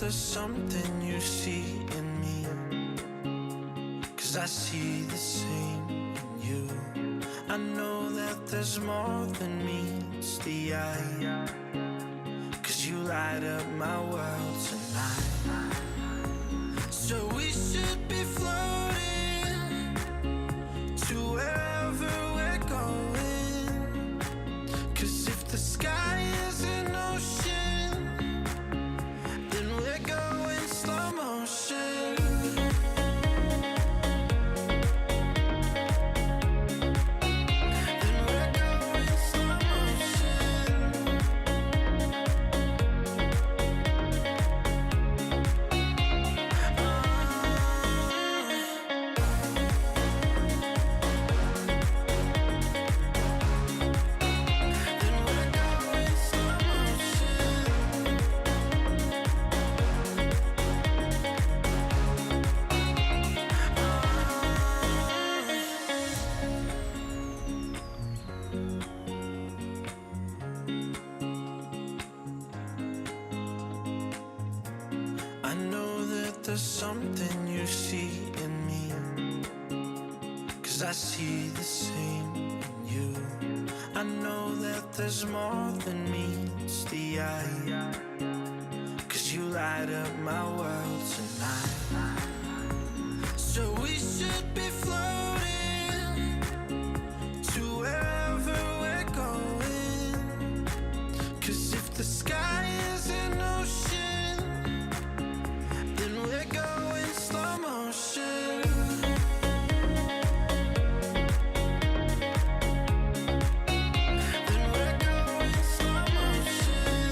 there's something you see in me, 'cause I see the same in you. I know that there's more than meets the eye, 'cause you light up my world tonight. So we should be floating to wherever we're going, 'cause if the sky is an ocean, then we're going slow motion. There's something you see in me, 'cause I see the same in you. I know that there's more than meets the eye, 'cause you light up my world tonight. So we should be floating to wherever we're going, 'cause if the sky is an ocean, then we're going slow motion. Then we're going slow motion.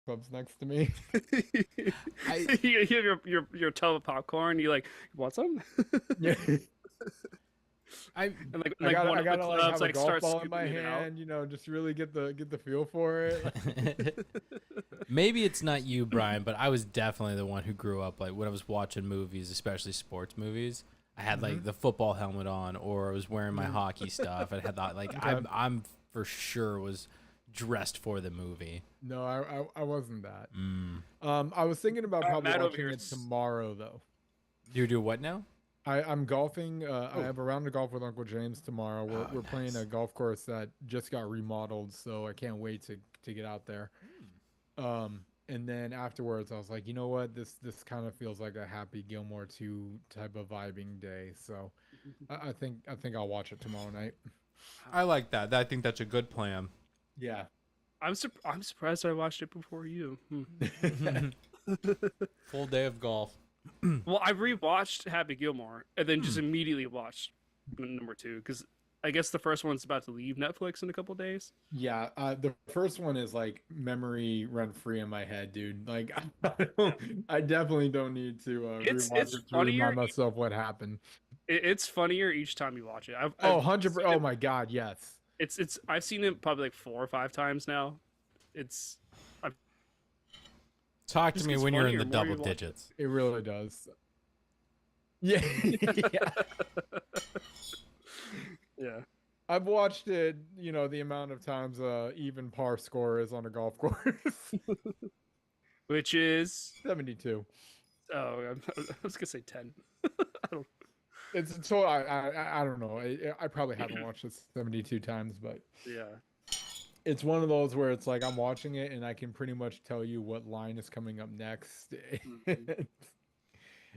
club's next to me. I You have your tub of popcorn. You like want some? Yeah. I And I like gotta, one I of the gotta like clubs have a like golf starts ball in my scooping it out. hand, just really get the feel for it. maybe it's not you, Brian, but I was definitely the one who grew up like when I was watching movies, especially sports movies. I had like the football helmet on, or I was wearing my hockey stuff. I had that like Okay. I'm for sure was dressed for the movie. No, I wasn't that. I was thinking about probably Matt over watching here it tomorrow though. Do you do what now? I'm golfing. I Oh. have a round of golf with Uncle James tomorrow. We're Oh, we're playing nice. a golf course that just got remodeled, so I can't wait to get out there. And then afterwards, I was like, you know what? This kind of feels like a Happy Gilmore 2 type of vibing day. So I think I'll watch it tomorrow night. I like that. I think that's a good plan. Yeah. I'm surprised I watched it before you. Full day of golf. Well, I rewatched Happy Gilmore and then just immediately watched number 2 because I guess the first one's about to leave Netflix in a couple days. Yeah, the first one is like memory rent free in my head, dude. Like I definitely don't need to It's rewatch it to funnier. remind myself what happened. It's funnier each time you watch it. Oh, I've 100%. seen Oh it- my God, yes. It's I've seen it probably like 4 or 5 times now. It's Talk to Just me gets when you're in funnier the the more you double watch it. digits. It really does. Yeah. Yeah. yeah. I've watched it, the amount of times even par score is on a golf course. Which is 72. I was gonna say 10. I don't. It's so I don't know. I probably haven't watched it 72 times, but Yeah. it's one of those where it's like I'm watching it and I can pretty much tell you what line is coming up next.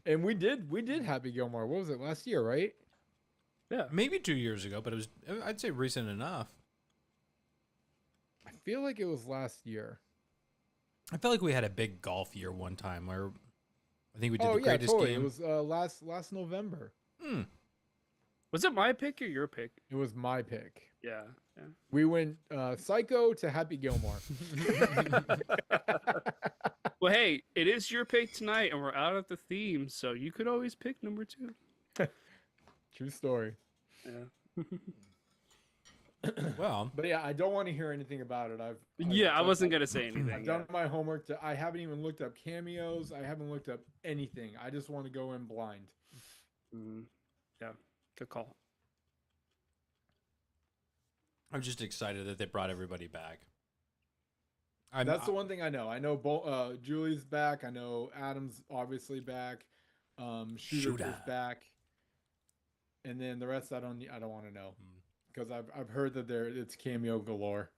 And we did Happy Gilmore. What was it, last year, right? Yeah. Maybe 2 years ago, but it was I'd say recent enough. I feel like it was last year. I felt like we had a big golf year one time where I think we did Oh the yeah, greatest totally. game. It was last November. Was it my pick or your pick? It was my pick. Yeah. Yeah. We went Psycho to Happy Gilmore. Well, hey, it is your pick tonight, and we're out of the theme, so you could always pick number 2. True story. Yeah. Well, But yeah, I don't want to hear anything about it. Yeah, I wasn't gonna say anything. I've done my homework. I haven't even looked up cameos. I haven't looked up anything. I just want to go in blind. Yeah. Good call. I'm just excited that they brought everybody back. That's the one thing I know. I know Julie's back. I know Adam's obviously back. Shooter is back. And then the rest I don't want to know because I've heard that it's cameo galore.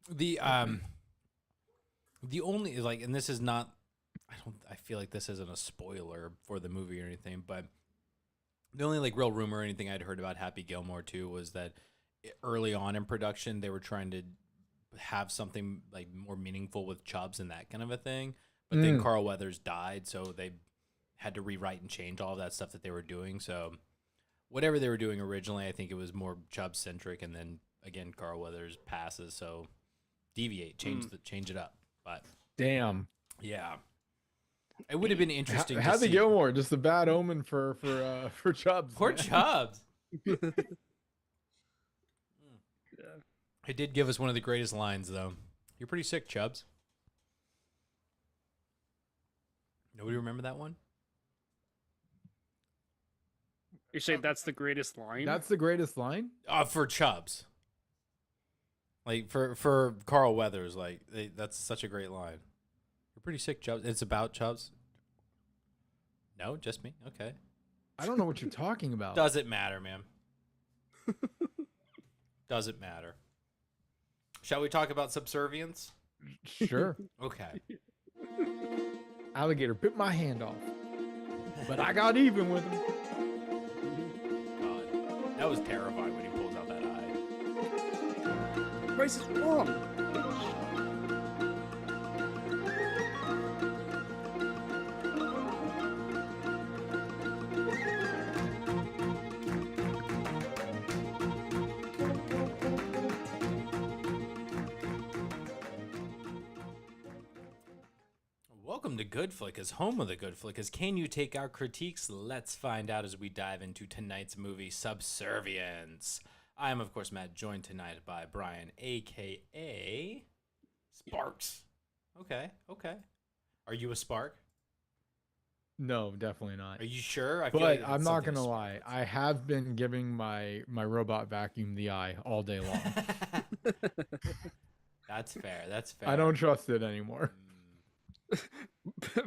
The only like, and this is not, I feel like this isn't a spoiler for the movie or anything, but the only like real rumor or anything I'd heard about Happy Gilmore 2 was that early on in production they were trying to have something like more meaningful with Chubbs and that kind of a thing, but then Carl Weathers died, so they had to rewrite and change all of that stuff that they were doing. So whatever they were doing originally, I think it was more Chubb centric, and then again Carl Weathers passes, so deviate, change it up. But Damn. yeah, it would have been interesting. to Happy see. Gilmore, just a bad omen for Chubbs. Poor man. Chubbs. Yeah. It did give us one of the greatest lines, though. You're pretty sick, Chubbs. Nobody remember that one? You're saying that's the greatest line? That's the greatest line. For Chubbs. Like, for Carl Weathers, like, that's such a great line. You're pretty sick, Chubbs. It's about Chubbs? No, just me? Okay. I don't know what you're talking about. Doesn't matter, man. Doesn't matter. Shall we talk about Subservience? Sure. Okay. Alligator bit my hand off, but I got even with him. God, that was terrifying when he pulls out that eye. Price is wrong. Welcome to GoodFlickas, home of the GoodFlickas. Can you take our critiques? Let's find out as we dive into tonight's movie, Subservience. I am, of course, Matt, joined tonight by Brian, a.k.a. Sparks. Okay. Are you a Spark? No, definitely not. Are you sure? I But like I'm it's not something gonna to lie. Spark. I have been giving my robot vacuum the eye all day long. That's fair. That's fair. I don't trust it anymore.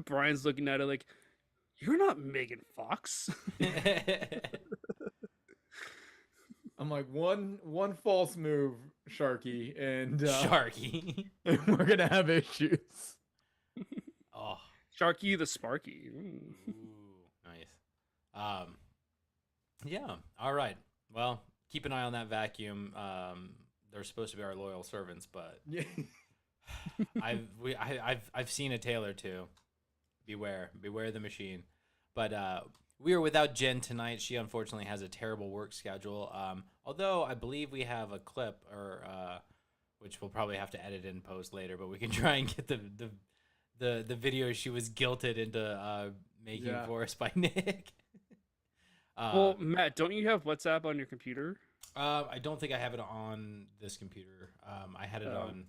Brian's looking at it like, you're not Megan Fox. I'm like one false move, Sharky, and Sharky. and we're gonna have issues. Oh. Sharky the Sparky. Ooh, nice. Yeah. All right. Well, keep an eye on that vacuum. They're supposed to be our loyal servants, but Yeah. I've seen a tale or two. Beware the machine. But we are without Jen tonight. She unfortunately has a terrible work schedule. Although I believe we have a clip, or which we'll probably have to edit in post later. But we can try and get the video she was guilted into making for us by Nick. Well, Matt, don't you have WhatsApp on your computer? I don't think I have it on this computer. I had it on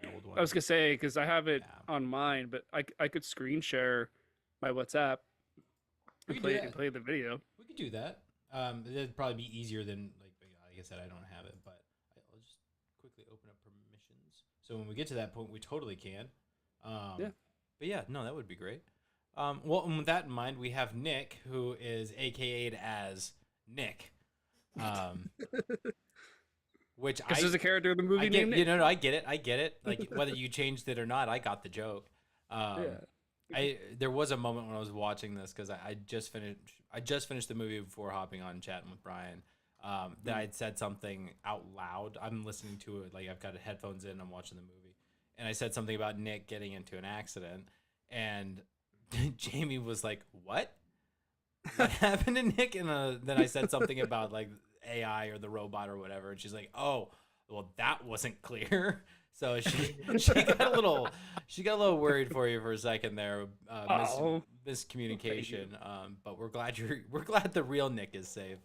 my old one. I was gonna say because I have it Yeah. on mine, but I could screen share my WhatsApp We and could do that. play the video. We could do that. That'd probably be easier than like I said, I don't have it, but I'll just quickly open up permissions. So when we get to that point, we totally can. Yeah. But yeah, no, that would be great. Well, and with that in mind, we have Nick, who is AKA'd as Nick. Which Because there's a character in the movie I get, named Nick. no, I get it. Like whether you changed it or not, I got the joke. There was a moment when I was watching this because I just finished the movie before hopping on chatting with Brian. That I'd said something out loud. I'm listening to it, like I've got headphones in, I'm watching the movie, and I said something about Nick getting into an accident, and Jamie was like, "What? What happened to Nick?" And then I said something about like AI or the robot or whatever, and she's like, "Oh, well, that wasn't clear." So she got a little worried for you for a second there, miscommunication. But we're glad the real Nick is safe.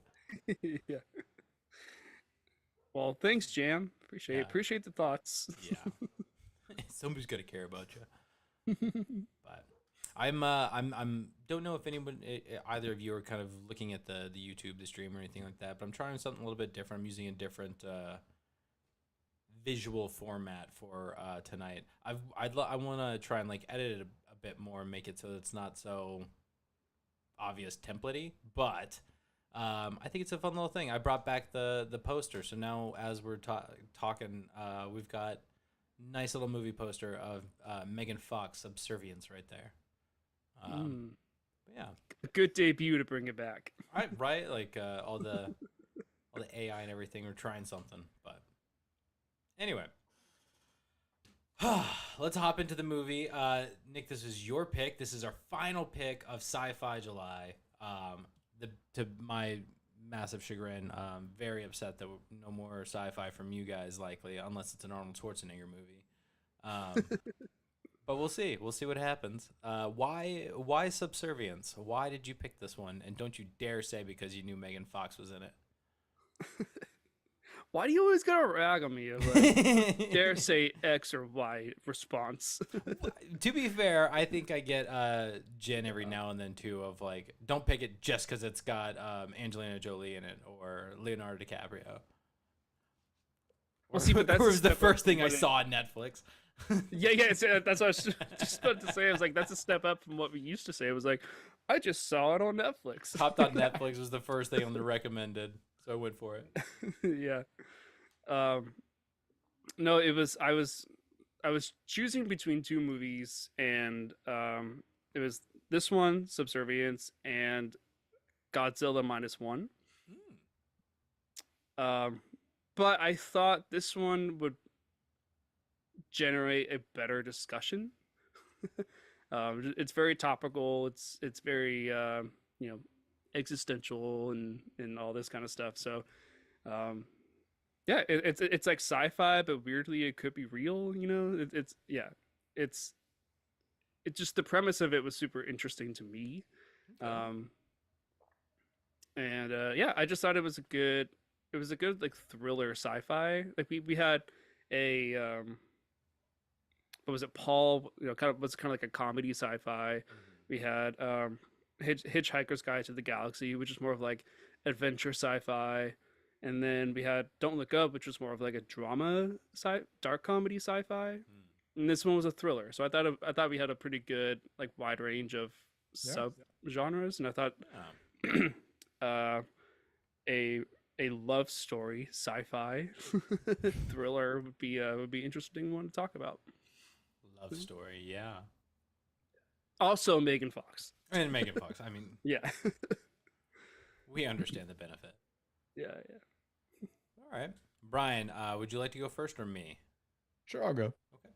Yeah. Well, thanks, Jam. Yeah. Appreciate the thoughts. Yeah, somebody's gonna care about you. But I'm don't know if anyone, either of you are kind of looking at the YouTube, the stream or anything like that. But I'm trying something a little bit different. I'm using a different visual format for tonight. I want to try and like edit it a bit more and make it so it's not so obvious templatey, but I think it's a fun little thing. I brought back the poster, so now as we're talking, we've got nice little movie poster of Megan Fox, Subservience, right there. Yeah, A good debut to bring it back. right. Like all the AI and everything. We're trying something, but anyway. Let's hop into the movie. Nick, this is your pick. This is our final pick of Sci-Fi July. To my massive chagrin, very upset that no more sci-fi from you guys, likely, unless it's an Arnold Schwarzenegger movie. But we'll see. We'll see what happens. Why Subservience? Why did you pick this one? And don't you dare say because you knew Megan Fox was in it. Why do you always gotta rag on me? Of like, dare say X or Y response. To be fair, I think I get Jen every now and then too of like, don't pick it just because it's got Angelina Jolie in it or Leonardo DiCaprio. Well, see, but that's or a was the step first up thing from I what it- saw on Netflix. Yeah, that's what I was just about to say. I was like, that's a step up from what we used to say. It was like, I just saw it on Netflix. Hopped on Netflix was the first thing on the recommended, so I went for it. Yeah. No, I was choosing between two movies, and it was this one, Subservience, and Godzilla -1. But I thought this one would generate a better discussion. It's very topical. It's very existential and all this kind of stuff. So yeah, it's like sci-fi, but weirdly it could be real. It's it just the premise of it was super interesting to me. Okay. And yeah, I just thought it was a good like thriller sci-fi. Like we had a what was it, Paul, you know, kind of was kind of like a comedy sci-fi. We had Hitchhiker's Guide to the Galaxy, which is more of like adventure sci-fi. And then we had Don't Look Up, which was more of like a drama dark comedy sci-fi. And this one was a thriller. So I thought we had a pretty good like wide range of Yeah. sub genres, and I thought Yeah. uh, a love story sci-fi thriller would be interesting one to talk about. Love story, yeah. Also, Megan Fox. And Megan Fox. I mean, Yeah, we understand the benefit. yeah. All right. Brian, would you like to go first or me? Sure, I'll go. Okay.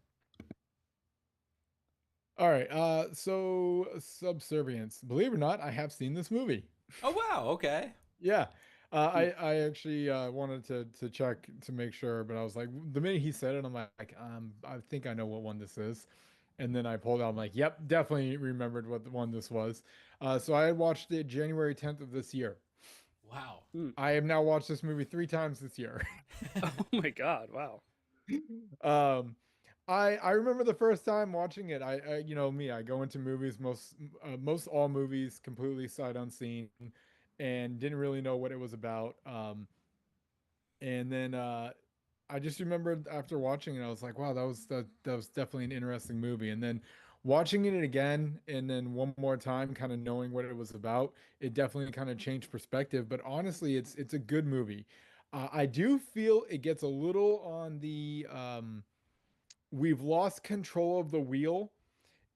All right. So Subservience. Believe it or not, I have seen this movie. Oh, wow. Okay. Yeah. I actually wanted to check to make sure, but I was like, the minute he said it, I'm like, I think I know what one this is. And then I pulled out, I'm like, yep, definitely remembered what the one this was. So I had watched it January 10th of this year. Wow. I have now watched this movie 3 times this year. Oh my god! Wow. I remember the first time watching it. I you know me, I go into movies most all movies completely sight unseen, and didn't really know what it was about. And then I just remembered after watching it, I was like, wow, that was definitely an interesting movie. And then watching it again, and then one more time, kind of knowing what it was about, it definitely kind of changed perspective. But honestly, it's a good movie. I do feel it gets a little on the we've lost control of the wheel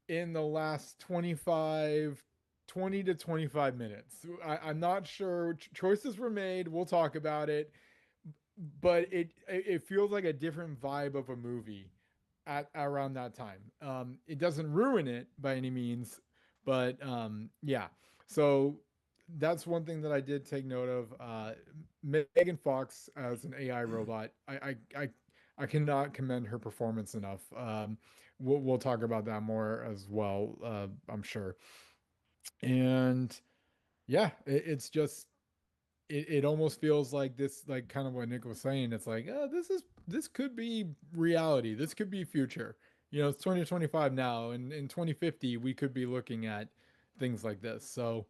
in the last 20 to 25 minutes. I'm not sure. Choices were made. We'll talk about it, but it feels like a different vibe of a movie at around that time. It doesn't ruin it by any means, but yeah. So that's one thing that I did take note of. Megan Fox as an AI robot. I cannot commend her performance enough. We'll talk about that more as well. I'm sure. And yeah, it's just it almost feels like this, like kind of what Nick was saying. It's like, this could be reality. This could be future. You know, it's 2025 now, and in 2050 we could be looking at things like this. So,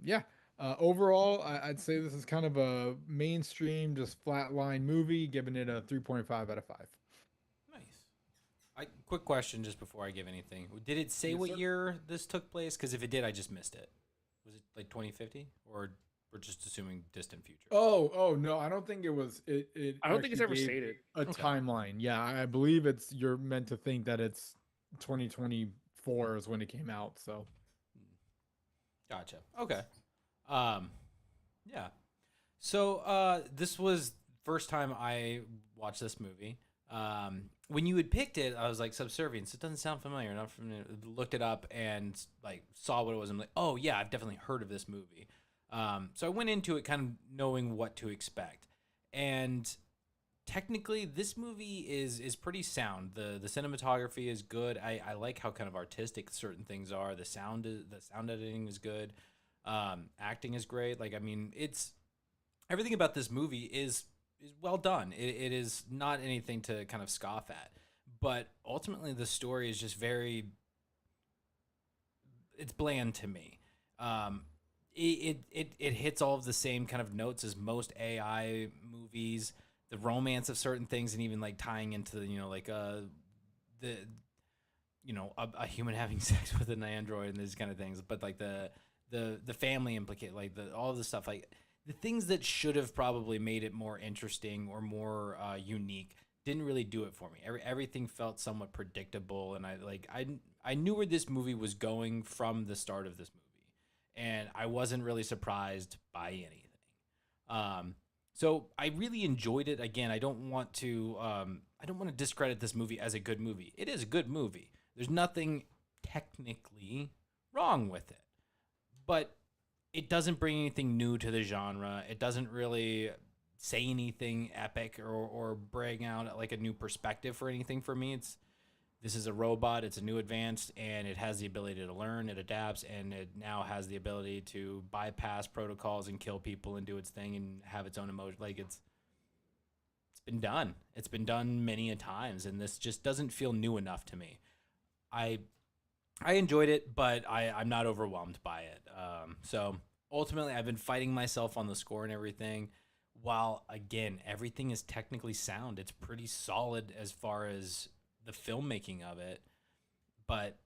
yeah. Overall, I'd say this is kind of a mainstream, just flatline movie, giving it a 3.5 out of 5. Nice. Quick question just before I give anything. Did it say Yes, what sir. year this took place? Because if it did, I just missed it. Was it like 2050? Or we're just assuming distant future? Oh no, I don't think it was. It I don't think it's actually ever gave stated. a Okay. timeline. Yeah, I believe you're meant to think that it's 2024 is when it came out. So Gotcha. Okay. Yeah. So this was first time I watched this movie. When you had picked it, I was like, Subservience. It doesn't sound familiar. Not familiar. Looked it up and like saw what it was. I'm like, oh yeah, I've definitely heard of this movie. So I went into it kind of knowing what to expect, and technically this movie is pretty sound. The cinematography is good. I like how kind of artistic certain things are. The sound editing is good. Acting is great. Like, I mean, it's everything about this movie is well done. It is not anything to kind of scoff at, but ultimately the story is just it's bland to me. It hits all of the same kind of notes as most AI movies. The romance of certain things, and even like tying into a human having sex with an android and these kind of things, but like the family implicate, like all of the stuff, like the things that should have probably made it more interesting or more unique didn't really do it for me. Everything felt somewhat predictable, and I knew where this movie was going from the start of this movie, and I wasn't really surprised by anything. So I really enjoyed it. Again, I don't want to discredit this movie as a good movie. It is a good movie. There's nothing technically wrong with it, but it doesn't bring anything new to the genre. It doesn't really say anything epic or bring out like a new perspective for anything for me. this is a robot, it's a new advanced, and it has the ability to learn, it adapts, and it now has the ability to bypass protocols and kill people and do its thing and have its own emotion. Like it's been done. It's been done many a times, and this just doesn't feel new enough to me. I enjoyed it, but I'm not overwhelmed by it. So ultimately, I've been fighting myself on the score and everything. While again, everything is technically sound, it's pretty solid as far as the filmmaking of it. But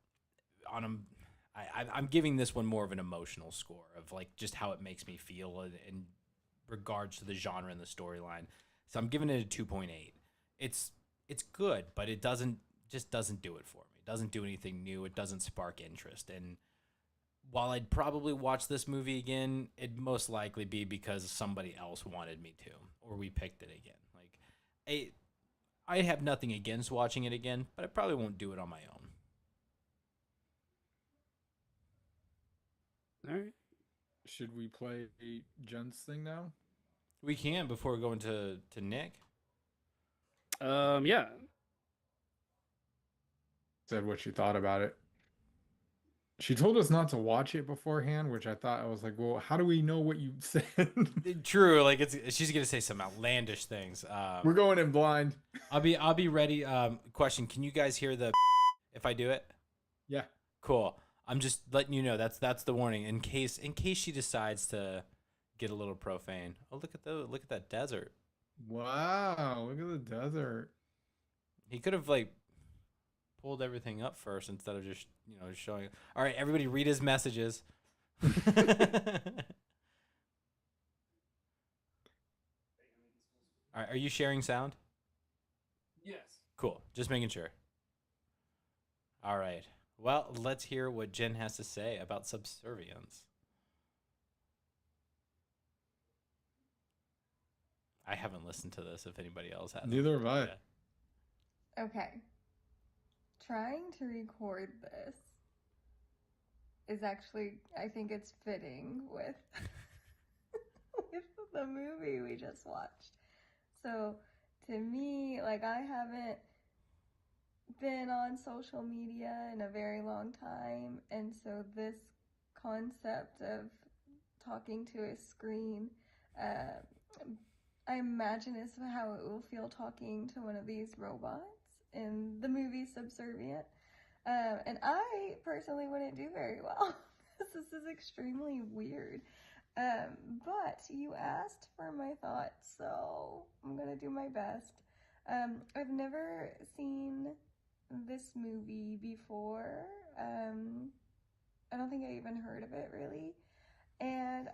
I'm giving this one more of an emotional score of like just how it makes me feel in regards to the genre and the storyline. So I'm giving it a 2.8. It's good, but it doesn't do it for me. It doesn't do anything new. It doesn't spark interest. And while I'd probably watch this movie again, it'd most likely be because somebody else wanted me to, or we picked it again. Like, I have nothing against watching it again, but I probably won't do it on my own. All right. Should we play Jen's thing now? We can before we go into Nick. Yeah. Said what she thought about it. She told us not to watch it beforehand, which I thought, I was like, well, how do we know what you said? True, like she's gonna say some outlandish things. We're going in blind. I'll be ready. Question: can you guys hear the if I do it? Yeah. Cool. I'm just letting you know that's the warning in case she decides to get a little profane. Oh, look at that desert. Wow, look at the desert. He could have like pulled everything up first instead of just showing. All right, everybody, read his messages. All right, are you sharing sound? Yes. Cool. Just making sure. All right. Well, let's hear what Jen has to say about Subservience. I haven't listened to this if anybody else has. Neither have I. Yeah. Okay. Trying to record this is actually, I think it's fitting with with the movie we just watched. So to me, like, I haven't been on social media in a very long time, and so this concept of talking to a screen, I imagine is how it will feel talking to one of these robots in the movie Subservient. And I personally wouldn't do very well. This is extremely weird. But you asked for my thoughts, so I'm gonna do my best. I've never seen this movie before. I don't think I even heard of it really. And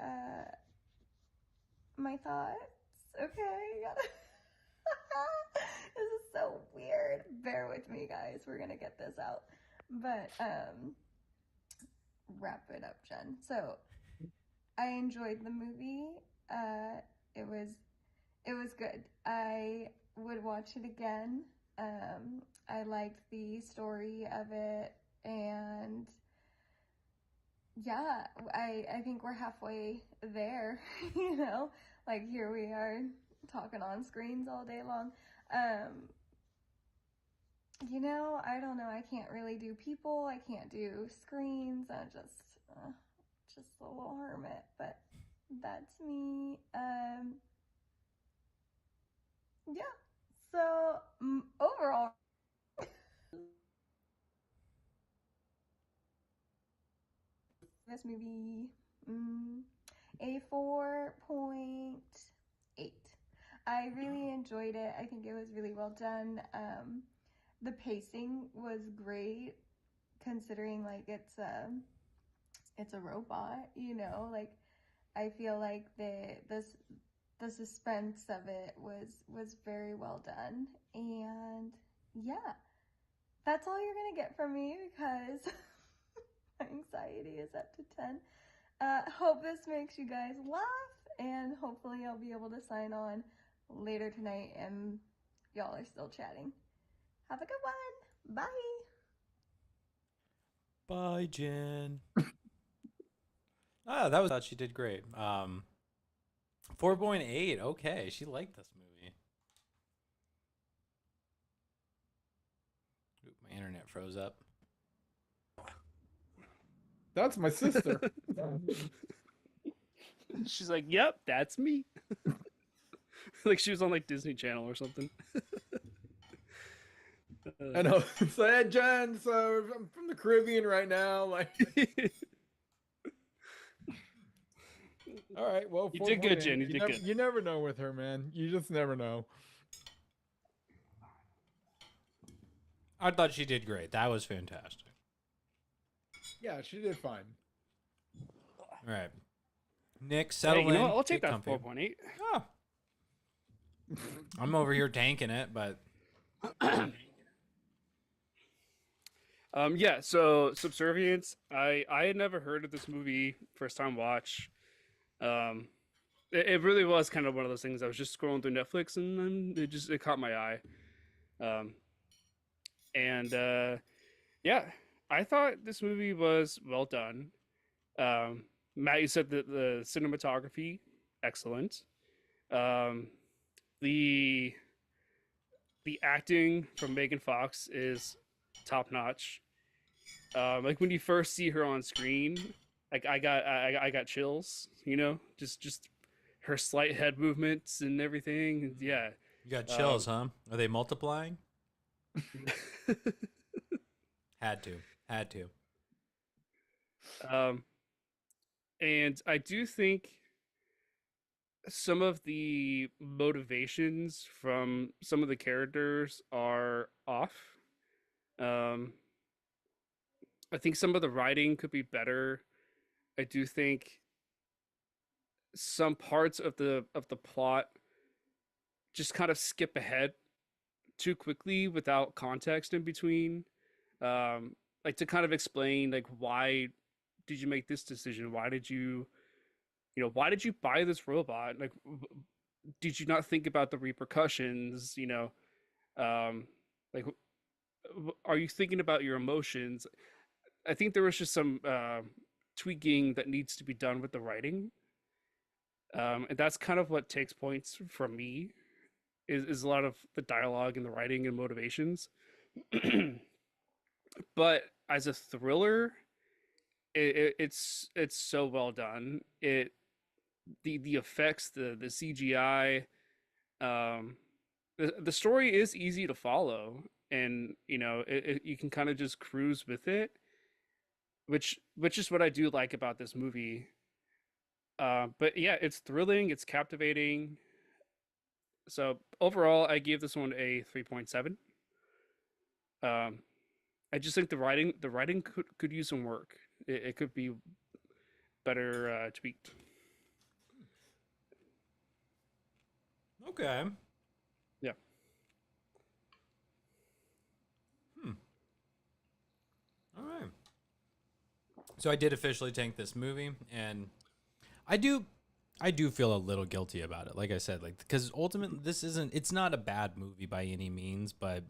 my thoughts, okay? This is so weird. Bear with me, guys. We're gonna get this out. But wrap it up, Jen. So I enjoyed the movie. It was good. I would watch it again. I liked the story of it, and yeah, I think we're halfway there, like here we are talking on screens all day long. I don't know, I can't really do people, I can't do screens, I'm just a little hermit, but that's me. Yeah, so overall, this movie, a 4.8. I really enjoyed it. I think it was really well done. The pacing was great, considering like it's a robot. Like I feel like the suspense of it was very well done, and yeah, that's all you're gonna get from me because my anxiety is up to 10. Hope this makes you guys laugh, and hopefully I'll be able to sign on later tonight and y'all are still chatting. Have a good one. Bye. Bye, Jen. I thought she did great. 4.8. Okay, she liked this movie. Oop, my internet froze up. That's my sister. She's like, "Yep, that's me." Like she was on like Disney Channel or something. I know. It's like, hey, Jen, so I'm from the Caribbean right now. Like, all right, well, You did good, 4.8. Jen. You did good. You never know with her, man. You just never know. I thought she did great. That was fantastic. Yeah, she did fine. All right. Nick, settle Hey, you know in. what? I'll take Get that comfy. 4.8. Oh. I'm over here tanking it, but Yeah, so Subservience, I had never heard of this movie, first time watch. It really was kind of one of those things. I was just scrolling through Netflix and then it caught my eye. And yeah, I thought this movie was well done. Matt, you said that the cinematography, excellent. Um, the the acting from Megan Fox is top notch. Like when you first see her on screen, like I got chills, you know, just her slight head movements and everything. Yeah. you got chills, huh? Are they multiplying? Had to. And I do think some of the motivations from some of the characters are off. Um, I think some of the writing could be better. I do think some parts of the plot just kind of skip ahead too quickly without context in between. Like to kind of explain like why did you make this decision? Why did you why did you buy this robot? Like did you not think about the repercussions, like are you thinking about your emotions? I think there was just some tweaking that needs to be done with the writing. And that's kind of what takes points from me is a lot of the dialogue and the writing and motivations. But as a thriller, it's so well done. The effects, the CGI, the story is easy to follow, and you can kind of just cruise with it, which is what I do like about this movie. But yeah, it's thrilling, it's captivating. So overall, I gave this one a 3.7. I just think the writing could use some work. It could be better tweaked. Okay. Yeah. All right. So I did officially tank this movie, and I do feel a little guilty about it. Like I said, like because ultimately it's not a bad movie by any means, but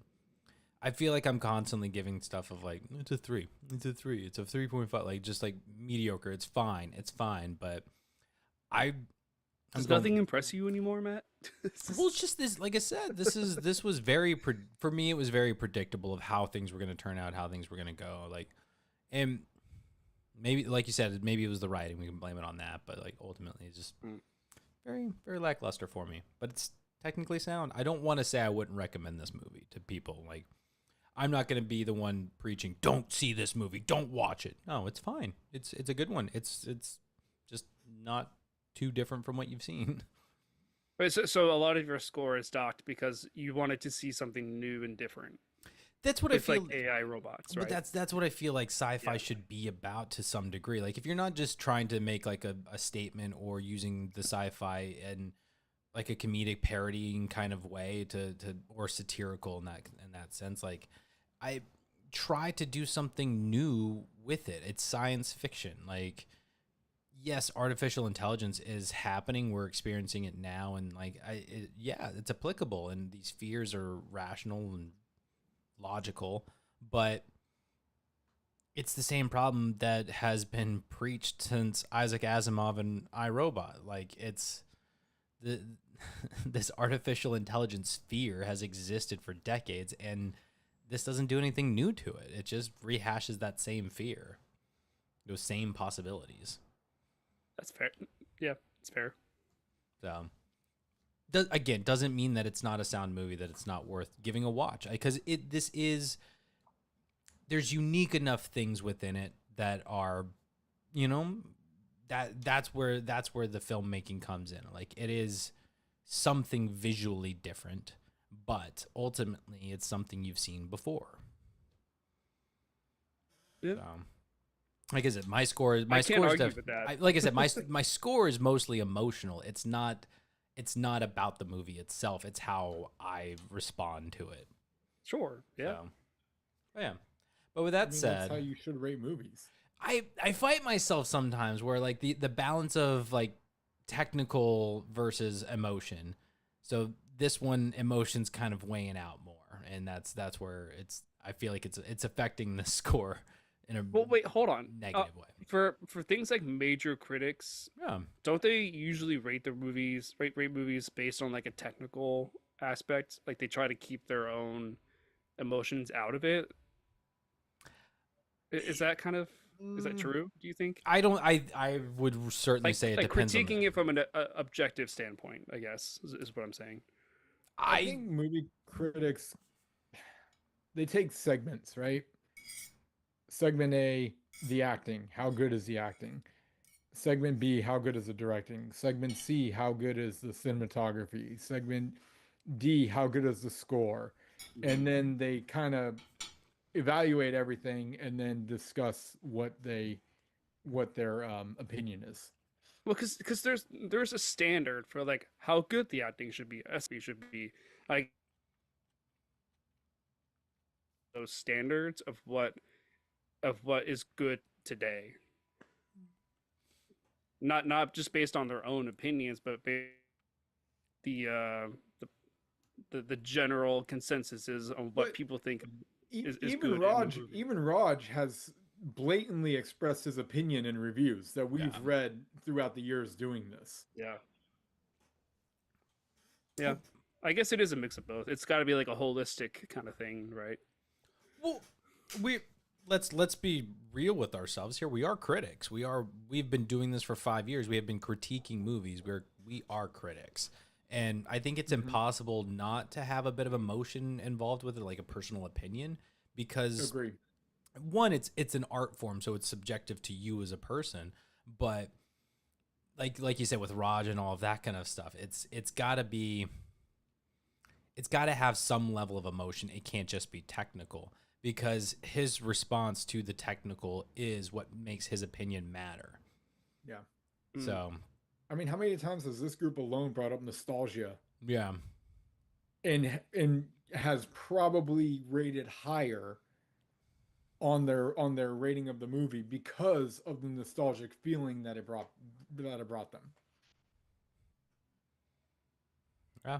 I feel like I'm constantly giving stuff of like it's a 3, it's a 3.5, like just like mediocre. It's fine, but Does nothing impress you anymore, Matt? well, it's just this. Like I said, this was for me. It was very predictable of how things were going to turn out, how things were going to go. Like, and maybe, like you said, maybe it was the writing. We can blame it on that, but like ultimately, it's just very, very lackluster for me. But it's technically sound. I don't want to say I wouldn't recommend this movie to people. Like, I'm not going to be the one preaching, "Don't see this movie, don't watch it." No, it's fine. It's a good one. It's just not too different from what you've seen. But so a lot of your score is docked because you wanted to see something new and different. That's what It's I feel. like AI robots, right? But that's what I feel like sci-fi should be about to some degree. Like if you're not just trying to make like a statement or using the sci-fi in like a comedic parodying kind of way to or satirical in that sense, like I try to do something new with it. It's science fiction. Like yes, artificial intelligence is happening. We're experiencing it now, and like it's applicable, and these fears are rational and logical, but it's the same problem that has been preached since Isaac Asimov and iRobot. Like it's this artificial intelligence fear has existed for decades, and this doesn't do anything new to it. It just rehashes that same fear, those same possibilities. That's fair. Yeah, it's fair. So, again, doesn't mean that it's not a sound movie, that it's not worth giving a watch. Because there's unique enough things within it that are, that's where the filmmaking comes in. Like, it is something visually different, but ultimately it's something you've seen before. Yeah. So, like I said, my score is with that. like I said, my score is mostly emotional. It's not about the movie itself. It's how I respond to it. Sure. Yeah. So, yeah. But with that said, that's how you should rate movies. I fight myself sometimes where like the balance of like technical versus emotion. So this one, emotion's kind of weighing out more, and that's where I feel like it's affecting the score in a Well, wait, hold on. negative way. For things like major critics, Yeah. don't they usually rate movies based on like a technical aspect? Like they try to keep their own emotions out of it. Is that true? Do you think? I would certainly say it like depends on critiquing it from an objective standpoint, I guess is what I'm saying. I think movie critics, they take segments, right? Segment A, the acting. How good is the acting? Segment B, how good is the directing? Segment C, how good is the cinematography? Segment D, how good is the score? And then they kind of evaluate everything and then discuss what their opinion is. Well, because there's a standard for like how good the acting should be. Should be like those standards of what is good today. Not just based on their own opinions, but the general consensus is on what But people think is even good. Raj has blatantly expressed his opinion in reviews that we've read throughout the years doing this. Yeah. Yeah. I guess it is a mix of both. It's got to be like a holistic kind of thing, right? Well, let's be real with ourselves here. We are critics. We've been doing this for 5 years. We have been critiquing movies. We are critics. And I think it's impossible not to have a bit of emotion involved with it, like a personal opinion, because Agree. one, it's an art form, so it's subjective to you as a person. But like you said with Raj and all of that kind of stuff, it's got to have some level of emotion. It can't just be technical, because his response to the technical is what makes his opinion matter. Yeah. So, I mean, how many times has this group alone brought up nostalgia yeah. and has probably rated higher on their rating of the movie because of the nostalgic feeling that it brought them. Yeah.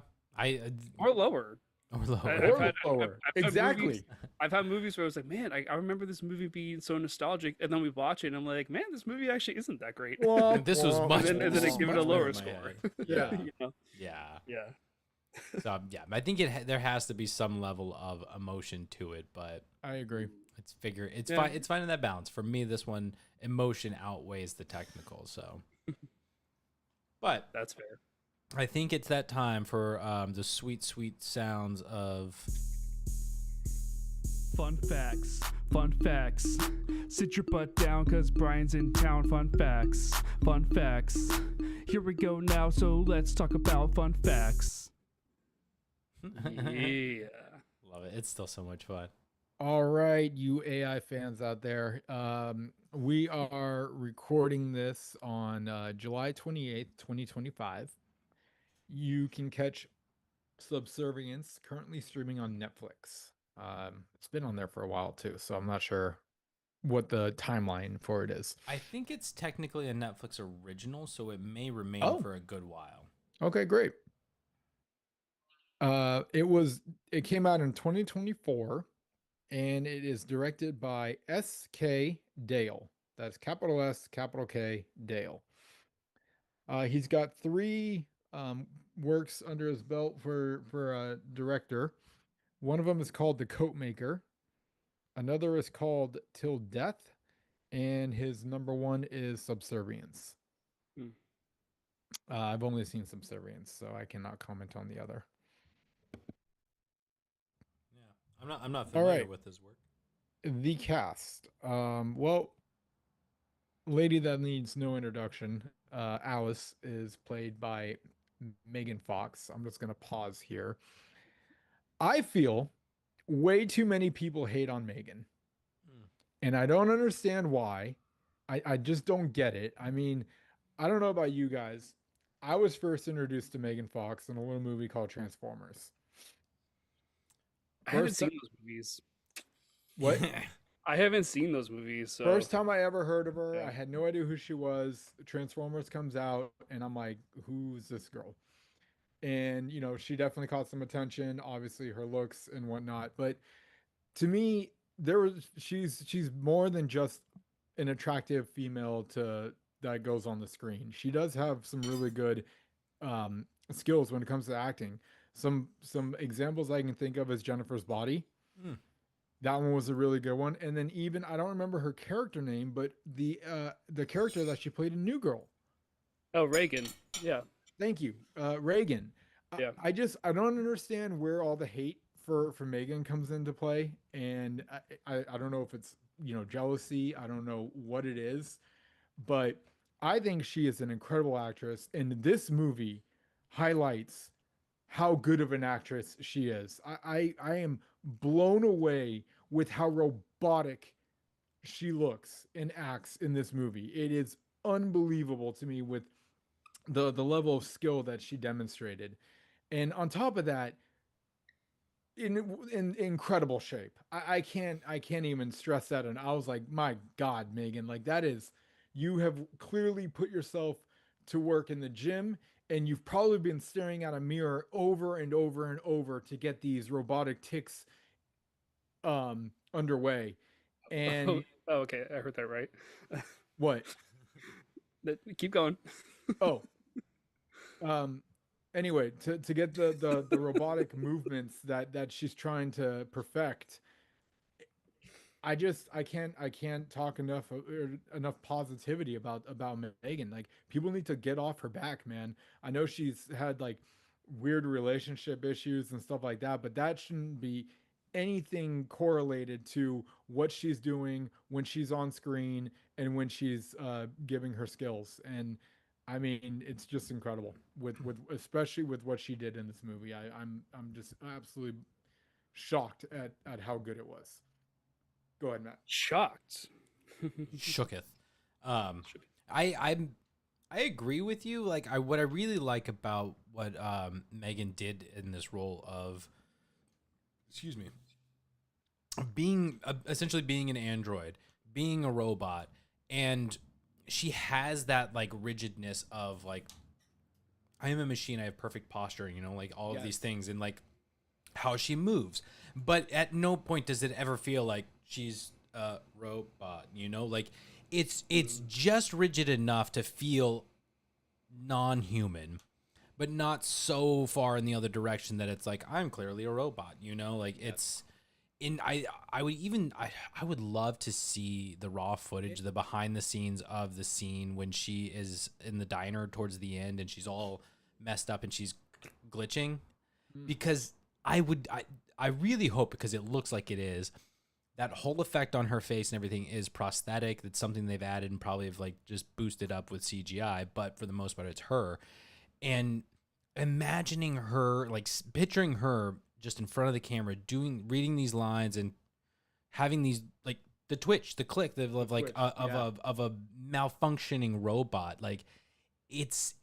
Or lower. Or lower. Or lower. Exactly. I've had movies where I was like, man, I remember this movie being so nostalgic, and then we watch it, and I'm like, man, this movie actually isn't that great. Well, This was much. and then this I was give it much a better lower in my score. head. Yeah. You know? Yeah. Yeah. So yeah, I think there has to be some level of emotion to it, but I agree. it's Yeah. fine. It's finding that balance. For me, this one, emotion outweighs the technical. So, but That's fair. I think it's that time for the sweet, sweet sounds of Fun facts, fun facts. Sit your butt down, cause Brian's in town. Fun facts, fun facts. Here we go now, so let's talk about fun facts. Yeah. Love it. It's still so much fun. All right, you AI fans out there. We are recording this on July 28th, 2025. You can catch Subservience currently streaming on Netflix. It's been on there for a while too, so I'm not sure what the timeline for it is. I think it's technically a Netflix original, so it may remain for a good while. Okay, great. It came out in 2024, and it is directed by S.K. Dale. That's capital S, capital K, Dale. He's got 3 works under his belt for a director, One of them is called The Coat Maker. Another is called Till Death, and his number one is Subservience. Hmm. I've only seen Subservience, so I cannot comment on the other. Yeah, I'm not All familiar right. with his work. The cast. Well, lady that needs no introduction, Alice is played by Megan Fox. I'm just gonna pause here. I feel way too many people hate on Megan, Hmm. and I don't understand why. I just don't get it. I mean, I don't know about you guys. I was first introduced to Megan Fox in a little movie called Transformers. I haven't First, seen those movies. what? I haven't seen those movies, so First time I ever heard of her, yeah. I had no idea who she was. Transformers comes out, and I'm like, who's this girl? And, she definitely caught some attention, obviously her looks and whatnot. But to me, she's more than just an attractive female that goes on the screen. She does have some really good skills when it comes to acting. Some examples I can think of is Jennifer's Body. Hmm. That one was a really good one. And then even I don't remember her character name, but the character that she played in New Girl. Oh, Reagan. Yeah. Thank you, Reagan. Yeah. I don't understand where all the hate for Megan comes into play, and I don't know if it's jealousy. I don't know what it is, but I think she is an incredible actress, and this movie highlights how good of an actress she is. I am blown away with how robotic she looks and acts in this movie. It is unbelievable to me with the level of skill that she demonstrated. And on top of that, in incredible shape. I can't even stress that. And I was like, my God, Megan, like that is, you have clearly put yourself to work in the gym, and you've probably been staring at a mirror over and over and over to get these robotic ticks underway. Oh, And okay. I heard that right. what? Keep going. Oh, um anyway, to get the robotic movements that she's trying to perfect, I can't talk enough positivity about Megan. Like, people need to get off her back, man. I know she's had like weird relationship issues and stuff like that, but that shouldn't be anything correlated to what she's doing when she's on screen and when she's giving her skills. And I mean, it's just incredible with especially with what she did in this movie. I'm just absolutely shocked at how good it was. Go ahead, Matt. Shocked. Shooketh. I agree with you. Like, what I really like about what Megan did in this role of, excuse me, being essentially being an android, being a robot, and she has that like rigidness of like, I am a machine. I have perfect posture. Like all of these Yes. things, and like how she moves. But at no point does it ever feel like she's a robot. Like it's just rigid enough to feel non-human, but not so far in the other direction that it's like, I'm clearly a robot. Like it's. And I would love to see the raw footage, the behind the scenes of the scene when she is in the diner towards the end and she's all messed up and she's glitching, because I really hope, because it looks like it is, that whole effect on her face and everything is prosthetic. That's something they've added and probably have like just boosted up with CGI, but for the most part it's her. And imagining her, like picturing her just in front of the camera reading these lines and having these like the twitch, the click of like twitch, of a malfunctioning robot. Like it's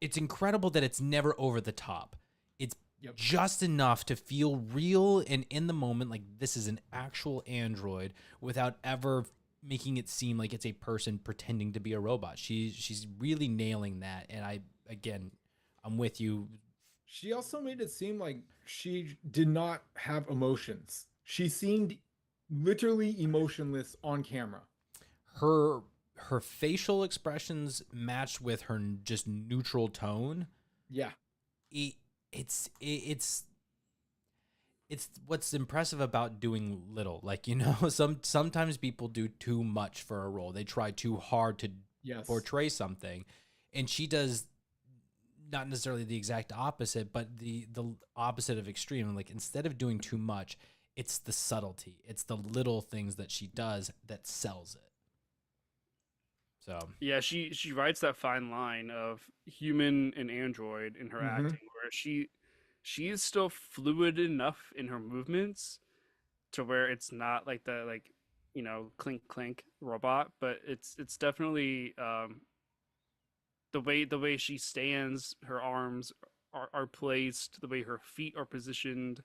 incredible that it's never over the top. It's just enough to feel real and in the moment, like this is an actual android, without ever making it seem like it's a person pretending to be a robot. She's really nailing that, and I'm with you. She also made it seem like she did not have emotions. She seemed literally emotionless on camera. Her facial expressions matched with her just neutral tone. Yeah. it's what's impressive about doing little. Like, sometimes people do too much for a role. They try too hard to Yes. portray something, and she does not necessarily the exact opposite, but the opposite of extreme. Like, instead of doing too much, it's the subtlety. It's the little things that she does that sells it. So Yeah, she writes that fine line of human and android in her acting, where she is still fluid enough in her movements to where it's not like the clink clink robot, but it's definitely the way she stands, her arms are placed, the way her feet are positioned,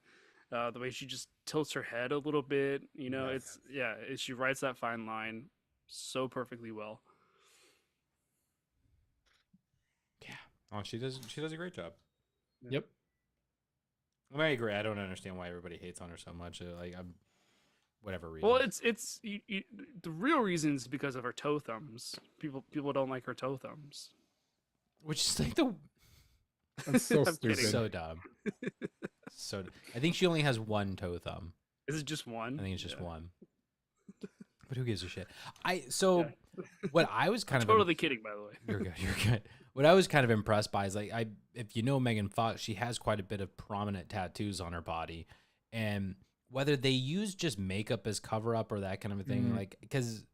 the way she just tilts her head a little bit. Yes. She writes that fine line so perfectly well. yeah, she does a great job. Yep. I agree. I don't understand why everybody hates on her so much. Like, I'm whatever reason. Well, it's the real reason is because of her toe thumbs. People don't like her toe thumbs. Which is like the That's so I'm stupid. kidding. so dumb. I think she only has one toe thumb. Is it just one? I think it's just Yeah. one. But who gives a shit? Yeah. What I was kind of Totally kidding, by the way. You're good. You're good. What I was kind of impressed by is if you know Megan Fox, she has quite a bit of prominent tattoos on her body, and whether they use just makeup as cover up or that kind of a thing, like, because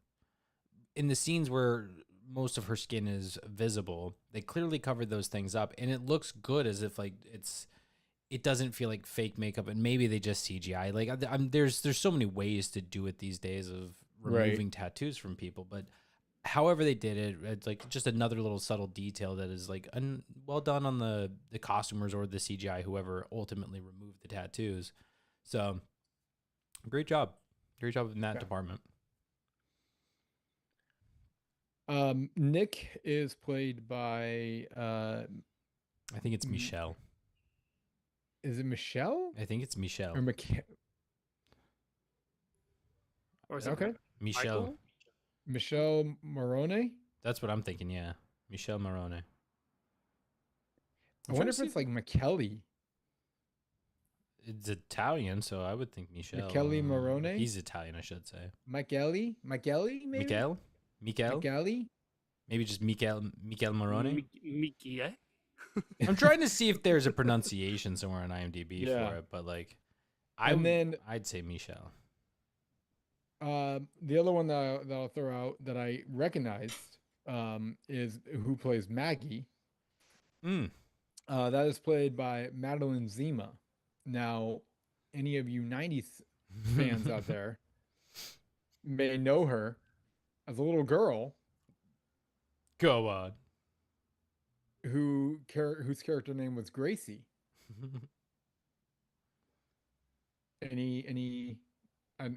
in the scenes where most of her skin is visible, they clearly covered those things up, and it looks good as if like it doesn't feel like fake makeup, and maybe they just CGI. Like, there's so many ways to do it these days of removing tattoos from people, but however they did it, it's like just another little subtle detail that is like well done on the costumers or the CGI, whoever ultimately removed the tattoos. So great job in that department. Nick is played by I think it's Michelle. Is it Michelle I think it's Michelle. or Or is it Okay. Michelle. Michael? Michelle Morone? That's what I'm thinking. Yeah, Michelle Marone. I wonder if it's like McKelly. It's Italian, so I would think Michelle. Michele Morone? He's Italian, I should say. Michele, maybe? Michele? Michele? Maybe just Michele Morone? Mickey, eh? I'm trying to see if there's a pronunciation somewhere on IMDb Yeah. for it, but like, I'd say Michelle. The other one that I'll throw out that I recognized is who plays Maggie. That is played by Madeline Zima. Now, any of you 90s fans out there may know her as a little girl Go on. whose character name was Gracie. Any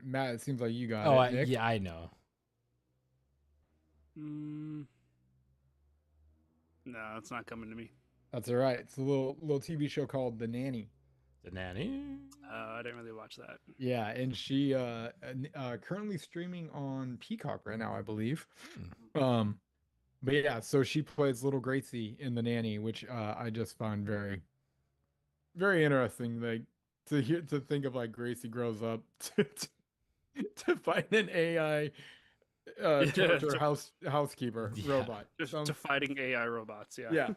Matt, it seems like you got it. Nick? Yeah, I know. No, it's not coming to me. That's all right. It's a little TV show called The Nanny. The Nanny. I didn't really watch that. Yeah, and she currently streaming on Peacock right now, I believe. But yeah, so she plays little Gracie in The Nanny, which I just found very, very interesting. Like to think of like Gracie grows up to find an AI torture housekeeper robot. Just to fighting AI robots, yeah.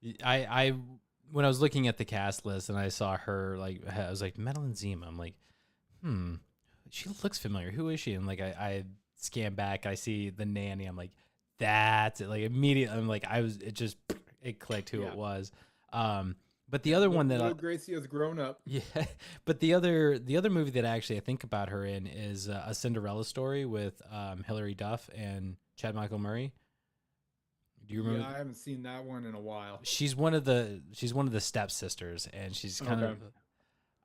Yeah. I when I was looking at the cast list and I saw her, like, I was like, Madeline Zima. I'm like, she looks familiar. Who is she? And like, I scan back, I see The Nanny. I'm like, that's it. Like, immediately, I'm like, it clicked who it was. But the other one that little Gracie has grown up. Yeah, but the other movie that actually I think about her in is A Cinderella Story with Hilary Duff and Chad Michael Murray. Do you remember? Yeah, I haven't seen that one in a while. She's one of the stepsisters, and she's kind of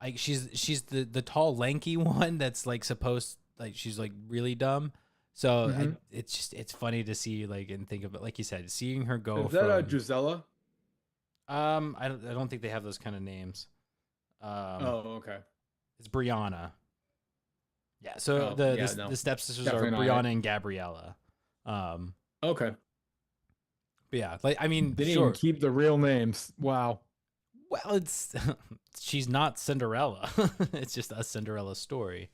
like she's the tall, lanky one that's like supposed, like, she's like really dumb. So it's funny to see, like, and think of it, like you said, seeing her go. Is that Gisela? I don't think they have those kind of names. Okay. It's Brianna. Yeah. So the stepsisters Definitely are not Brianna and Gabriella. Okay. But yeah, like I mean, Didn't sure. even keep the real names. Wow. Well, it's she's not Cinderella. It's just a Cinderella story.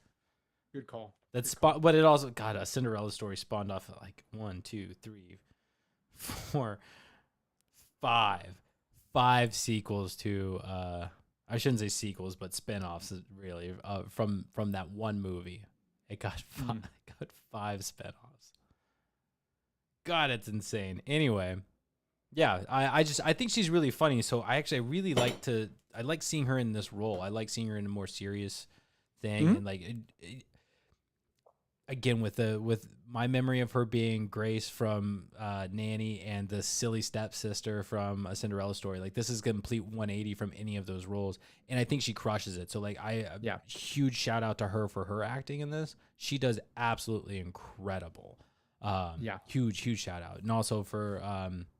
Good call. But it also, God, a Cinderella story spawned off of like 1, 2, 3, 4, 5 sequels to I shouldn't say sequels, but spinoffs really from that one movie. It got got 5 spinoffs. God, it's insane. Anyway, yeah, I think she's really funny. So I really I like seeing her in this role. I like seeing her in a more serious thing, and like again with my memory of her being Grace from Nanny and the silly stepsister from A Cinderella Story. Like this is a complete 180 from any of those roles, and I think she crushes it. So like huge shout out to her for her acting in this. She does absolutely incredible. Huge shout out, and also for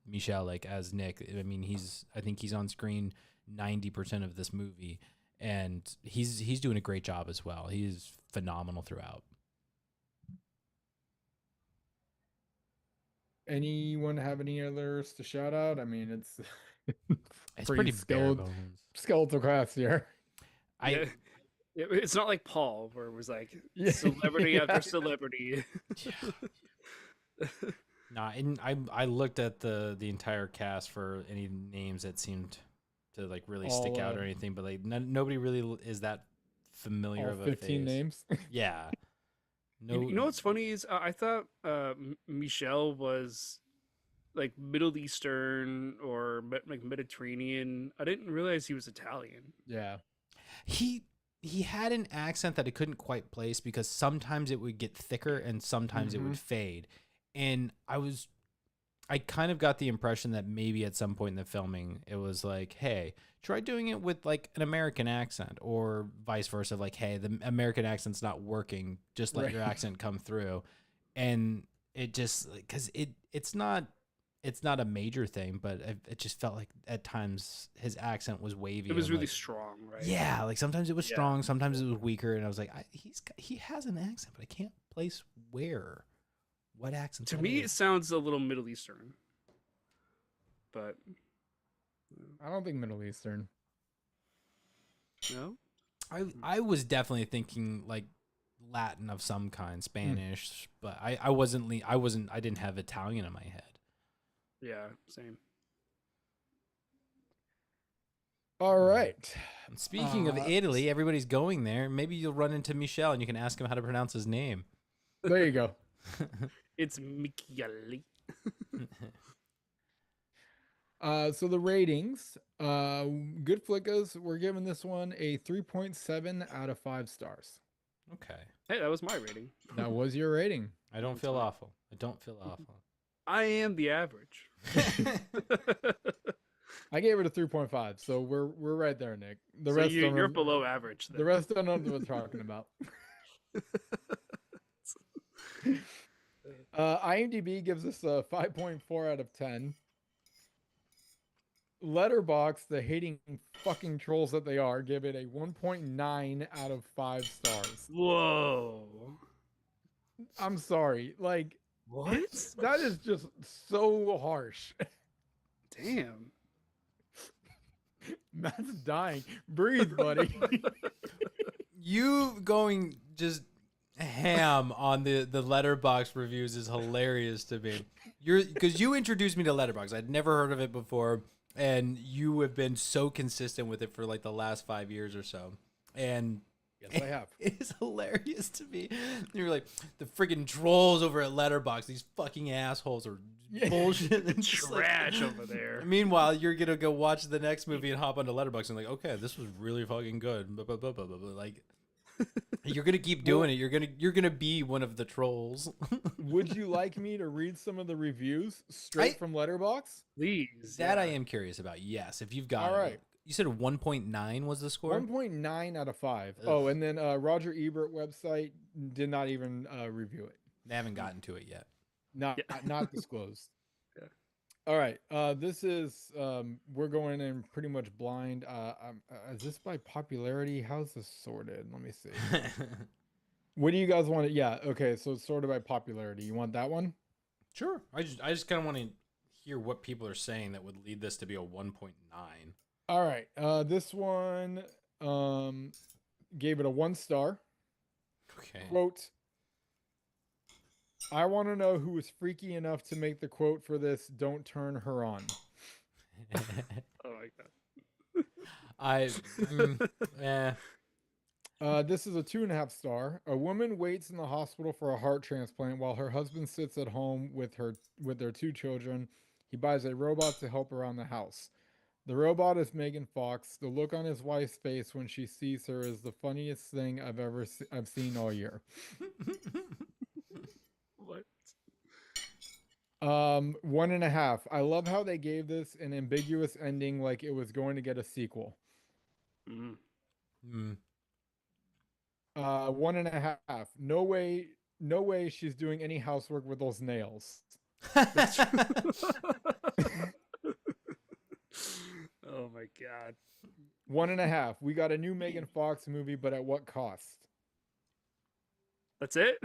Michel, like as Nick. I mean, I think he's on screen 90% of this movie, and he's doing a great job as well. He's phenomenal throughout. Anyone have any others to shout out? I mean, It's pretty bare bones. Skeletal cast here. Yeah. It's not like Paul, where it was like Yeah. celebrity after celebrity. Nah, and I looked at the entire cast for any names that seemed to like really stick out or anything, but like nobody really is that familiar All of a 15 face. names. Yeah. No. You know what's funny is I thought Michel was like Middle Eastern or like Mediterranean. I didn't realize he was Italian. Yeah. He had an accent that I couldn't quite place because sometimes it would get thicker and sometimes it would fade. And I kind of got the impression that maybe at some point in the filming, it was like, hey, try doing it with like an American accent, or vice versa. Like, hey, the American accent's not working. Just let your accent come through. And it just, because it's not a major thing, but it just felt like at times his accent was wavy. It was really like, strong, right? Yeah, like sometimes it was strong, sometimes it was weaker, and I was like, he has an accent, but I can't place what accent. To me, it sounds a little Middle Eastern, but I don't think Middle Eastern. no. I was definitely thinking like Latin of some kind, Spanish, but I didn't have Italian in my head. Yeah, same. All right. And speaking of Italy, everybody's going there. Maybe you'll run into Michel and you can ask him how to pronounce his name. There you go. It's Michieli. So the ratings, GoodFlickas, we're giving this one a 3.7 out of 5 stars. Okay. Hey, that was my rating. That was your rating. I don't feel awful. I don't feel awful. I am the average. I gave it a 3.5, so we're right there, Nick. The So rest you're below average. Then. The rest don't know what we're talking about. IMDb gives us a 5.4 out of 10. Letterboxd, the hating fucking trolls that they are, give it a 1.9 out of 5 stars. Whoa. I'm sorry. Like, What? that is just so harsh. Damn. Matt's dying. Breathe, buddy. You going just ham on the Letterboxd reviews is hilarious to me. Because you introduced me to Letterboxd. I'd never heard of it before, and you have been so consistent with it for like the last 5 years or so. And Yes, I have. it is hilarious to me. You're like, the friggin' trolls over at Letterboxd, these fucking assholes are bullshit and Trash over there. Meanwhile, you're gonna go watch the next movie and hop onto Letterboxd and like, okay, this was really fucking good. Like, you're gonna keep doing it. You're gonna be one of the trolls. Would you like me to read some of the reviews straight from Letterboxd? Please. That I am curious about. Yes, if you've got All it. right. You said 1.9 was the score? 1.9 out of 5. Ugh. Oh, and then Roger Ebert website did not even review it. They haven't gotten to it yet. Not disclosed. Yeah. All right. This is we're going in pretty much blind. Is this by popularity? How's this sorted? Let me see. What do you guys want to? Yeah. Okay. So it's sorted by popularity. You want that one? Sure. I just kind of want to hear what people are saying that would lead this to be a 1.9. All right. This one gave it a 1 star. Okay. Quote, I want to know who was freaky enough to make the quote for this, don't turn her on. Oh my god. This is a 2.5 star. A woman waits in the hospital for a heart transplant while her husband sits at home with their 2 children. He buys a robot to help around the house. The robot is Megan Fox. The look on his wife's face when she sees her is the funniest thing I've seen all year. What? 1.5. I love how they gave this an ambiguous ending, like it was going to get a sequel. Mm. 1.5. No way she's doing any housework with those nails. Oh my god. 1.5. We got a new Megan Fox movie, but at what cost? That's it?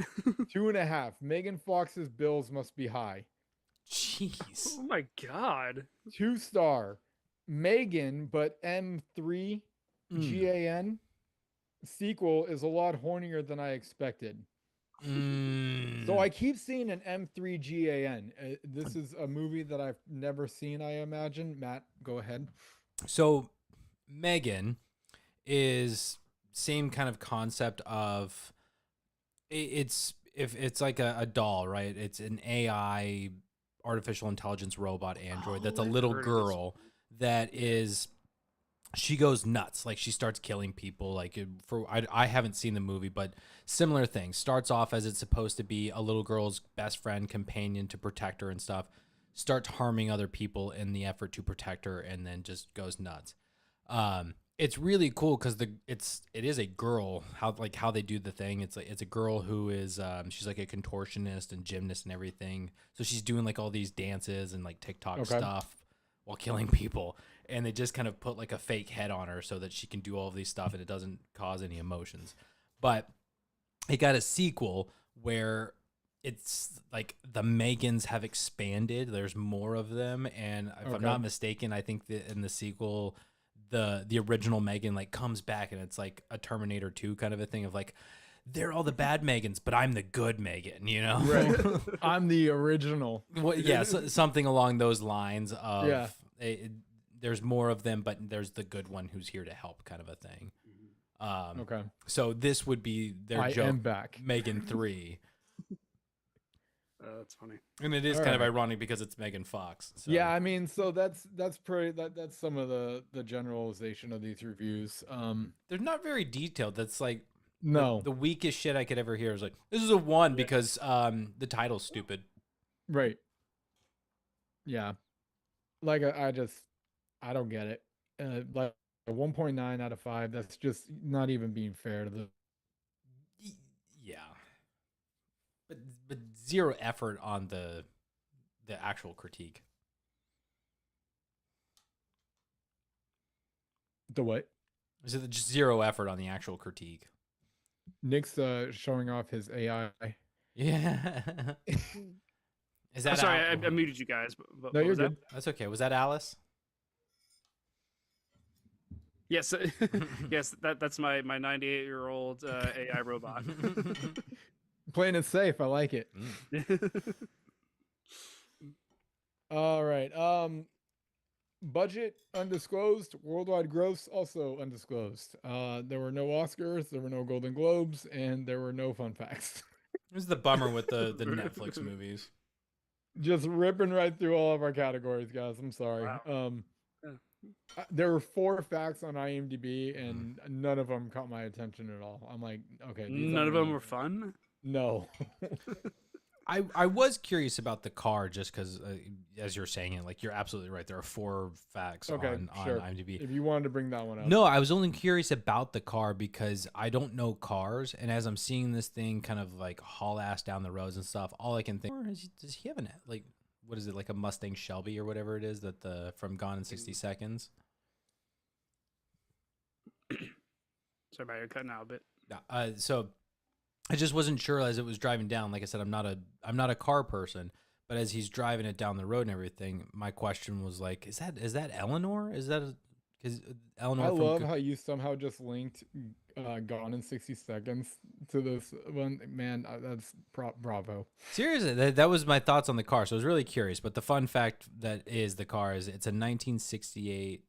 2.5. Megan Fox's bills must be high. Jeez. Oh my god. 2 star. Megan, but M3 GAN sequel is a lot hornier than I expected. So I keep seeing an M3 GAN. This is a movie that I've never seen, I imagine. Matt, go ahead. So Megan is same kind of concept of it's like a doll, right? It's an AI artificial intelligence robot android that's a I've little heard of this. girl that is she goes nuts. Like she starts killing people. Like I haven't seen the movie, but similar thing. Starts off as it's supposed to be a little girl's best friend, companion to protect her and stuff. Starts harming other people in the effort to protect her, and then just goes nuts. It's really cool because it is a girl. How they do the thing. It's a girl who is she's like a contortionist and gymnast and everything. So she's doing like all these dances and like TikTok stuff while killing people. And they just kind of put like a fake head on her so that she can do all of these stuff and it doesn't cause any emotions. But it got a sequel where it's like the Megans have expanded. There's more of them, and if I'm not mistaken, I think that in the sequel, the original Megan like comes back, and it's like a Terminator 2 kind of a thing of like, they're all the bad Megans, but I'm the good Megan, you know? Right. I'm the original. Well, yeah, something along those lines of there's more of them, but there's the good one who's here to help, kind of a thing. Okay. So this would be their joke. I am back. Megan 3. That's funny. And it is kind of ironic because it's Megan Fox. So. Yeah, I mean, so that's some of the generalization of these reviews. They're not very detailed. That's like no. The weakest shit I could ever hear is like, this is a 1 because the title's stupid. Right. Yeah. Like I don't get it. Like a 1.9 out of 5. That's just not even being fair to the. Yeah. But zero effort on the actual critique. The what? Is it just zero effort on the actual critique? Nick's showing off his AI. Yeah. Is that? I'm sorry, I muted you guys. But No, what you're was that? good. That's okay. Was that Alice? Yes, yes. That's my 98-year-old AI robot. Playing it safe. I like it. All right. Budget undisclosed. Worldwide gross also undisclosed. There were no Oscars, there were no Golden Globes, and there were no fun facts. This is the bummer with the Netflix movies. Just ripping right through all of our categories, guys. I'm sorry. Wow. There were 4 facts on IMDb, and none of them caught my attention at all. I'm like, okay. None of them were fun. No. I was curious about the car just because, as you're saying it, like you're absolutely right. There are 4 facts on IMDb. If you wanted to bring that one up. No, I was only curious about the car because I don't know cars, and as I'm seeing this thing kind of like haul ass down the roads and stuff, all I can think is, does he have what is it, like a Mustang Shelby or whatever it is that from Gone in 60 Seconds? Sorry about your cutting out a bit. So I just wasn't sure as it was driving down. Like I said, I'm not a car person, But as he's driving it down the road and everything, my question was like, is that Eleanor? Is that because Eleanor? I from love Good- how you somehow just linked Gone in 60 Seconds to this one. Man, that's bravo. Seriously, that was my thoughts on the car. So I was really curious. But the fun fact that is the car is it's a 1968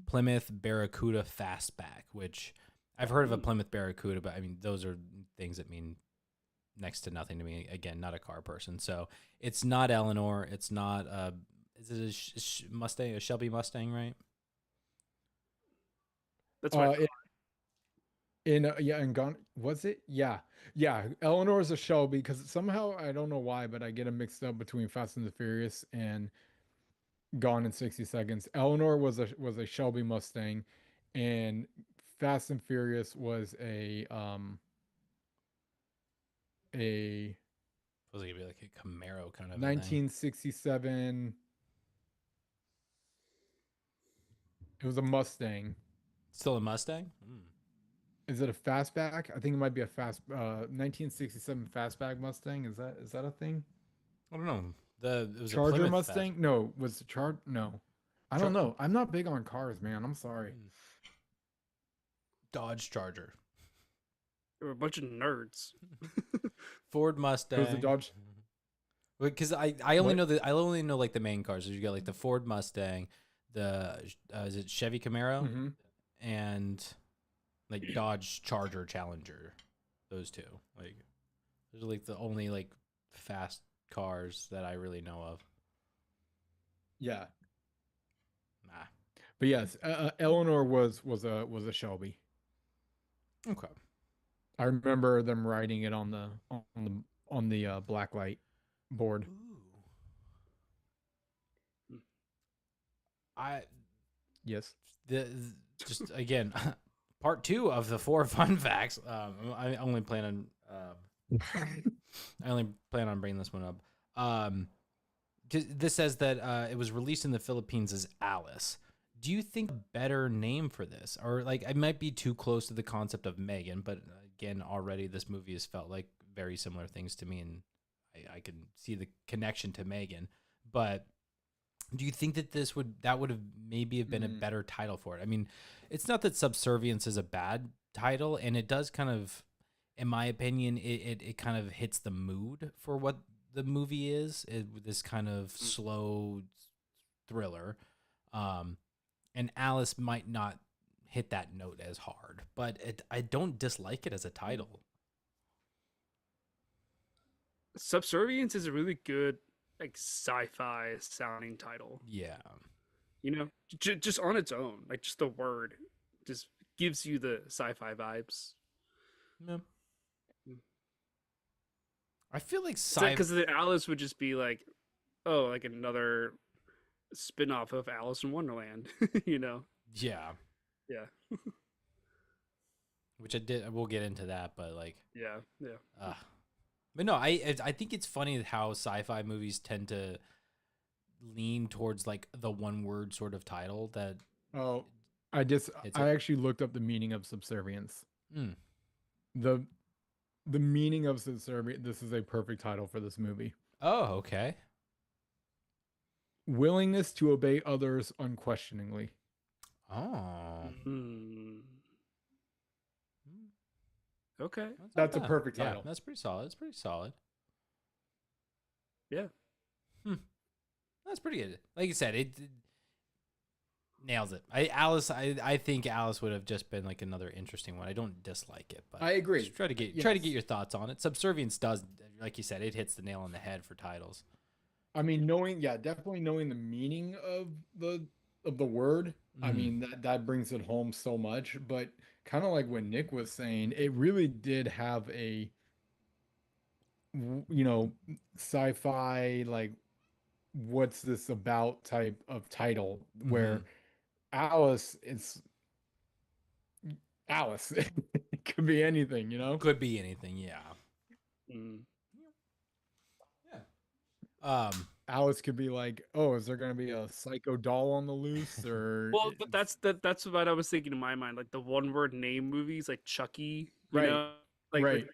Plymouth Barracuda Fastback, which I've heard of a Plymouth Barracuda, but I mean those are things that mean next to nothing to me. Again, not a car person. So it's not Eleanor. It's not is it a Mustang, a Shelby Mustang, right? That's what. In Gone, was it? Yeah. Eleanor's a Shelby because somehow I don't know why, but I get them mixed up between Fast and the Furious and Gone in 60 Seconds. Eleanor was a Shelby Mustang, and Fast and Furious was a Was it gonna be like a Camaro kind of a thing? 1967. It was a Mustang. Still a Mustang? Mm. Is it a fastback? I think it might be a 1967 fastback Mustang. Is that a thing? I don't know. It was a Charger Plymouth Mustang? No, was it No. I don't know. I'm not big on cars, man. I'm sorry. Dodge Charger. There were a bunch of nerds. Ford Mustang. It was a Dodge. Because I only know I only know like the main cars. So you got like the Ford Mustang, the is it Chevy Camaro, Mhm. and like Dodge Charger Challenger. Those two. Like those are like the only like fast cars that I really know of. Yeah. Nah. But yes, Eleanor was a Shelby. Okay. I remember them riding it on the blacklight board. Yes. Just again, part 2 of the 4 fun facts. I only plan on bringing this one up. This says that it was released in the Philippines as Alice. Do you think a better name for this, or like it might be too close to the concept of Megan? But again, already this movie has felt like very similar things to me, and I can see the connection to Megan. But do you think that that would have maybe have been a better title for it? I mean, it's not that Subservience is a bad title, and it does kind of, in my opinion, it kind of hits the mood for what the movie is. This kind of slow thriller. And Alice might not hit that note as hard, but I don't dislike it as a title. Subservience is a really good like sci-fi sounding title. Yeah. You know, just on its own, like just the word just gives you the sci-fi vibes. Yeah. I feel like Because the Alice would just be like, oh, like another spin-off of Alice in Wonderland, you know? Yeah. Yeah. Which we'll get into that, but like, Yeah. but no, I think it's funny how sci-fi movies tend to lean towards like the one word sort of title that. Oh, I actually looked up the meaning of subservience. The meaning of subservience. This is a perfect title for this movie. Oh, okay. Willingness to obey others unquestioningly. Oh. Okay. That's a perfect title. Yeah, that's pretty solid. It's pretty solid. Yeah. That's pretty good. Like you said, it nails it. I think Alice would have just been like another interesting one. I don't dislike it, but I agree. Just try to get your thoughts on it. Subservience does, like you said, it hits the nail on the head for titles. I mean, definitely knowing the meaning of the word. I mean, that brings it home so much. But kind of like what Nick was saying, it really did have a sci-fi, like, what's this about type of title, where Alice is Alice. It could be anything, Could be anything, yeah. Yeah. Alice could be like, oh, is there gonna be a psycho doll on the loose? Or Well, that's what I was thinking in my mind, like the one word name movies, like Chucky, you Right. know, like Right.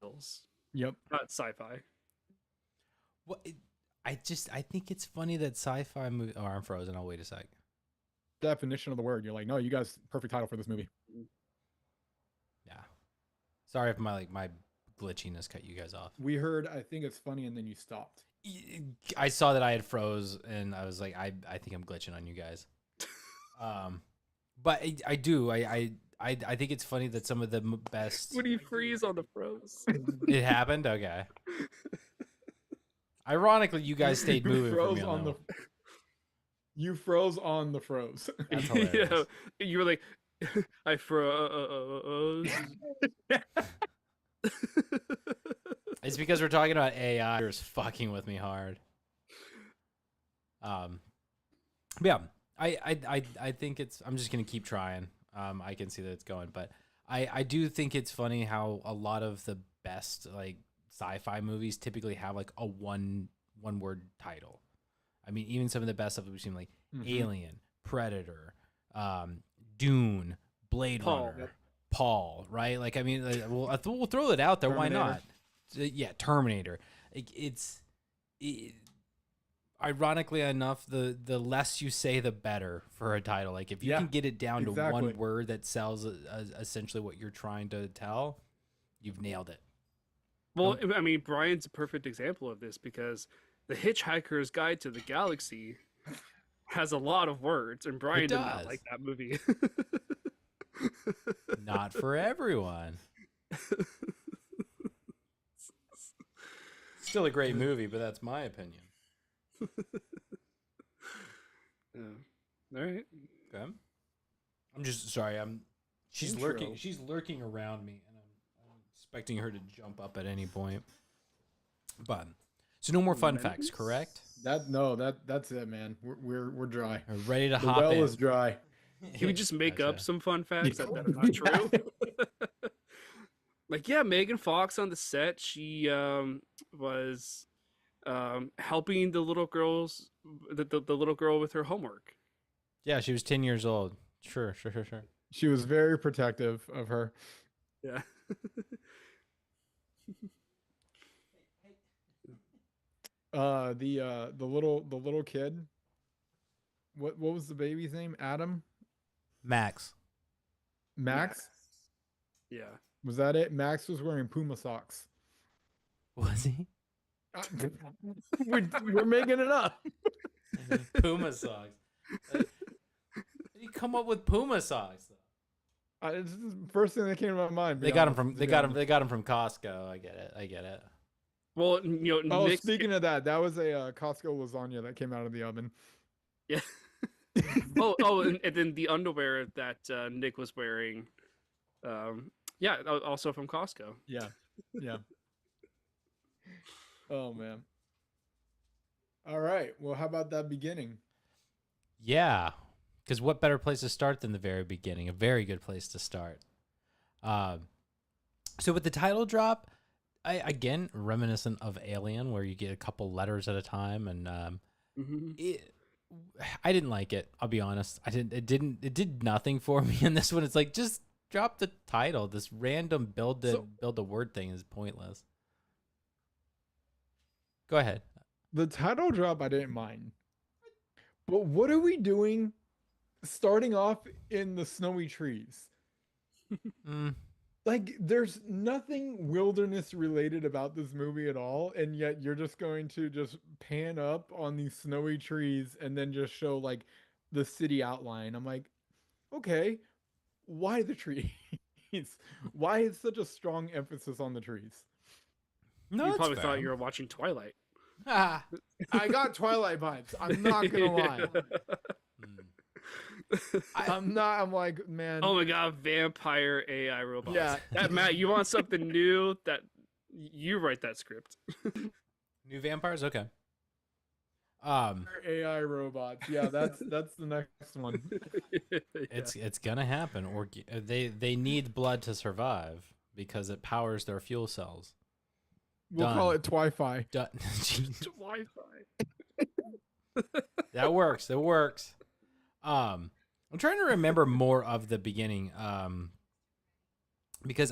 with- Yep. not sci-fi. Well, I think it's funny that sci-fi movie. Oh, I'm frozen. I'll wait a sec. Definition of the word. You're like, no, you guys, perfect title for this movie. Yeah. Sorry if my glitchiness cut you guys off. We heard, I think it's funny, and then you stopped. I saw that I had froze, and I was like, I think I'm glitching on you guys. But I do. I think it's funny that some of the best. When you freeze on the froze. It happened. Okay. Ironically, you guys stayed moving for me on that one. You froze on the froze. That's hilarious. Yeah, you were like, I froze. It's because we're talking about AI. It's fucking with me hard. Yeah, I think it's. I'm just gonna keep trying. I can see that it's going, but I do think it's funny how a lot of the best like sci-fi movies typically have like a one word title. I mean, even some of the best stuff we've seen, like Alien, Predator, Dune, Blade Runner, Paul, right? Like, I mean, like, we'll throw it out there. Terminator. Why not? Yeah, Terminator. Ironically enough, the less you say, the better for a title. Like, if you can get it down to one word that sells essentially what you're trying to tell, you've nailed it. Well, I mean, Brian's a perfect example of this because The Hitchhiker's Guide to the Galaxy has a lot of words, and Brian did not like that movie. Not for everyone. Still a great movie, but that's my opinion. All right. Okay. I'm just sorry. She's Intro. lurking. She's lurking around me, and I'm expecting her to jump up at any point. But so no more fun facts, correct? That's it, man. We're dry. We're ready to The hop well in. is dry. Can we just make up Gotcha. some fun facts that are not true? Like, yeah, Megan Fox on the set, she was helping the little girls, the little girl with her homework. Yeah, she was 10 years old. Sure. She was very protective of her. Yeah. The little kid. What was the baby's name? Adam? Max. Max? Yeah. Was that it? Max was wearing Puma socks. Was he? We're making it up. Puma socks. How did you come up with Puma socks? It's the first thing that came to my mind. They got him from Costco. I get it. Well, you know, Oh, Nick's- speaking of that, that was a Costco lasagna that came out of the oven. Yeah. and then the underwear that Nick was wearing, yeah, also from Costco. Yeah. Oh man. All right. Well, how about that beginning? Yeah, because what better place to start than the very beginning? A very good place to start. So with the title drop, again reminiscent of Alien, where you get a couple letters at a time, and I didn't like it. I'll be honest. It did nothing for me in this one. It's like, just drop the title. This random build a word thing is pointless. Go ahead. The title drop I didn't mind. But what are we doing starting off in the snowy trees? Like, there's nothing wilderness related about this movie at all, and yet you're just going to just pan up on these snowy trees and then just show like the city outline. I'm like, okay, why the trees? Why is such a strong emphasis on the trees? No, You probably thought you were watching Twilight. I got Twilight vibes. I'm not gonna lie. I'm like, man. Oh my god, vampire AI robots. Yeah. That, Matt, you want something new? That you write that script. New vampires? Okay. AI robots. Yeah, that's the next one. It's gonna happen. Or they need blood to survive because it powers their fuel cells. We'll call it Twi-Fi. Done. Wi-Fi. That works. It works. I'm trying to remember more of the beginning. Because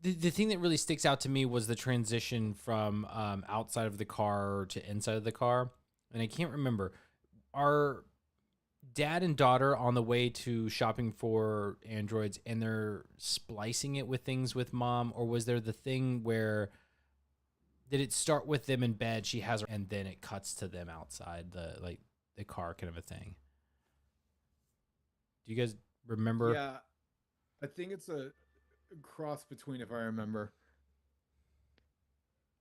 the thing that really sticks out to me was the transition from outside of the car to inside of the car. And I can't remember. Are dad and daughter on the way to shopping for androids and they're splicing it with things with mom? Or was there the thing where did it start with them in bed? She has her, and then it cuts to them outside the car kind of a thing. Do you guys remember? Yeah, I think it's a cross between, if I remember.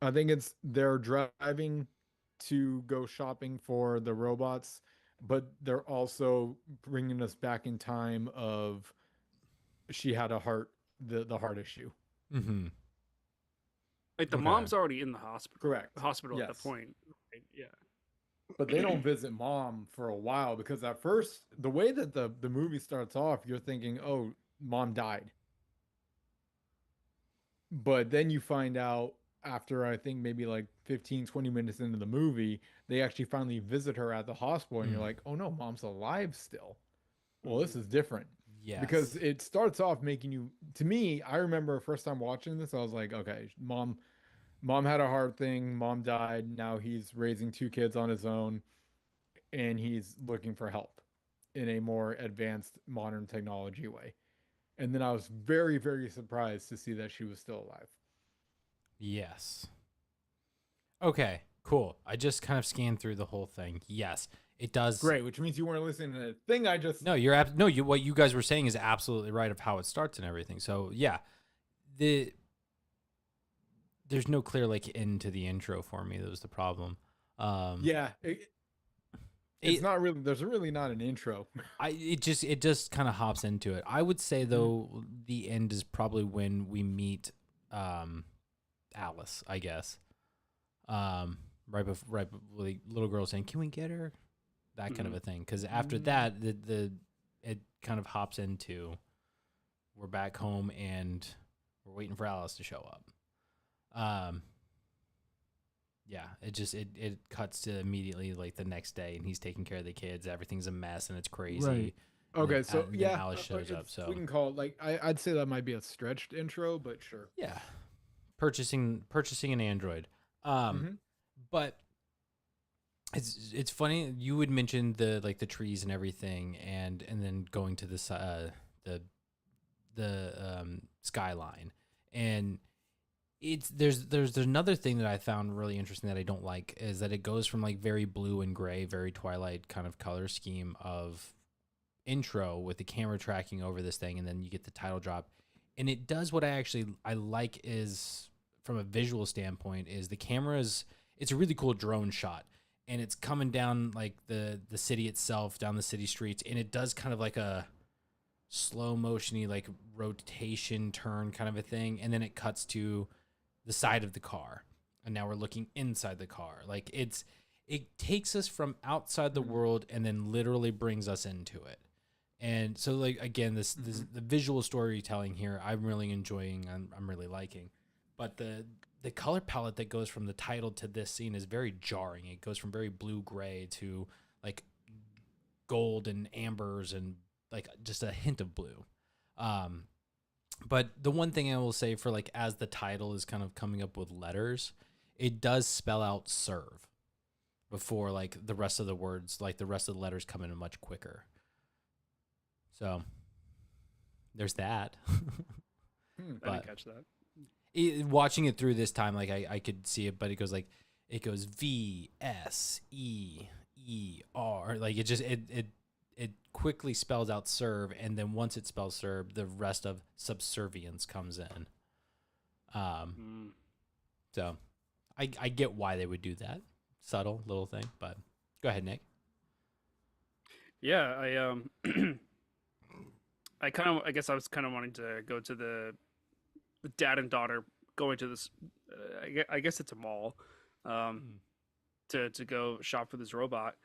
I think it's they're driving to go shopping for the robots, but they're also bringing us back in time of she had the heart issue. Mm-hmm. Like the Okay. mom's already in the hospital. Correct. Hospital at Yes. the point. Right? Yeah. But they don't visit mom for a while because at first, the way that the movie starts off, you're thinking, oh, mom died. But then you find out after, I think, maybe like 15, 20 minutes into the movie, they actually finally visit her at the hospital, and you're like, oh no, mom's alive still. Well, this is different. Yes. Because it starts off making you, to me, I remember first time watching this, I was like, okay, mom had a heart thing, mom died, now he's raising 2 kids on his own, and he's looking for help in a more advanced modern technology way. And then I was very, very surprised to see that she was still alive. Yes. Okay, cool. I just kind of scanned through the whole thing. Yes, it does. Great, which means you weren't listening to the thing I just. No, what you guys were saying is absolutely right of how it starts and everything. So yeah, there's no clear like end to the intro for me. That was the problem. Yeah, it's not really. There's really not an intro. It just kind of hops into it. I would say though the end is probably when we meet Alice, I guess. Right before the little girl saying, "Can we get her?" That kind of a thing. Because after that, it kind of hops into we're back home and we're waiting for Alice to show up. Yeah, it cuts to immediately like the next day, and he's taking care of the kids. Everything's a mess, and it's crazy. Right. Okay, then so yeah, Alice shows up. So we can call it like I'd say that might be a stretched intro, but sure. yeah, purchasing an Android. But it's funny you would mention the trees and everything, and then going to this the skyline, and there's another thing that I found really interesting that I don't like is that it goes from like very blue and gray, very Twilight kind of color scheme of intro with the camera tracking over this thing, and then you get the title drop, and it does what I like is from a visual standpoint is the camera's it's a really cool drone shot, and it's coming down like the city itself, down the city streets, and it does kind of like a slow motiony like rotation turn kind of a thing, and then it cuts to the side of the car, and now we're looking inside the car. Like it takes us from outside the world and then literally brings us into it. And so like again, this the visual storytelling here I'm really enjoying. I'm really liking, but the color palette that goes from the title to this scene is very jarring. It goes from very blue gray to like gold and ambers and like just a hint of blue. But the one thing I will say for like as the title is kind of coming up with letters, it does spell out serve before like the rest of the words, like the rest of the letters come in much quicker. So there's that. I didn't catch that. Watching it through this time, like I could see it, but it goes VSEER, like it quickly spells out serve, and then once it spells serve, the rest of subservience comes in. So I get why they would do that, subtle little thing, but go ahead, Nick. Yeah, I guess I was kind of wanting to go to the dad and daughter going to this. I guess it's a mall, to go shop for this robot,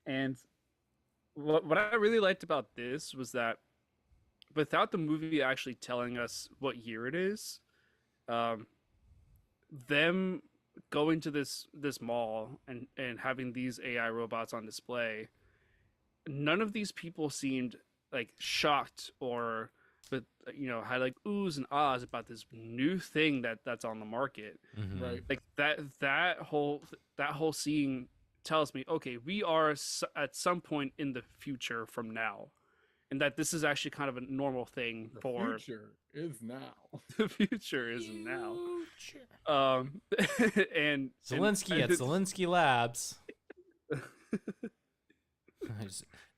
and what I really liked about this was that without the movie actually telling us what year it is, them going to this mall and having these AI robots on display, none of these people seemed like shocked or but had like oohs and ahs about this new thing that's on the market. Mhm. Right. Like that whole scene tells me, okay, we are at some point in the future from now, and that this is actually kind of a normal thing The for future is now. the future is now. Future. And Zelensky at Zelensky Labs.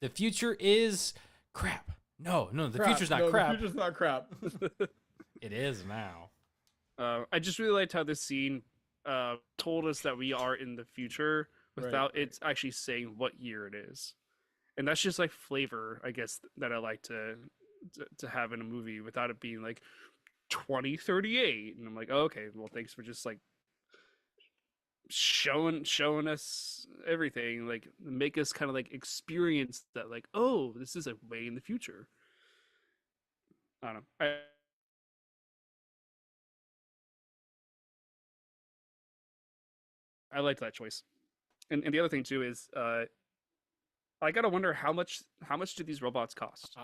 The future is crap. No, the future's not crap. The future's not crap. It is now. I just really liked how this scene told us that we are in the future without it actually saying what year it is, and that's just like flavor, I guess, that I like to have in a movie without it being like 2038, and I'm like, oh, okay, well, thanks for just like showing us everything, like make us kind of like experience that, like, oh, this is a way in the future. I don't know. I liked that choice. And the other thing too is I gotta wonder how much do these robots cost?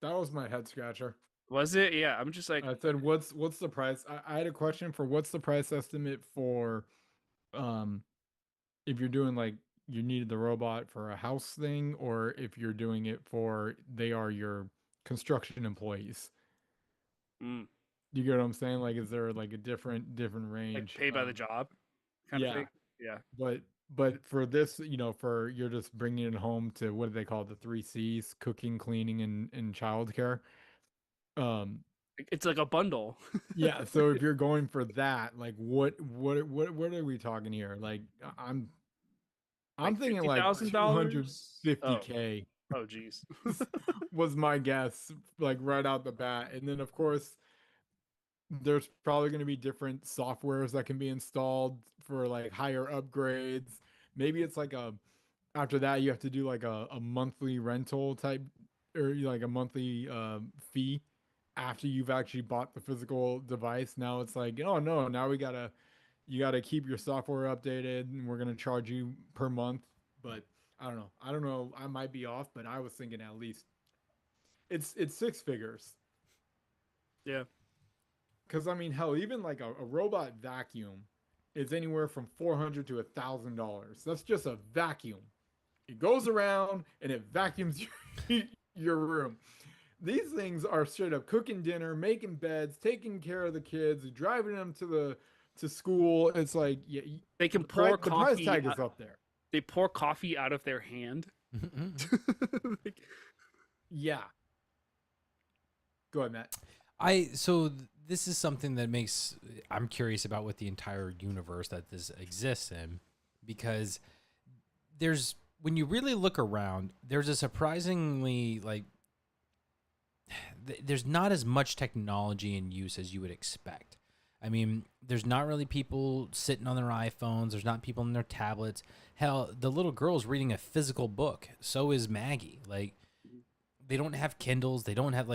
That was my head scratcher. Was it? Yeah, I'm just like, I said, what's the price? I had a question for what's the price estimate for if you're doing like you needed the robot for a house thing, or if you're doing it for they are your construction employees. mm, You get what I'm saying? Like, is there like a different like range? pay by the job kind of Yeah, thing. Yeah. but for this, for you're just bringing it home to what do they call it? The three C's: cooking, cleaning, and childcare. Um, It's like a bundle. yeah. So if you're going for that, like, what are we talking here? Like, I'm Like thinking like $50,000. 250K Oh, geez. was my guess, like right out the bat, and then of course there's probably going to be different softwares that can be installed for like higher upgrades. Maybe it's like after that you have to do like a monthly rental type, or like a monthly fee after you've actually bought the physical device. Now it's like, oh no, now you gotta keep your software updated and we're gonna charge you per month. But I don't know, I might be off, but I was thinking at least it's six figures. Yeah. Because I mean, hell, even like a robot vacuum is anywhere from $400 to $1,000. That's just a vacuum. It goes around and it vacuums your room. These things are straight up cooking dinner, making beds, taking care of the kids, driving them to school. It's like, yeah, They can pour the price coffee. tag is up there. They pour coffee out of their hand. Like, Yeah. Go ahead, Matt. This is something that makes I'm curious about what the entire universe that this exists in, because when you really look around, there's a surprisingly there's not as much technology in use as you would expect. I mean, there's not really people sitting on their iPhones. There's not people on their tablets. Hell, the little girl's reading a physical book. So is Maggie. Like, they don't have Kindles. They don't have,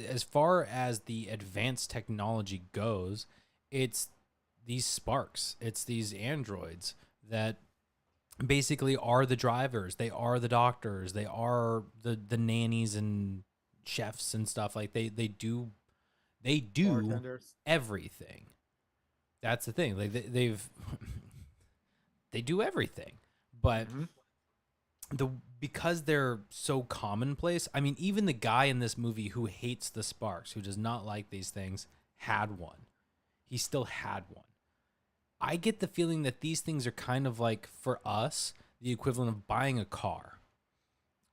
as far as the advanced technology goes, it's these Sparks. It's these androids that basically are the drivers. They are the doctors. They are the nannies and chefs and stuff. Like, they do Bartenders. everything. That's the thing. Like, they do everything. But because they're so commonplace, I mean, even the guy in this movie who hates the Sparks, who does not like these things, had one. He still had one. I get the feeling that these things are kind of like, for us, the equivalent of buying a car.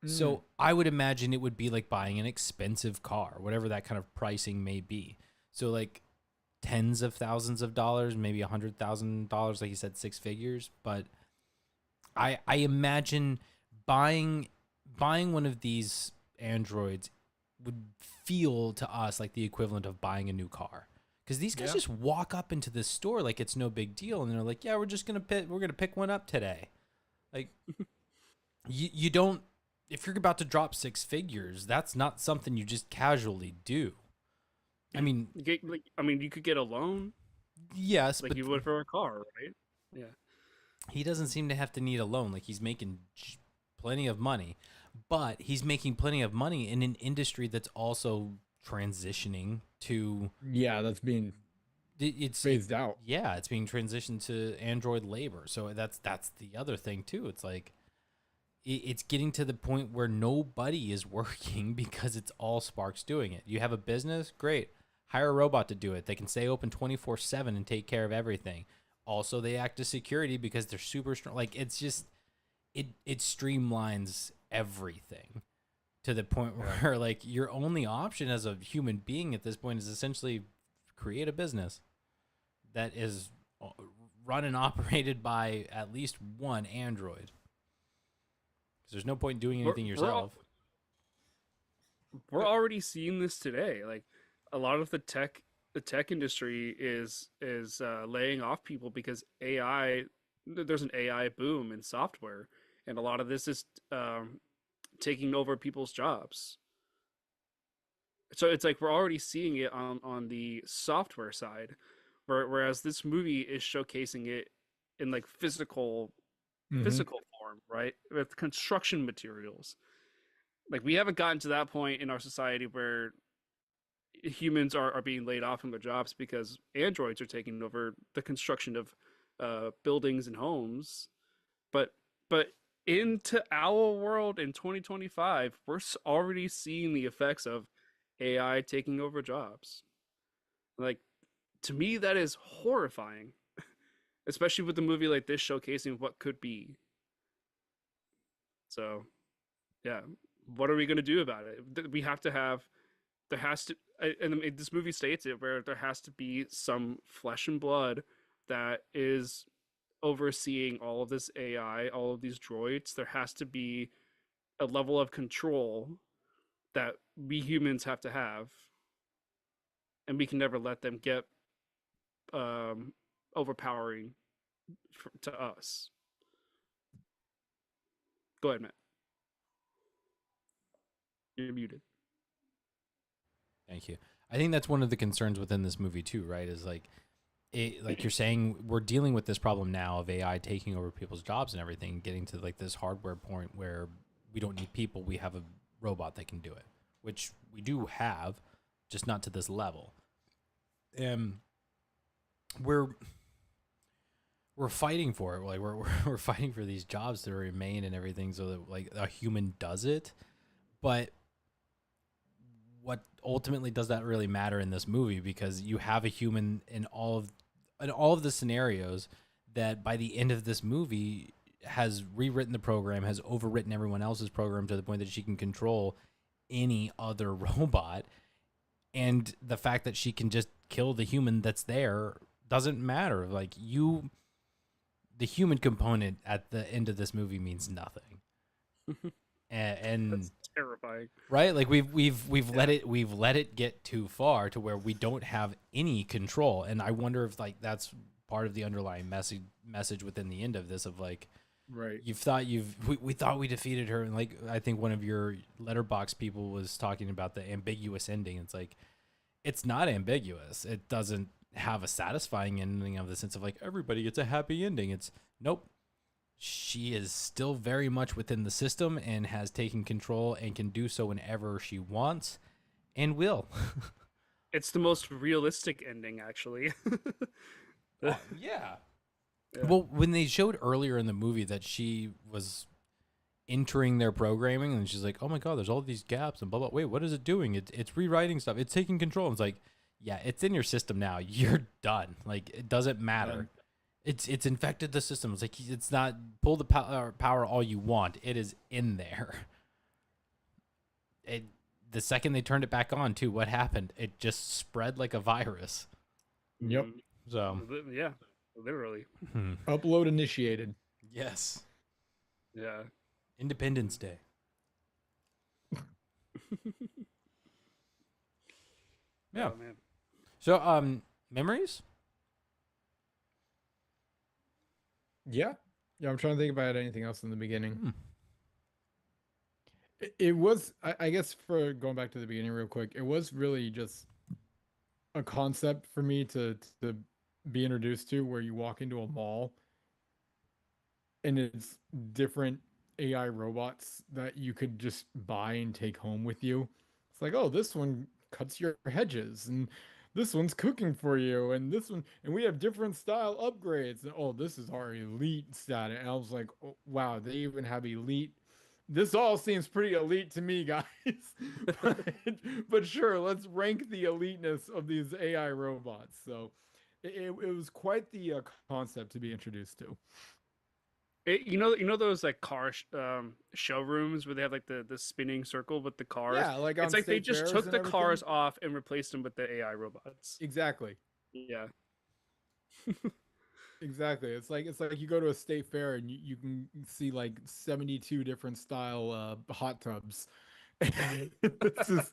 So I would imagine it would be like buying an expensive car, whatever that kind of pricing may be. So like tens of thousands of dollars, maybe $100,000, like you said, six figures. But I imagine buying one of these androids would feel to us like the equivalent of buying a new car, because these guys just walk up into the store like it's no big deal, and they're like, "Yeah, we're gonna pick one up today." Like, you don't. If you're about to drop six figures, that's not something you just casually do. I mean, you could get a loan, yes, like but you would for a car, right? Yeah. he doesn't seem to have to need a loan. Like, he's making plenty of money. but he's making plenty of money in an industry that's also transitioning to Yeah, that's being it's phased out. yeah, it's being transitioned to android labor. So that's the other thing too. It's like it's getting to the point where nobody is working because it's all Sparks doing it. You have a business, great. Hire a robot to do it. They can stay open 24/7 and take care of everything. Also, they act as security because they're super strong. Like it's just it streamlines everything to the point where like your only option as a human being at this point is essentially create a business that is run and operated by at least one android. Because there's no point in doing anything yourself. We're already seeing this today. Like a lot of the tech industry is laying off people because AI. There's an AI boom in software, and a lot of this is taking over people's jobs. So it's like we're already seeing it on the software side, whereas this movie is showcasing it in like physical form, right? With construction materials. Like we haven't gotten to that point in our society where humans are being laid off from their jobs because androids are taking over the construction of buildings and homes. But into our world in 2025, we're already seeing the effects of AI taking over jobs. Like to me, that is horrifying, especially with a movie like this showcasing what could be. So, yeah, what are we going to do about it? We have to have, there has to, and this movie states it, where there has to be some flesh and blood that is overseeing all of this AI, all of these droids. There has to be a level of control that we humans have to have, and we can never let them get overpowering to us. Go ahead, Matt. You're muted. Thank you. I think that's one of the concerns within this movie too, right? Is like like you're saying, we're dealing with this problem now of AI taking over people's jobs and everything, getting to like this hardware point where we don't need people, we have a robot that can do it, which we do have, just not to this level. We're fighting for it, like we're fighting for these jobs to remain and everything, so that like a human does it. But what ultimately does that really matter in this movie? Because you have a human in all of the scenarios that by the end of this movie has rewritten the program, has overwritten everyone else's program to the point that she can control any other robot. And the fact that she can just kill the human that's there doesn't matter. Like the human component at the end of this movie means nothing. And That's terrifying, right? Like we've let it get too far to where we don't have any control. And I wonder if like that's part of the underlying message within the end of this, of like, Right. we thought we defeated her. And like, I think one of your letterbox people was talking about the ambiguous ending. It's like, it's not ambiguous. It doesn't have a satisfying ending of the sense of like everybody gets a happy ending. It's nope. She is still very much within the system and has taken control and can do so whenever she wants and will. It's the most realistic ending, actually. Yeah. Yeah. Well, when they showed earlier in the movie that she was entering their programming and she's like, oh my God, there's all these gaps and blah, blah. Wait, what is it doing? It's rewriting stuff. It's taking control. And it's like, yeah, it's in your system now. You're done. Like, it doesn't matter. It's infected the system. It's like, it's not, pull the power all you want. It is in there. The second they turned it back on too, what happened? It just spread like a virus. Yep. So Yeah, literally. Upload initiated. yes. Yeah. Independence Day. Yeah. Oh, man. So memories? Yeah. Yeah, I'm trying to think about anything else in the beginning. It was, I guess, for going back to the beginning real quick, it was really just a concept for me to be introduced to, where you walk into a mall and it's different AI robots that you could just buy and take home with you. It's like, oh, this one cuts your hedges, and this one's cooking for you, and this one, and we have different style upgrades. And oh, this is our elite status. And I was like, oh, wow, they even have elite. This all seems pretty elite to me, guys. but, but sure, let's rank the eliteness of these AI robots. So it was quite the concept to be introduced to. You know those like showrooms where they have like the spinning circle with the cars. Yeah, like on It's like they state just fairs took and the cars everything. off and replaced them with the AI robots. Exactly. Yeah. Exactly. It's like you go to a state fair and you can see like 72 different style hot tubs. This is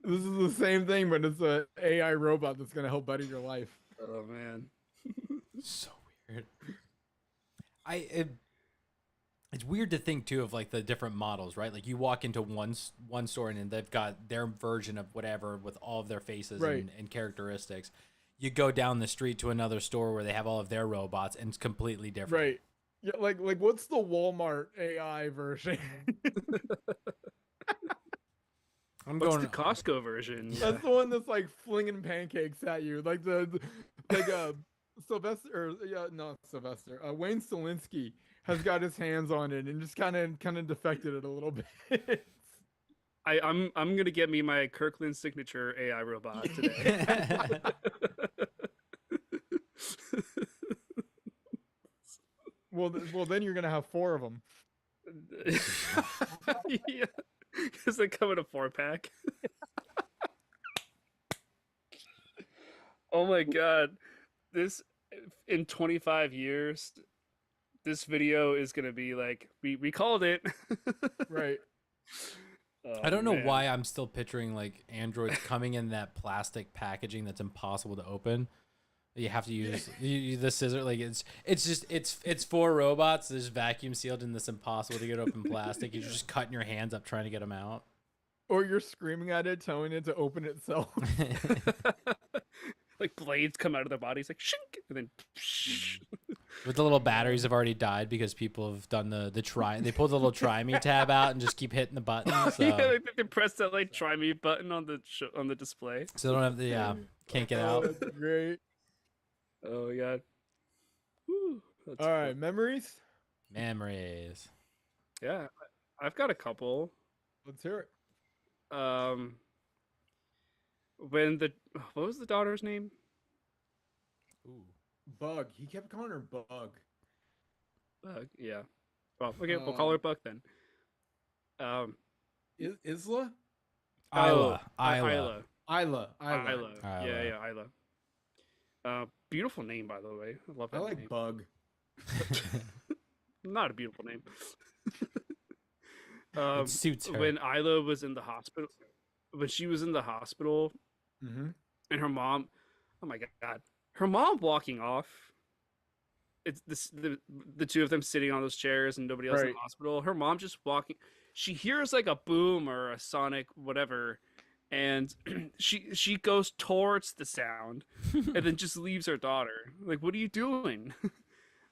this is the same thing, but it's a AI robot that's gonna help better your life. Oh man. So weird. It's weird to think too of like the different models, right? Like you walk into one store and they've got their version of whatever with all of their faces Right. and characteristics. You go down the street to another store where they have all of their robots and it's completely different. Right. Yeah, like what's the Walmart AI version? I'm What's going the Costco version? Yeah. That's the one that's like flinging pancakes at you, like like Sylvester, or yeah, not Sylvester. Wayne Stilinski has got his hands on it and just kind of defected it a little bit. I'm gonna get me my Kirkland signature AI robot today. Well, then you're gonna have 4 of them. Yeah, because they come in a 4-pack. Oh my god, this in 25 years, this video is gonna be like we called it. Right. Oh, I don't know man. why I'm still picturing like androids coming in that plastic packaging that's impossible to open. You have to use the scissor. Like it's 4 robots. There's vacuum sealed in this impossible to get open plastic. You're just cutting your hands up trying to get them out. Or you're screaming at it, telling it to open itself. Like blades come out of their bodies, like shink, and then. With the little batteries have already died because people have done the try. They pulled the little try me tab out and just keep hitting the button. So, Yeah, they press that like try me button on the display. so they don't have the can't get Oh, out. that's great. Oh my god. Whew, that's All right, fun. memories. Memories. Yeah, I've got a couple. Let's hear it. When what was the daughter's name? Ooh. Bug. He kept calling her Bug. Yeah. Well, okay, we'll call her Buck then. Isla? Isla. Isla. Isla. Isla. Yeah, Isla. yeah, Isla. Beautiful name, by the way. I love I that like name. Bug. Not a beautiful name. It suits her. When Isla was in the hospital, when she was in the hospital, Mm-hmm. and her mom, oh my god, her mom walking off. It's the two of them sitting on those chairs and nobody else in Right. the hospital. Her mom just walking. She hears like a boom or a sonic whatever, and she goes towards the sound, and then just leaves her daughter. Like, what are you doing?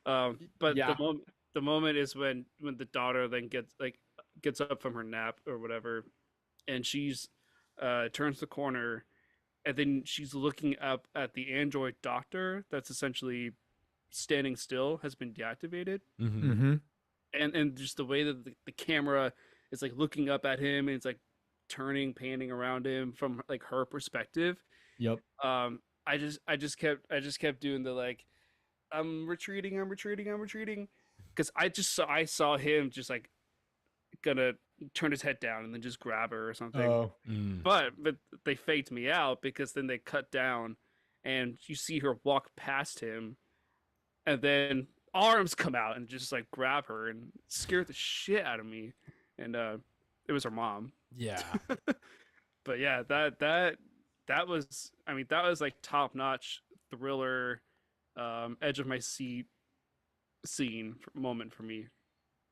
But Yeah. the moment is when the daughter then gets up from her nap or whatever, and she's turns the corner, and then she's looking up at the android doctor that's essentially standing still, has been deactivated, Mm-hmm. Mm-hmm. and just the way that the camera is like looking up at him and it's like panning around him from like her perspective. Yep. I just kept doing the like I'm retreating because I saw him just like gonna turn his head down and then just grab her or something. Oh. Mm. But they faked me out because then they cut down and you see her walk past him and then arms come out and just like grab her and scared the shit out of me. And it was her mom. Yeah. But yeah, that was, I mean, that was like top notch thriller, edge of my seat moment for me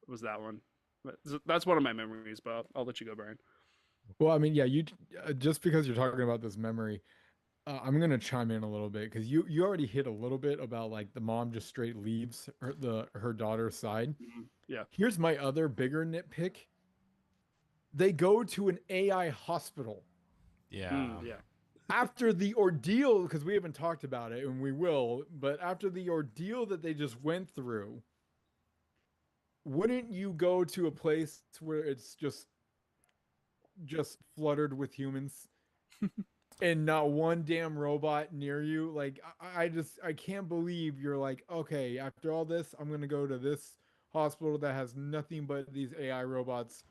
was that one. But that's one of my memories, but I'll let you go, Brian. Well, I mean, yeah, you just because you're talking about this memory, I'm gonna chime in a little bit because you already hit a little bit about like the mom just straight leaves her daughter's side. Yeah. Here's my other bigger nitpick. They go to an AI hospital Yeah. Yeah. after the ordeal, because we haven't talked about it and we will, but after the ordeal that they just went through, wouldn't you go to a place where it's just fluttered with humans and not one damn robot near you? Like I can't believe you're like, okay, after all this, I'm gonna go to this hospital that has nothing but these AI robots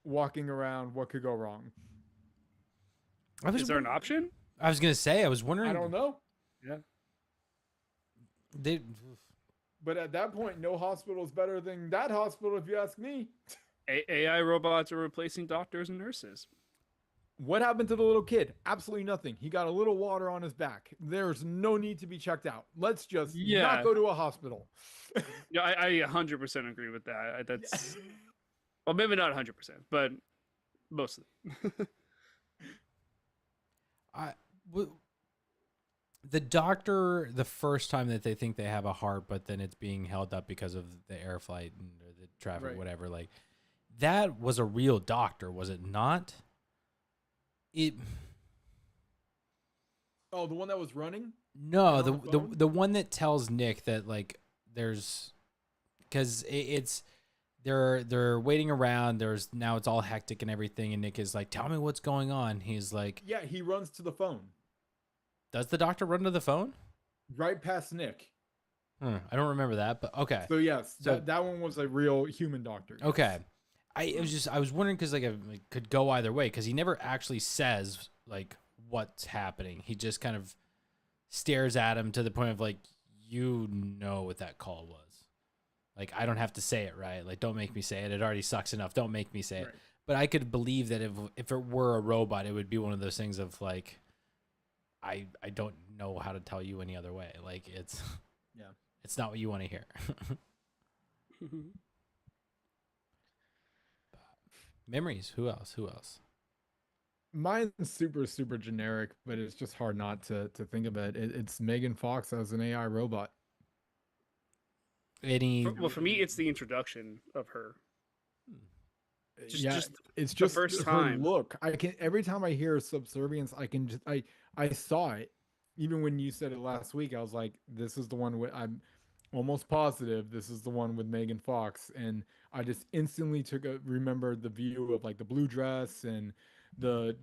walking around. What could go wrong? Is there an option? I was gonna say, I was wondering. I don't know. Yeah. They, But at that point, no hospital is better than that hospital, if you ask me. AI robots are replacing doctors and nurses. What happened to the little kid? Absolutely nothing. He got a little water on his back. There's no need to be checked out. Let's just Yeah. not go to a hospital. Yeah, I 100% agree with that. That's well, maybe not 100%, but mostly. the doctor, the first time that they think they have a heart, but then it's being held up because of the air flight and or the traffic, Right. whatever. Like that was a real doctor, was it not? It. Oh, the one that was running? No, On the, the the phone? the one that tells Nick that like there's because it's they're waiting around. There's now it's all hectic and everything, and Nick is like, "Tell me what's going on." He's like, Yeah, he runs to the phone. "Does the doctor run to the phone?" Right past Nick. I don't remember that, but okay, So yes, So- that one was a real human doctor. yes. okay. I was wondering because like it could go either way because he never actually says like what's happening. He just kind of stares at him to the point of like, you know what that call was. Like, I don't have to say it, right? Like, don't make me say it. It already sucks enough. Don't make me say it. Right. But I could believe that if it were a robot, it would be one of those things of like, I don't know how to tell you any other way. Like, it's Yeah. it's not what you want to hear. Memories. Who else? Who else? Mine's super generic, but it's just hard not to think of it. It's Megan Fox as an AI robot. Any? Well, for me, it's the introduction of her. Just It's the just first her time. look. I can every time I hear Subservience, I can just I saw it. Even when you said it last week, I was like, this is the one with I'm almost positive this is the one with Megan Fox, and I just instantly remembered the view of like the blue dress and the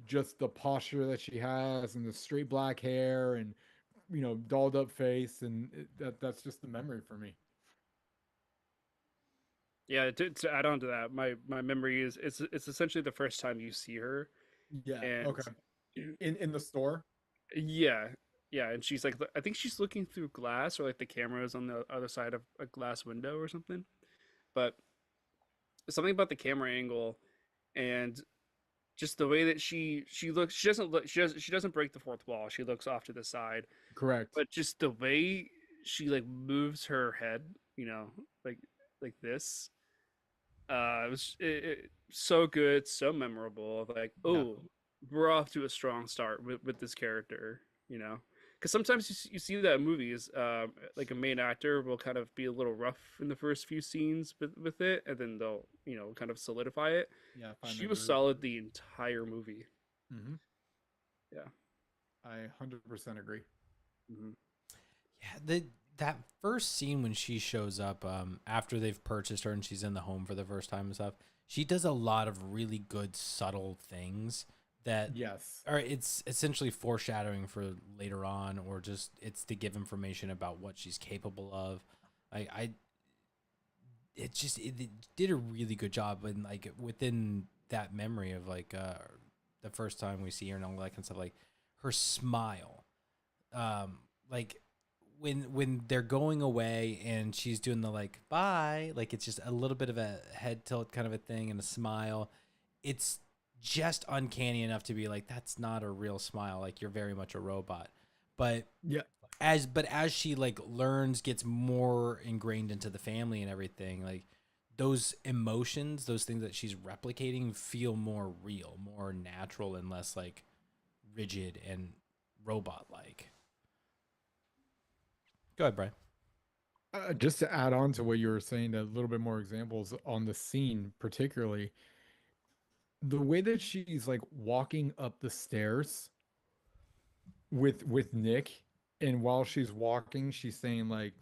posture that she has and the straight black hair and dolled up face, and that's just the memory for me. Yeah, to add on to that, my memory is it's essentially the first time you see her, Yeah. and Okay. In the store. yeah, yeah, and she's like, I think she's looking through glass, or like the camera is on the other side of a glass window or something. But something about the camera angle and just the way that she looks, she doesn't look, she doesn't break the fourth wall. She looks off to the side, Correct. but just the way she like moves her head, like this. So good, so memorable. Like, Yeah. oh, we're off to a strong start with this character, because sometimes you see that in movies, like a main actor will kind of be a little rough in the first few scenes with it, and then they'll kind of solidify it. Yeah. She was solid the entire movie. Mm-hmm. Yeah. I 100% agree. Mm-hmm. Yeah, that first scene when she shows up after they've purchased her and she's in the home for the first time and stuff, she does a lot of really good subtle things that Yes. or it's essentially foreshadowing for later on, or just it's to give information about what she's capable of. It did a really good job, and like within that memory of like the first time we see her and all that kind of stuff, like her smile, like when they're going away and she's doing the like bye, like it's just a little bit of a head tilt kind of a thing and a smile. It's just uncanny enough to be like, that's not a real smile. Like, you're very much a robot. But Yeah. as she like learns, gets more ingrained into the family and everything, like those emotions, those things that she's replicating feel more real, more natural, and less like rigid and robot like. Go ahead, Brian. Just to add on to what you were saying, a little bit more examples on the scene, particularly the way that she's like walking up the stairs with Nick, and while she's walking, she's saying like,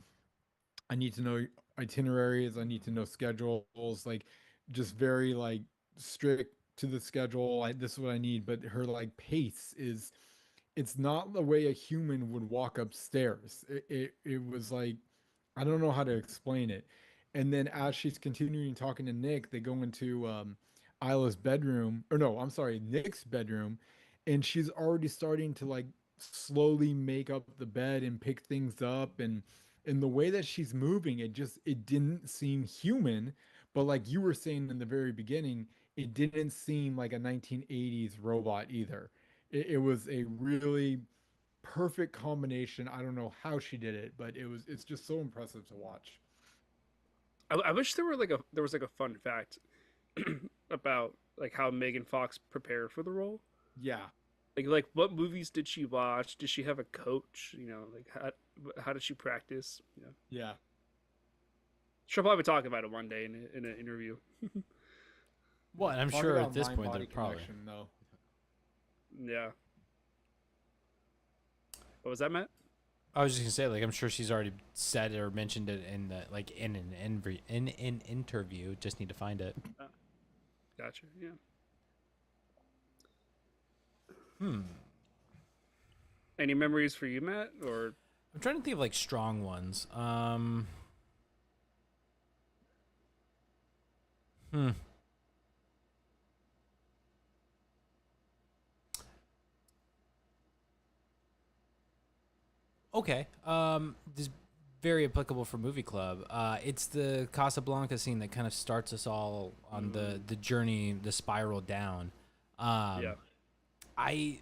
"I need to know itineraries. I need to know schedules." Like, just very like strict to the schedule. This is what I need. But her like pace is, it's not the way a human would walk upstairs. It was like, I don't know how to explain it. And then as she's continuing talking to Nick, they go into Isla's bedroom, or no, I'm sorry, Nick's bedroom, and she's already starting to like slowly make up the bed and pick things up, and the way that she's moving, it didn't seem human, but like you were saying in the very beginning, it didn't seem like a 1980s robot either. It was a really perfect combination. I don't know how she did it, but it's just so impressive to watch. I wish there was like a fun fact about like how Megan Fox prepared for the role. Yeah. Like what movies did she watch? Did she have a coach? You know, like how did she practice? You know, Yeah. she'll probably talk about it one day in an interview. Well, and I'm Talk sure about at this point mind-body they're probably. connection, though. Yeah. What was that, Matt? I was just gonna say, like, I'm sure she's already said or mentioned it in the like in an interview. Just need to find it. Gotcha. Yeah. Any memories for you, Matt? Or I'm trying to think of like strong ones. Okay. This is very applicable for movie club. It's the Casablanca scene that kind of starts us all on the journey, the spiral down. yeah. I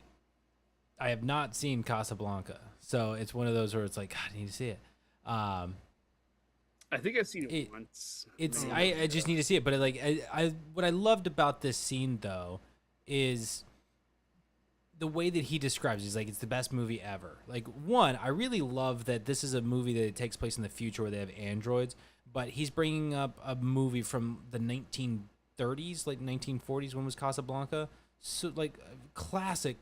have not seen Casablanca, so it's one of those where it's like, God, I need to see it. I think I've seen it once. It's I just need to see it, but I what I loved about this scene though is the way that he describes it. He's like, it's the best movie ever. Like, one, I really love that this is a movie that takes place in the future where they have androids, but he's bringing up a movie from the 1930s, like 1940s, when was Casablanca. So like classic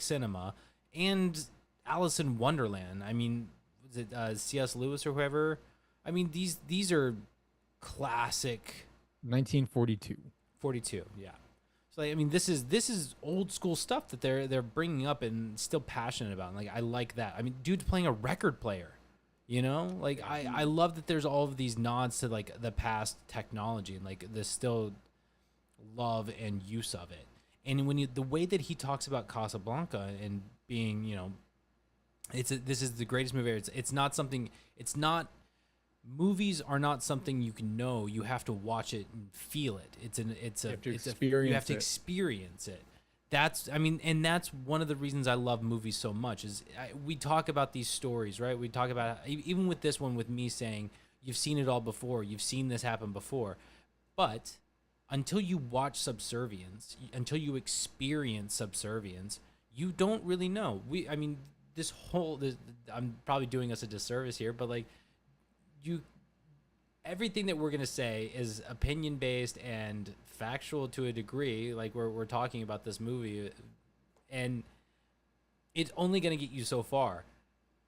cinema, and Alice in Wonderland. I mean, was it C.S. Lewis or whoever? I mean, these are classic. 1942. 42, yeah. So like, I mean, this is old school stuff that they're bringing up and still passionate about. And, like, I like that. I mean, dude's playing a record player, you know. Like I love that there's all of these nods to like the past technology and like the still love and use of it. And when the way that he talks about Casablanca and being, you know, this is the greatest movie ever. It's not something. It's not. Movies are not something you can know. You have to watch it and feel it. You have to experience it. That's, I mean, and that's one of the reasons I love movies so much is we talk about these stories, right? We talk about, even with this one, with me saying, you've seen it all before. You've seen this happen before. But until you watch Subservience, until you experience Subservience, you don't really know. I mean, I'm probably doing us a disservice here, but like, everything that we're going to say is opinion based and factual to a degree. Like we're talking about this movie, and it's only going to get you so far.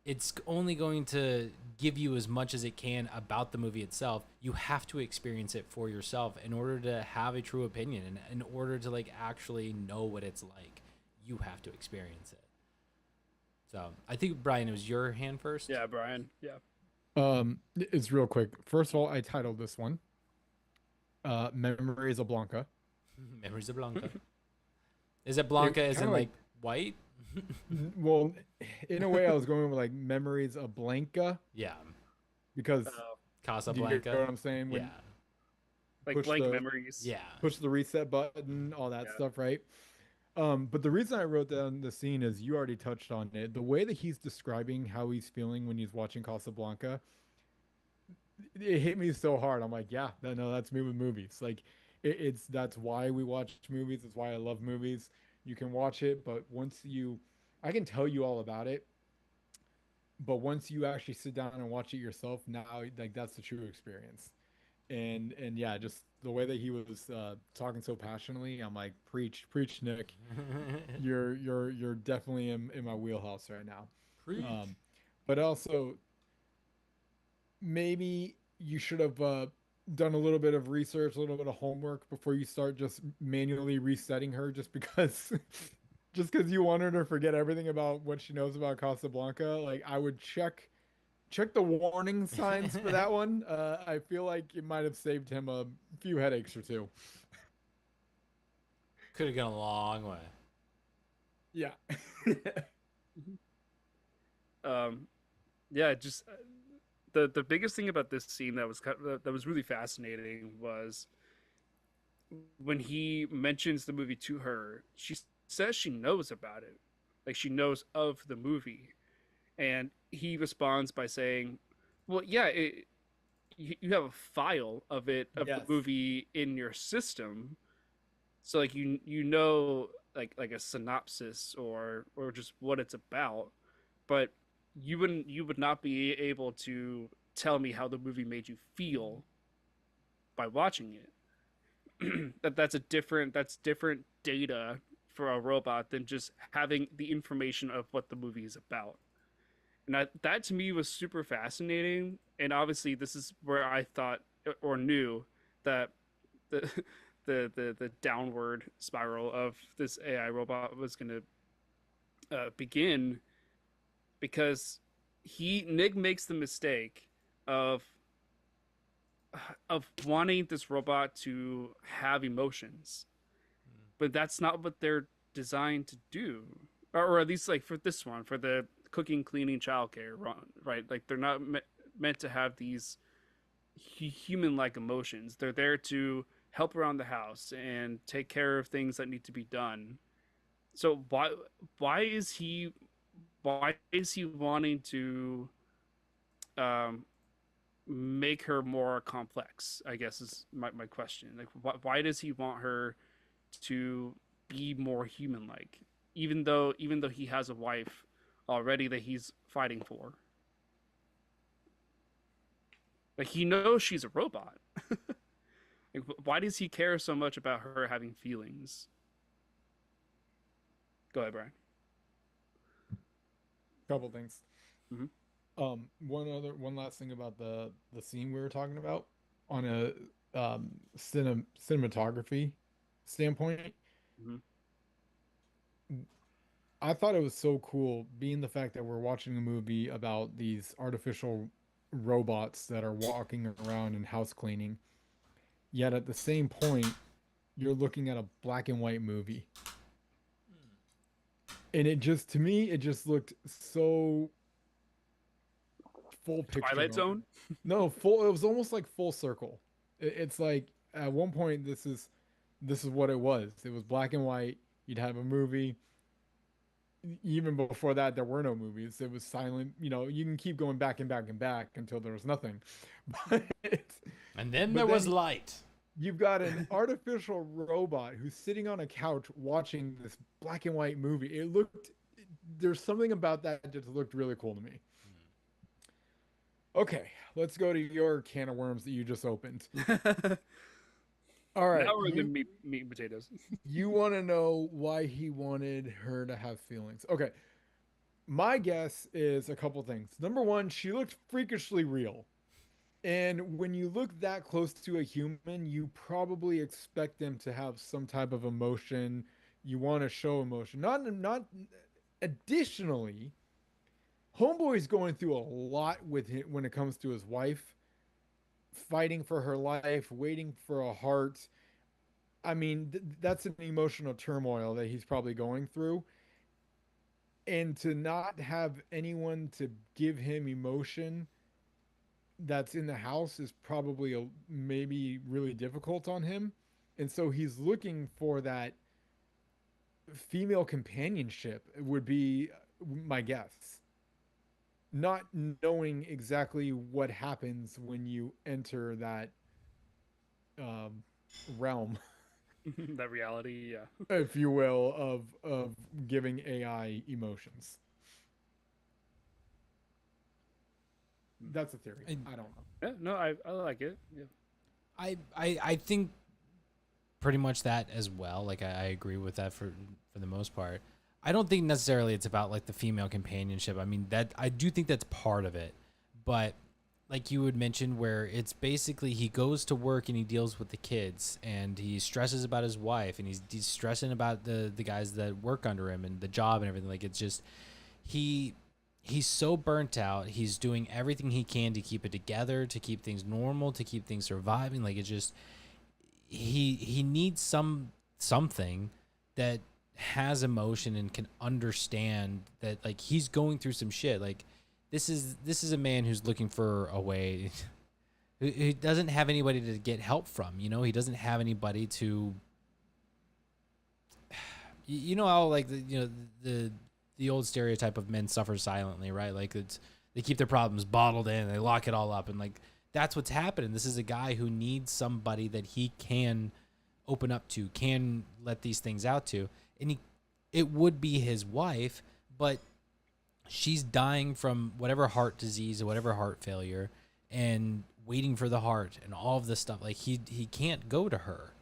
It's only going to give you as much as it can about the movie itself. You have to experience it for yourself in order to have a true opinion, and in order to like actually know what it's like, you have to experience it. So I think, Brian, it was your hand first. Yeah, Brian. Yeah. It's real quick. First of all, I titled this one Memories of Blanca. Memories of Blanca. Is it Blanca as in like white? Well, in a way, I was going with like Memories of Blanca. Yeah. Because Casablanca. Do you know what I'm saying? When yeah. Like blank memories. Yeah. Push the reset button, all that stuff, right? But the reason I wrote down the scene is you already touched on it. The way that he's describing how he's feeling when he's watching Casablanca, it hit me so hard. I'm like, yeah, that's me with movies. Like, that's why we watch movies. It's why I love movies. You can watch it, but once you I can tell you all about it, but once you actually sit down and watch it yourself, now like that's the true experience. And yeah, just the way that he was talking so passionately, I'm like, preach, Nick. You're definitely in my wheelhouse right now. Preach. But also maybe you should have done a little bit of research, a little bit of homework before you start just manually resetting her, just because just because you want her to forget everything about what she knows about Casablanca. Like I would check the warning signs for that one. I feel like it might have saved him a few headaches or two. Could have gone a long way. Yeah. Um, yeah, just the biggest thing about this scene that was really fascinating was when he mentions the movie to her. She says she knows about it, like she knows of the movie, and he responds by saying, "Well, yeah, you have a file of the Yes. movie in your system, so like you know like a synopsis or just what it's about, but you would not be able to tell me how the movie made you feel by watching it. That's different data for a robot than just having the information of what the movie is about. And that to me was super fascinating. And obviously, this is where I thought or knew that the the downward spiral of this AI robot was going to begin, because Nick makes the mistake of wanting this robot to have emotions, but that's not what they're designed to do, or at least like for this one, for the cooking, cleaning, childcare, right? Like they're not meant to have these human-like emotions. They're there to help around the house and take care of things that need to be done. So why is he why is he wanting to um make her more complex, I guess is my question. Like why does he want her to be more human like, even though he has a wife already that he's fighting for? Like he knows she's a robot. Like, why does he care so much about her having feelings? Go ahead, Brian. Couple things. Mm-hmm. One last thing about the scene we were talking about on a cinematography standpoint. Mm-hmm. I thought it was so cool, being the fact that we're watching a movie about these artificial robots that are walking around and house cleaning. Yet at the same point, you're looking at a black and white movie. And it just, to me, it just looked so full picture. Twilight Zone. No, full. It was almost like full circle. It's like at one point, this is what it was. It was black and white. You'd have a movie. Even before that, there were no movies. It was silent. You know, you can keep going back and back and back until there was nothing. But And then but there was then light. you've got an artificial robot who's sitting on a couch watching this black and white movie. It looked, there's something about that just looked really cool to me. Okay, let's go to your can of worms that you just opened. All right, Now we're in the meat and potatoes. you want to know why he wanted her to have feelings. Okay, my guess is a couple things. Number one, she looked freakishly real. And when you look that close to a human, you probably expect them to have some type of emotion. You want to show emotion. Not additionally, Homeboy's going through a lot with him when it comes to his wife, fighting for her life, waiting for a heart. I mean, that's an emotional turmoil that he's probably going through. And to not have anyone to give him emotion that's in the house is probably maybe really difficult on him. And so he's looking for that female companionship, would be my guess. Not knowing exactly what happens when you enter that um, realm. That reality, yeah. if you will, of giving AI emotions. That's a theory. I don't know. Yeah, no, I like it. Yeah. I think pretty much that as well. Like I agree with that for the most part. I don't think necessarily it's about like the female companionship. I mean that I do think that's part of it, but like you had mentioned, where it's basically he goes to work and he deals with the kids and he stresses about his wife and he's stressing about the guys that work under him and the job and everything. Like it's just he's so burnt out. He's doing everything he can to keep it together, to keep things normal, to keep things surviving. Like it's just he needs something that has emotion and can understand that like he's going through some shit. Like this is a man who's looking for a way. He doesn't have anybody to get help from. You know, he doesn't have anybody to. You know how like the old stereotype of men suffer silently, right? Like they keep their problems bottled in, they lock it all up, and like that's what's happening. This is a guy who needs somebody that he can open up to, can let these things out to, and it would be his wife, but she's dying from whatever heart disease or whatever heart failure, and waiting for the heart and all of this stuff. Like he can't go to her.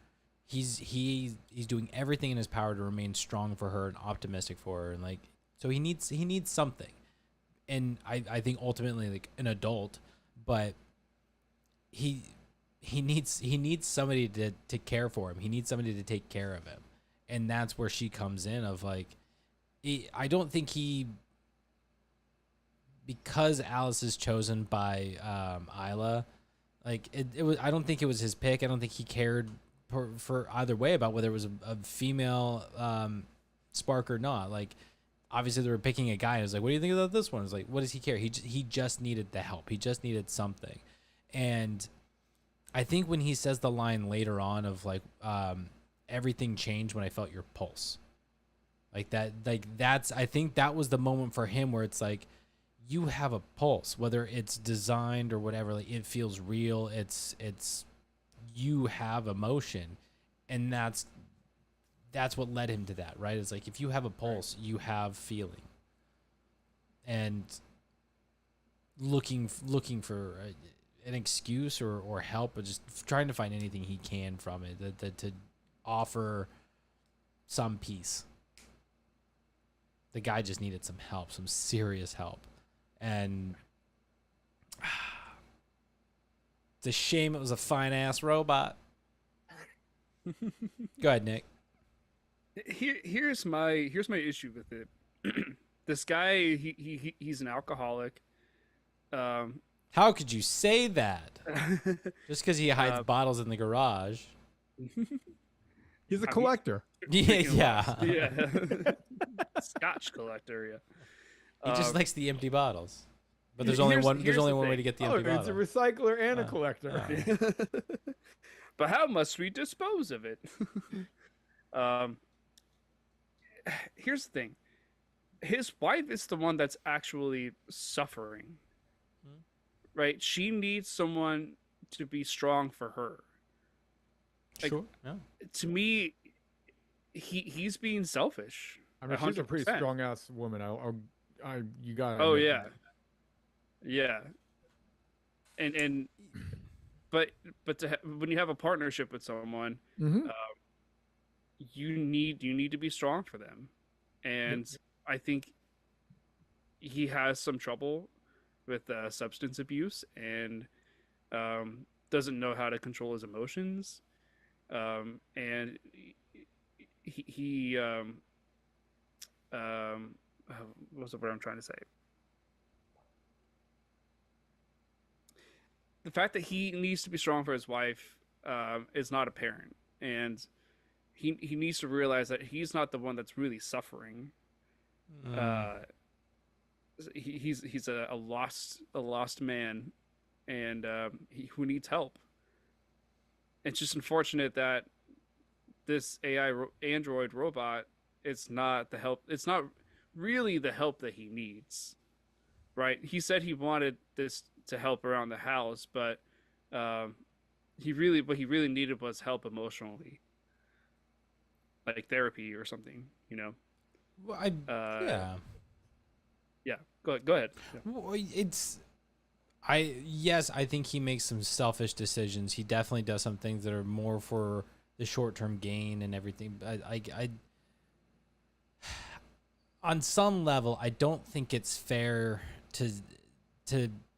He's doing everything in his power to remain strong for her and optimistic for her, and like so he needs something, and I think ultimately like an adult, but he needs somebody to care for him. He needs somebody to take care of him, and that's where she comes in. Of like, I don't think because Alice is chosen by Isla, like it was. I don't think it was his pick. I don't think he cared for either way about whether it was a female spark or not. Like obviously they were picking a guy. And it was like, what do you think about this one? It's like, what does he care? He just needed the help. He just needed something. And I think when he says the line later on of like everything changed when I felt your pulse, like that's I think that was the moment for him where it's like you have a pulse, whether it's designed or whatever. Like it feels real. It's you have emotion, and that's what led him to that, right? It's like if you have a pulse, you have feeling, and looking for an excuse or help, or just trying to find anything he can from it that to offer some peace. The guy just needed some help, some serious help, and it's a shame it was a fine ass robot. Go ahead, Nick. Here's my issue with it. This guy, he's an alcoholic. How could you say that? Just because he hides bottles in the garage. He's a collector. Yeah. Yeah. Scotch collector, yeah. He just likes the empty bottles. But there's only one way to get the empty bottle. It's a recycler and a collector. But how must we dispose of it? Here's the thing. His wife is the one that's actually suffering. Right? She needs someone to be strong for her. Like, sure. Yeah. To me, he's being selfish. I mean, 100%. She's a pretty strong ass woman. You got. Oh yeah, yeah. But when you have a partnership with someone, you need to be strong for them, and I think he has some trouble with substance abuse and doesn't know how to control his emotions, and he what's the word I'm trying to say? The fact that he needs to be strong for his wife is not apparent, and he needs to realize that he's not the one that's really suffering. He's a lost man, and who needs help. It's just unfortunate that this android robot is not the help. It's not really the help that he needs, right? He said he wanted this to help around the house, but what he really needed was help emotionally. like therapy or something, you know. Well, Uh, yeah. yeah. Go ahead. Yeah. Well, yes, I think he makes some selfish decisions. He definitely does some things that are more for the short-term gain and everything. I on some level, I don't think it's fair to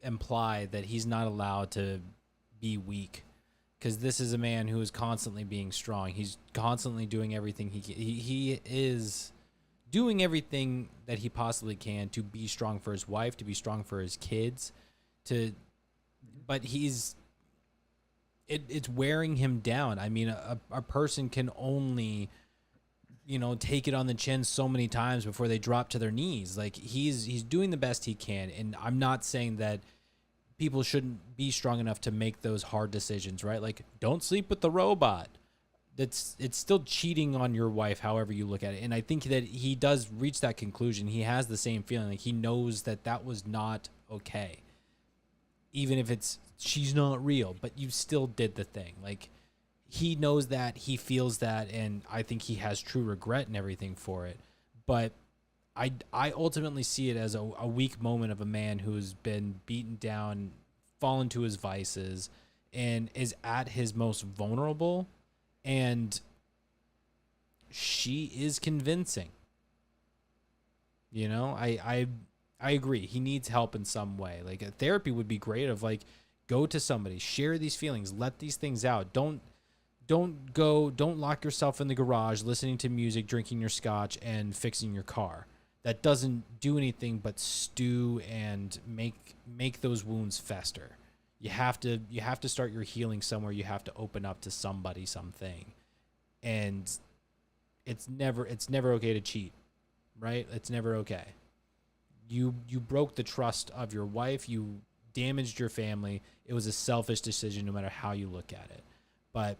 imply that he's not allowed to be weak, because this is a man who is constantly being strong. He's constantly doing everything he is doing everything that he possibly can to be strong for his wife, to be strong for his kids, but it's wearing him down. I mean, a person can only, take it on the chin so many times before they drop to their knees. Like, he's doing the best he can, and I'm not saying that people shouldn't be strong enough to make those hard decisions, right? Like, don't sleep with the robot. It's still cheating on your wife, however you look at it. And I think that he does reach that conclusion. He has the same feeling. Like, he knows that was not okay. Even if she's not real, but you still did the thing. Like, he knows that, he feels that, and I think he has true regret and everything for it. But I ultimately see it as a weak moment of a man who's been beaten down, fallen to his vices, and is at his most vulnerable. And she is convincing. I agree. He needs help in some way. Like, a therapy would be great, of like, go to somebody, share these feelings, let these things out. Don't lock yourself in the garage listening to music, drinking your scotch, and fixing your car. That doesn't do anything but stew and make those wounds fester. You have to start your healing somewhere. You have to open up to somebody, something. And it's never okay to cheat, right? It's never okay. You broke the trust of your wife. You damaged your family. It was a selfish decision, no matter how you look at it. But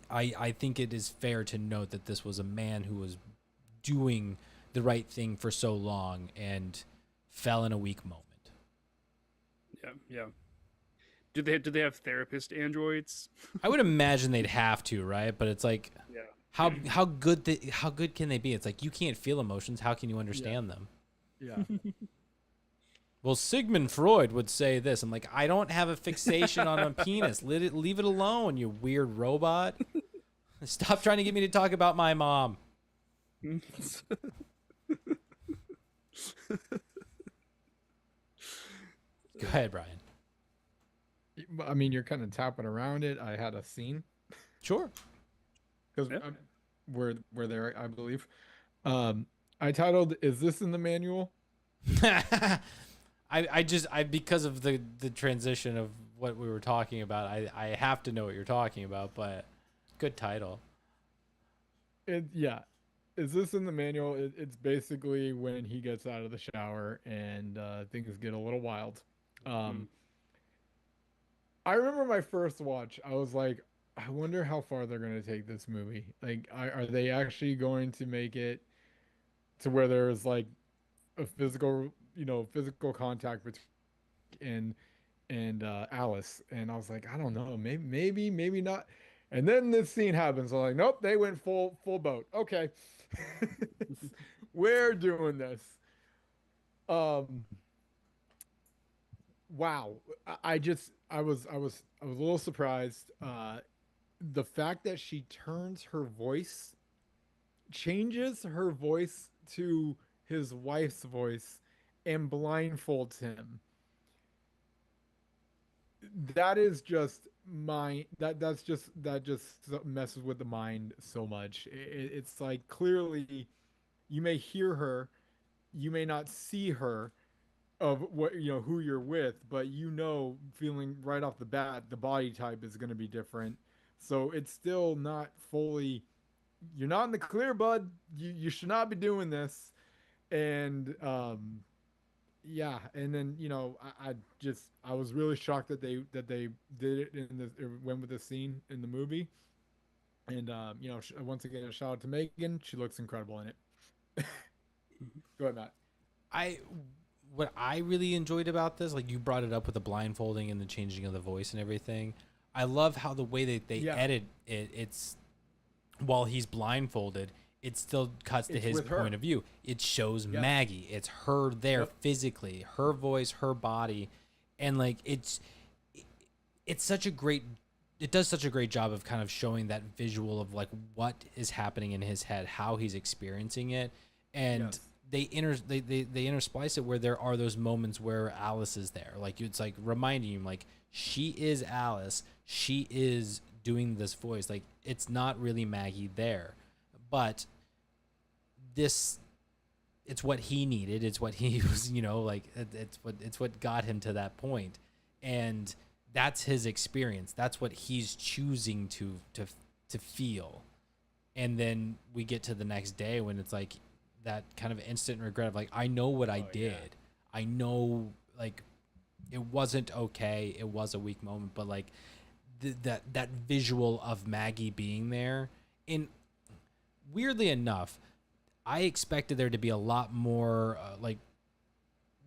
I think it is fair to note that this was a man who was doing the right thing for so long and fell in a weak moment. Yeah. Do they have therapist androids? I would imagine they'd have to, right? But it's like, Yeah. how good can they be? It's like, you can't feel emotions. How can you understand them? Yeah. Well, Sigmund Freud would say this. I'm like, I don't have a fixation on a penis. Leave it alone, you weird robot. Stop trying to get me to talk about my mom. Go ahead, Brian. I mean, you're kind of tapping around it. I had a scene Sure. because Yeah. we're there, I believe. I titled, "Is this in the manual?" I because of the transition of what we were talking about, I have to know what you're talking about, but good title. Yeah. Is this in the manual? It's basically when he gets out of the shower and things get a little wild. I remember my first watch. I was like, I wonder how far they're going to take this movie. Like, are they actually going to make it to where there's like a physical contact between and Alice? And I was like, I don't know, maybe not. And then this scene happens. I'm like, nope, they went full boat. Okay, we're doing this. Wow. I was a little surprised. The fact that she changes her voice to his wife's voice and blindfolds him. That is just that just messes with the mind so much. It's like, clearly you may hear her, you may not see her, of what who you're with, but feeling right off the bat the body type is going to be different. So it's still not fully, you're not in the clear, bud. You should not be doing this. And yeah, and then I was really shocked that they did it went with the scene in the movie. And once again, a shout out to Megan. She looks incredible in it. Go ahead, Matt. What I really enjoyed about this, like, you brought it up with the blindfolding and the changing of the voice and everything. I love how the way that they Yeah. edit it. It's while he's blindfolded, it still cuts to It's his with her. point of view. It shows Yeah. Maggie. It's her there Yep. physically, her voice, her body, and like it's such a great. It does such a great job of kind of showing that visual of like what is happening in his head, how he's experiencing it, and Yes. they intersplice it where there are those moments where Alice is there. Like it's like reminding you, like she is Alice. She is doing this voice. Like it's not really Maggie there, but it's what he needed. It's what he was, like it's what got him to that point, and that's his experience. That's what he's choosing to feel. And then we get to the next day when it's like that kind of instant regret of like, I know what I did. yeah. I know like it wasn't okay. It was a weak moment, but like that visual of Maggie being there. And weirdly enough, I expected there to be a lot more like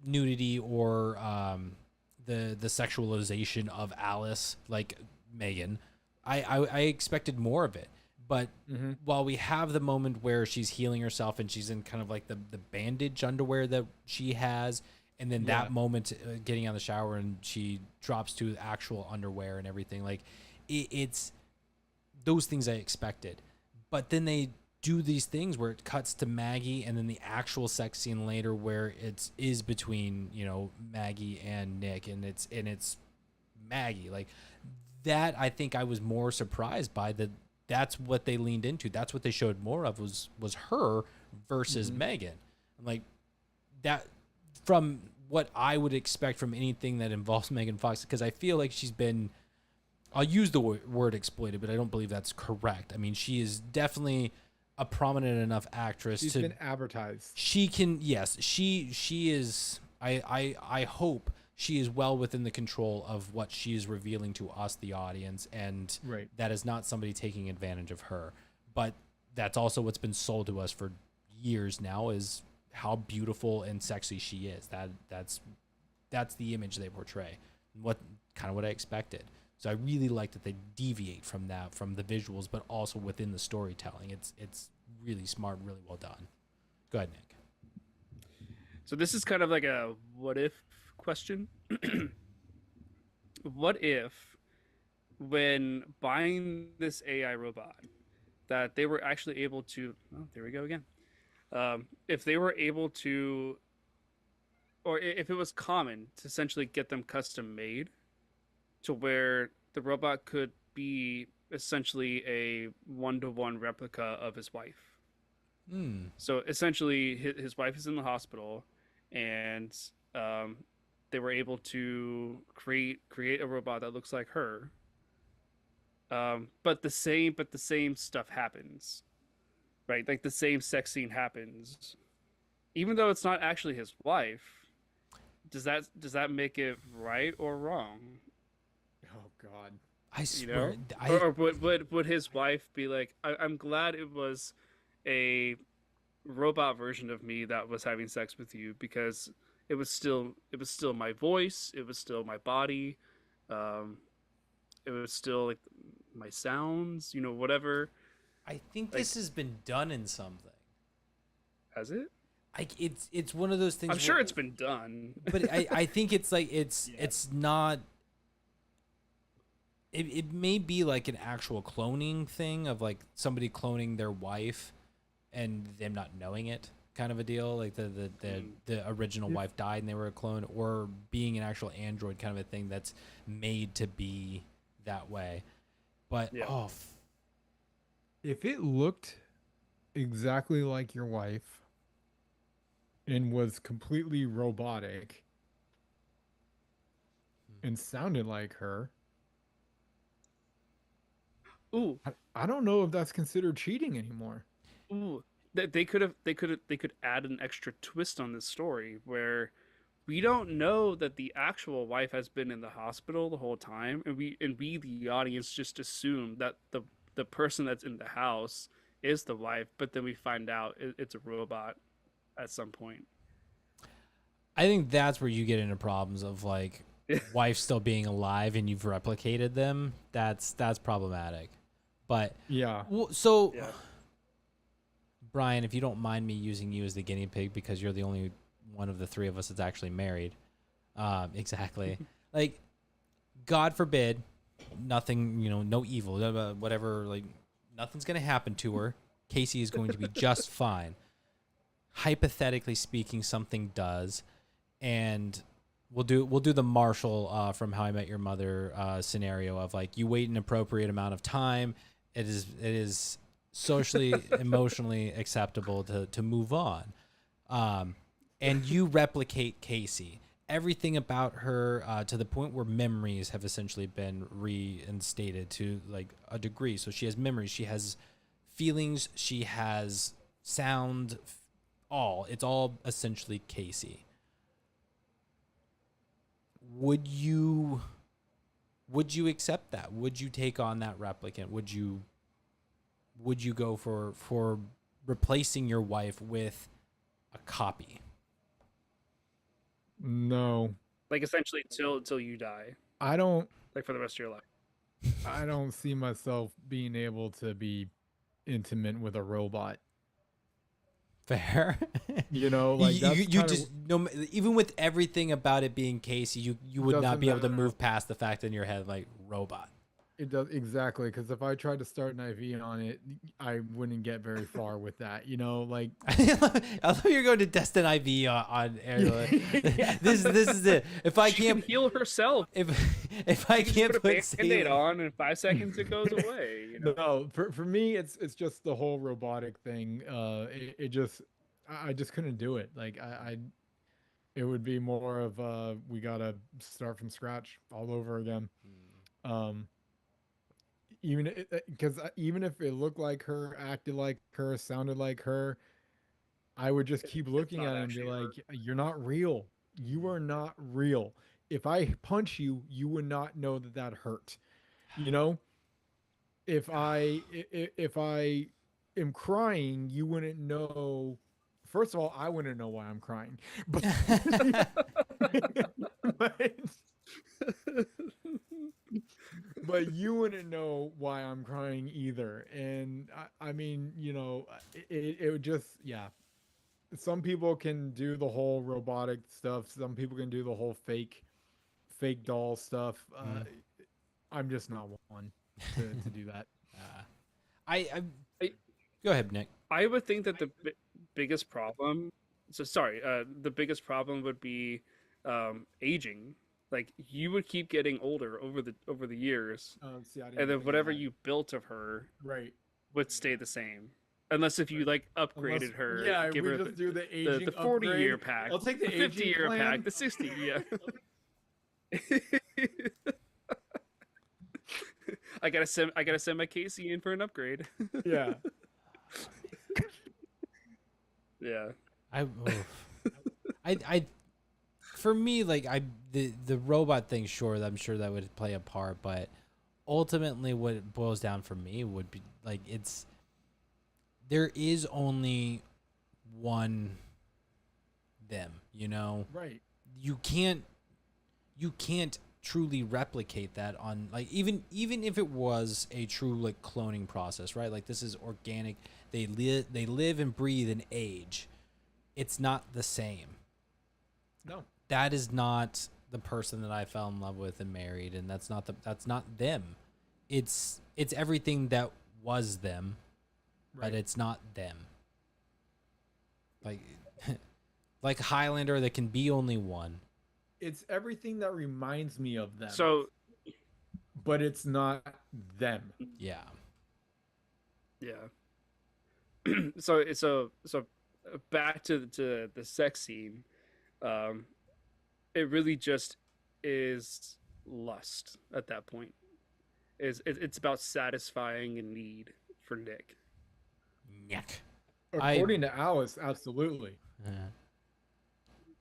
nudity or the sexualization of Alice, like Megan. I expected more of it. But while we have the moment where she's healing herself and she's in kind of like the bandage underwear that she has, and then Yeah. that moment getting out of the shower and she drops to actual underwear and everything, like it's those things I expected. But then they do these things where it cuts to Maggie and then the actual sex scene later where is between, Maggie and Nick, and it's Maggie. Like that, I think I was more surprised by that's what they leaned into. That's what they showed more of was her versus Megan. I'm like that from what I would expect from anything that involves Megan Fox, because I feel like she's been, I'll use the word exploited, but I don't believe that's correct. I mean, she is definitely a prominent enough actress She's been advertised. she can, yes, she is, I hope she is well within the control of what she is revealing to us, the audience, and Right. that is not somebody taking advantage of her. But that's also what's been sold to us for years now, is how beautiful and sexy she is. That's the image they portray. What I expected. So I really like that they deviate from that, from the visuals, but also within the storytelling. It's really smart, really well done. Go ahead, Nick. So this is kind of like a what if question. What if, when buying this AI robot, that they were actually able to, oh, there we go again. If they were able to, or if it was common to essentially get them custom made to where the robot could be essentially a one-to-one replica of his wife. So essentially his wife is in the hospital, and they were able to create a robot that looks like her. But the same stuff happens, right? Like the same sex scene happens, even though it's not actually his wife. Does that make it right or wrong? Oh God. I swear, Or would his wife be like, I'm glad it was a robot version of me that was having sex with you, because it was still my voice, it was still my body, it was still like my sounds, whatever. I think this has been done in something. Has it? It's one of those things. I'm sure it's been done, but I think it's like it's not. It may be like an actual cloning thing of like somebody cloning their wife and them not knowing it, kind of a deal. Like the original wife died and they were a clone, or being an actual android, kind of a thing that's made to be that way. But Yeah. If it looked exactly like your wife and was completely robotic and sounded like her, Ooh, I don't know if that's considered cheating anymore. ooh, they could add an extra twist on this story where we don't know that the actual wife has been in the hospital the whole time, and we the audience just assume that the person that's in the house is the wife, but then we find out it's a robot at some point. I think that's where you get into problems of like wife still being alive and you've replicated them. That's problematic. But Yeah. so Yeah. Brian, if you don't mind me using you as the guinea pig because you're the only one of the three of us that's actually married. Exactly. Like, God forbid, nothing, no evil, whatever, like, nothing's going to happen to her. Casey is going to be just fine. Hypothetically speaking, something does. And we'll do the Marshall from How I Met Your Mother scenario of, like, you wait an appropriate amount of time. It is socially, emotionally acceptable to move on. And you replicate Casey. Everything about her to the point where memories have essentially been reinstated to, like, a degree. So she has memories, she has feelings, she has sound, it's all essentially Casey. Would you accept that? Would you take on that replicant? Would you go for replacing your wife with a copy? No. Like essentially until you die, I don't like for the rest of your life. I don't see myself being able to be intimate with a robot. Fair. Like that's you kinda, just no, even with everything about it being Casey, you would not Doesn't be able to matter. move past the fact in your head, like, robot. it does exactly, because if I tried to start an IV on it, I wouldn't get very far with that. Like I thought you were going to test an IV on air. This is it. If I She can't can heal herself. if I You just can't put a put Band-Aid saline, on, and in 5 seconds it goes away. No, for me it's just the whole robotic thing. It just I just couldn't do it. Like it would be more of we gotta start from scratch all over again. Um, even because even if it looked like her, acted like her, sounded like her, I would just keep looking not at it and be actually her. like, "You're not real. You are not real. If I punch you, you would not know that hurt. You know, if I am crying, you wouldn't know. First of all, I wouldn't know why I'm crying, but but, but you wouldn't know why I'm crying either. And I mean, it would just, yeah. Some people can do the whole robotic stuff. Some people can do the whole fake doll stuff. I'm just not one to do that. I I- go ahead, Nick. I would think that the biggest problem. So sorry. The biggest problem would be aging. Like you would keep getting older over the years, See, I didn't and then think of whatever that. you built of her Right. would stay the same, unless if you like upgraded Unless, her. yeah, give we her just do the aging the 40-year upgrade. pack. I'll take the 50-year aging pack. plan. The 60. Yeah. I gotta send my Casey in for an upgrade. Yeah. Yeah. I for me, like, the robot thing, sure, I'm sure that would play a part, but ultimately what it boils down for me would be like, there is only one them, Right. you can't truly replicate that on, like, even if it was a true, like, cloning process, right? Like, this is organic. They live and breathe and age. It's not the same. No. That is not the person that I fell in love with and married, and that's not them. It's everything that was them, Right. but it's not them. Like like Highlander, that can be only one. It's everything that reminds me of them. So but it's not them. Yeah. yeah. So back to the sex scene. It really just is lust at that point. It's about satisfying a need for Nick. Yuck. According to Alice, absolutely.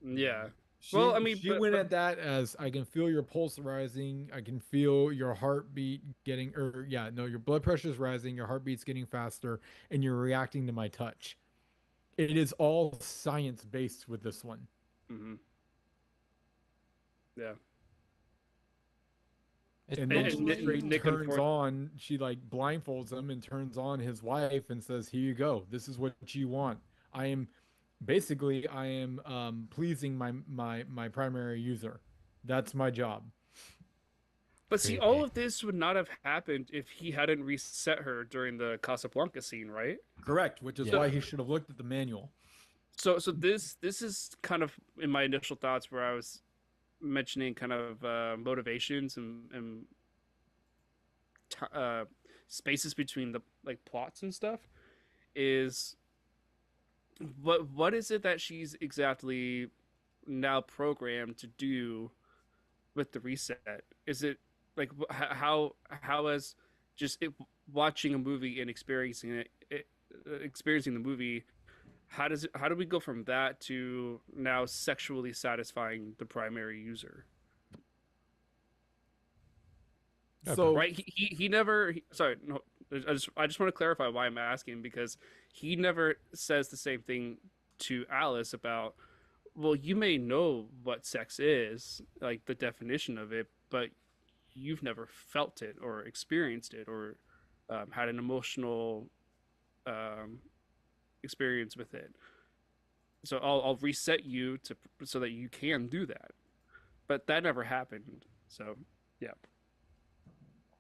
Yeah. She, Well, I mean, she but- went but- at that as, I can feel your pulse rising. I can feel your heartbeat getting, your blood pressure is rising. Your heartbeat's getting faster, and you're reacting to my touch. It is all science based with this one. Mm-hmm. Yeah. And then And she Nick- straight Nick turns unfor- on, she like blindfolds him and turns on his wife and says, "Here you go. This is what you want. I am pleasing my primary user. That's my job." But see, Creepy. all of this would not have happened if he hadn't reset her during the Casablanca scene, right? Correct, which is Yeah. why he should have looked at the manual. So this is kind of in my initial thoughts where I was mentioning kind of motivations and spaces between the like plots and stuff. Is what is it that she's exactly now programmed to do with the reset? Is it like how as just watching a movie and experiencing the movie, how do we go from that to now sexually satisfying the primary user? So Right, he never sorry, no, I just want to clarify why I'm asking, because he never says the same thing to Alice about, well, you may know what sex is, like the definition of it, but you've never felt it or experienced it or had an emotional experience with it. So I'll reset you to so that you can do that, but that never happened. So yeah.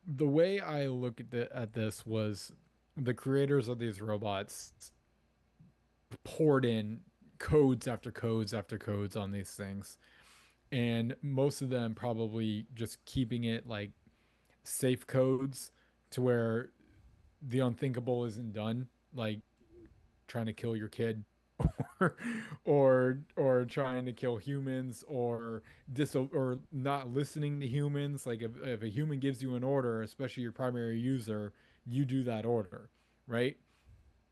the way I look at this was the creators of these robots poured in codes after codes after codes on these things, and most of them probably just keeping it like safe codes to where the unthinkable isn't done, like trying to kill your kid or or trying to kill humans or or not listening to humans. Like if a human gives you an order, especially your primary user, you do that order, right?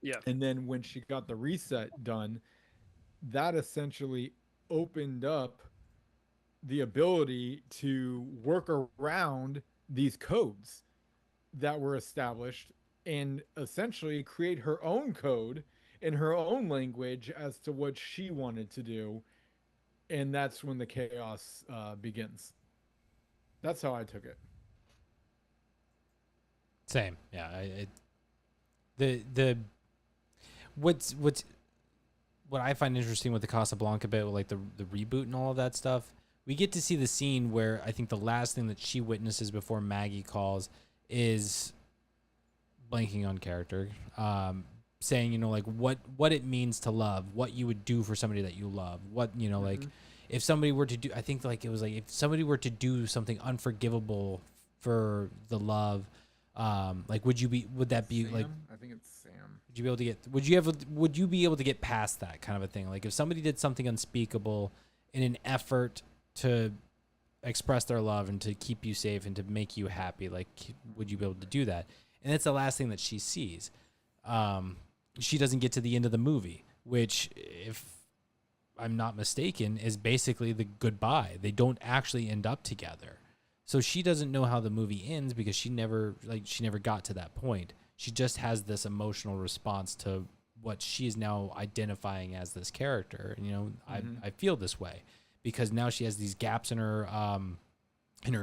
Yeah. And then when she got the reset done, that essentially opened up the ability to work around these codes that were established and essentially create her own code in her own language as to what she wanted to do. And that's when the chaos begins. That's how I took it. Same. Yeah. The what's what I find interesting with the Casablanca bit, like the reboot and all of that stuff, we get to see the scene where I think the last thing that she witnesses before Maggie calls is blanking on character, saying, you know, like what it means to love, what you would do for somebody that you love, what, you know, like if somebody were to do, I think like it was like if somebody were to do something unforgivable for the love, like would that be Sam? like, I think it's Sam. would you be able to get past that kind of a thing? Like if somebody did something unspeakable in an effort to express their love and to keep you safe and to make you happy, like would you be able to do that? And it's the last thing that she sees. She doesn't get to the end of the movie, which, if I'm not mistaken, is basically the goodbye. They don't actually end up together. So she doesn't know how the movie ends because she never got to that point. She just has this emotional response to what she is now identifying as this character. And, you know, I feel this way because now she has these gaps in her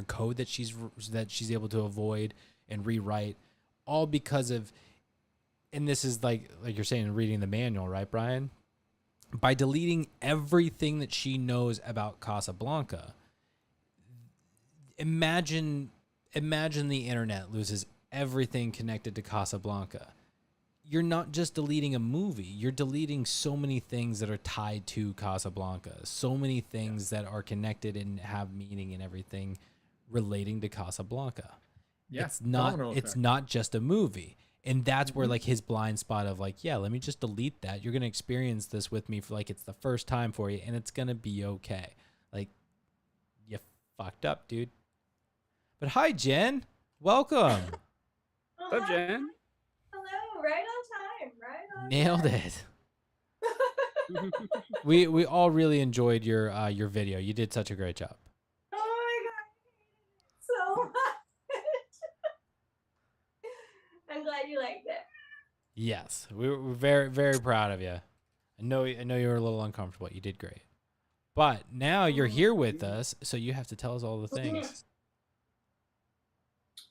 code that she's able to avoid and rewrite, all because of, and this is like you're saying, reading the manual, right, Brian? By deleting everything that she knows about Casablanca, imagine the internet loses everything connected to Casablanca. You're not just deleting a movie, you're deleting so many things that are tied to Casablanca, so many things that are connected and have meaning and everything relating to Casablanca. Yeah, It's not just a movie. And that's where like his blind spot of like, yeah, let me just delete that. You're going to experience this with me for like it's the first time for you and it's going to be okay. Like, you fucked up, dude. But hi, Jen. Welcome. What's up, Jen? Hello, right on time, right on Nailed time. it. We all really enjoyed your video. You did such a great job. Oh my god, so much. I'm glad you liked it. Yes, we're very, very proud of you. I know you were a little uncomfortable. You did great. But now you're here with us, so you have to tell us all the things.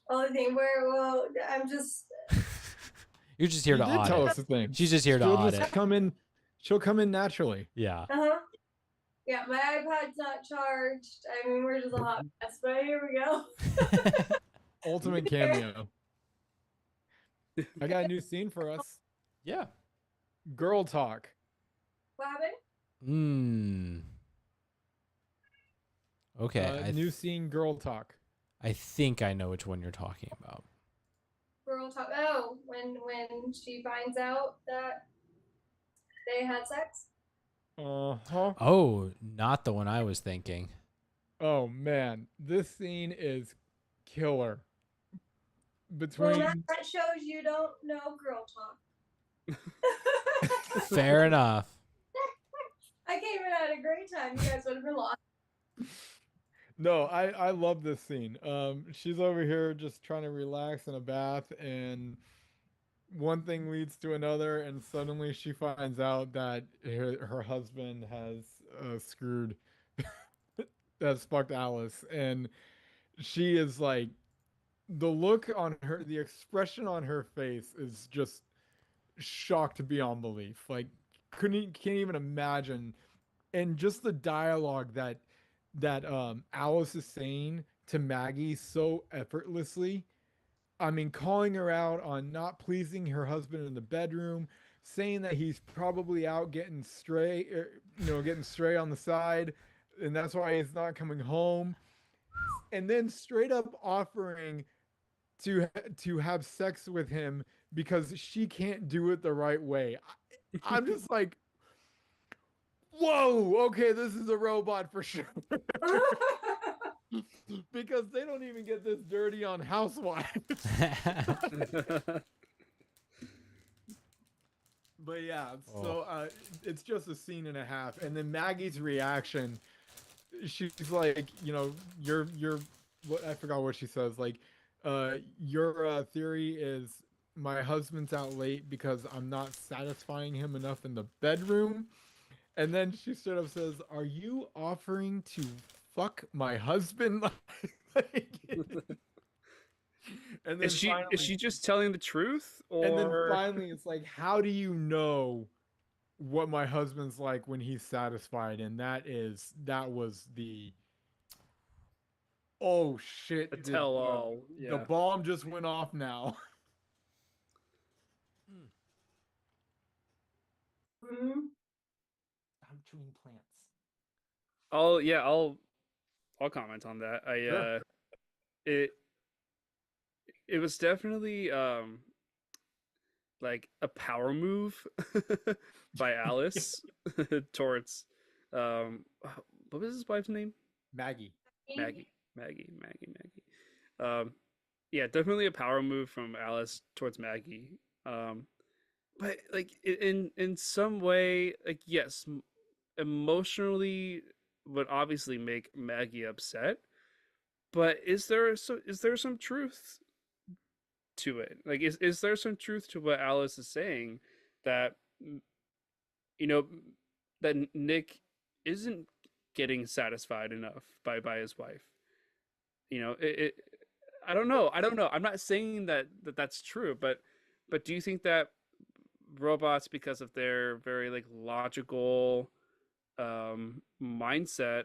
Only thing where, well, I'm just. You're just here You to did tell audit. us the thing. She's just here to She'll audit. just come in. She'll come in naturally. Yeah. Yeah, my iPad's not charged. I mean, we're just a hot mess, but here we go. Ultimate cameo. I got a new scene for us. Yeah. Girl talk. What happened? Okay. New scene. Girl talk. I think I know which one you're talking about. Girl talk. Oh, when she finds out that they had sex. Uh-huh. Oh, not the one I was thinking. Oh man, this scene is killer. Well, Between that shows you don't know girl talk. Fair enough. I came in at a great time. You guys would have been lost. no, I love this scene. She's over here just trying to relax in a bath, and one thing leads to another, and suddenly she finds out that her husband has screwed, has fucked Alice, and she is like, the look on her, the expression on her face is just shocked beyond belief. Like, can't even imagine, and just the dialogue that Alice is saying to Maggie so effortlessly. I mean, calling her out on not pleasing her husband in the bedroom, saying that he's probably out getting stray, getting stray on the side, and that's why he's not coming home, and then straight up offering to have sex with him because she can't do it the right way. I'm just like, whoa, okay, this is a robot for sure. Because they don't even get this dirty on Housewives. But yeah, so it's just a scene and a half, and then Maggie's reaction, she's like, you're what, I forgot what she says, like, your theory is my husband's out late because I'm not satisfying him enough in the bedroom. And then she straight up says, "Are you offering to fuck my husband?" And then Is she just telling the truth, or? And then finally, it's like, how do you know what my husband's like when he's satisfied? And that was the, oh shit, A tell-all. the Yeah. bomb just went off now. I'm chewing plants. I'll comment on that. Sure. It was definitely like a power move by Alice towards what was his wife's name? Maggie. Maggie. Yeah, definitely a power move from Alice towards Maggie. But like in some way, like, yes, emotionally would obviously make Maggie upset. But is there some truth to it? Like, is there some truth to what Alice is saying, that you know that Nick isn't getting satisfied enough by his wife? I don't know. I'm not saying that's true, but do you think that robots, because of their very like logical mindset,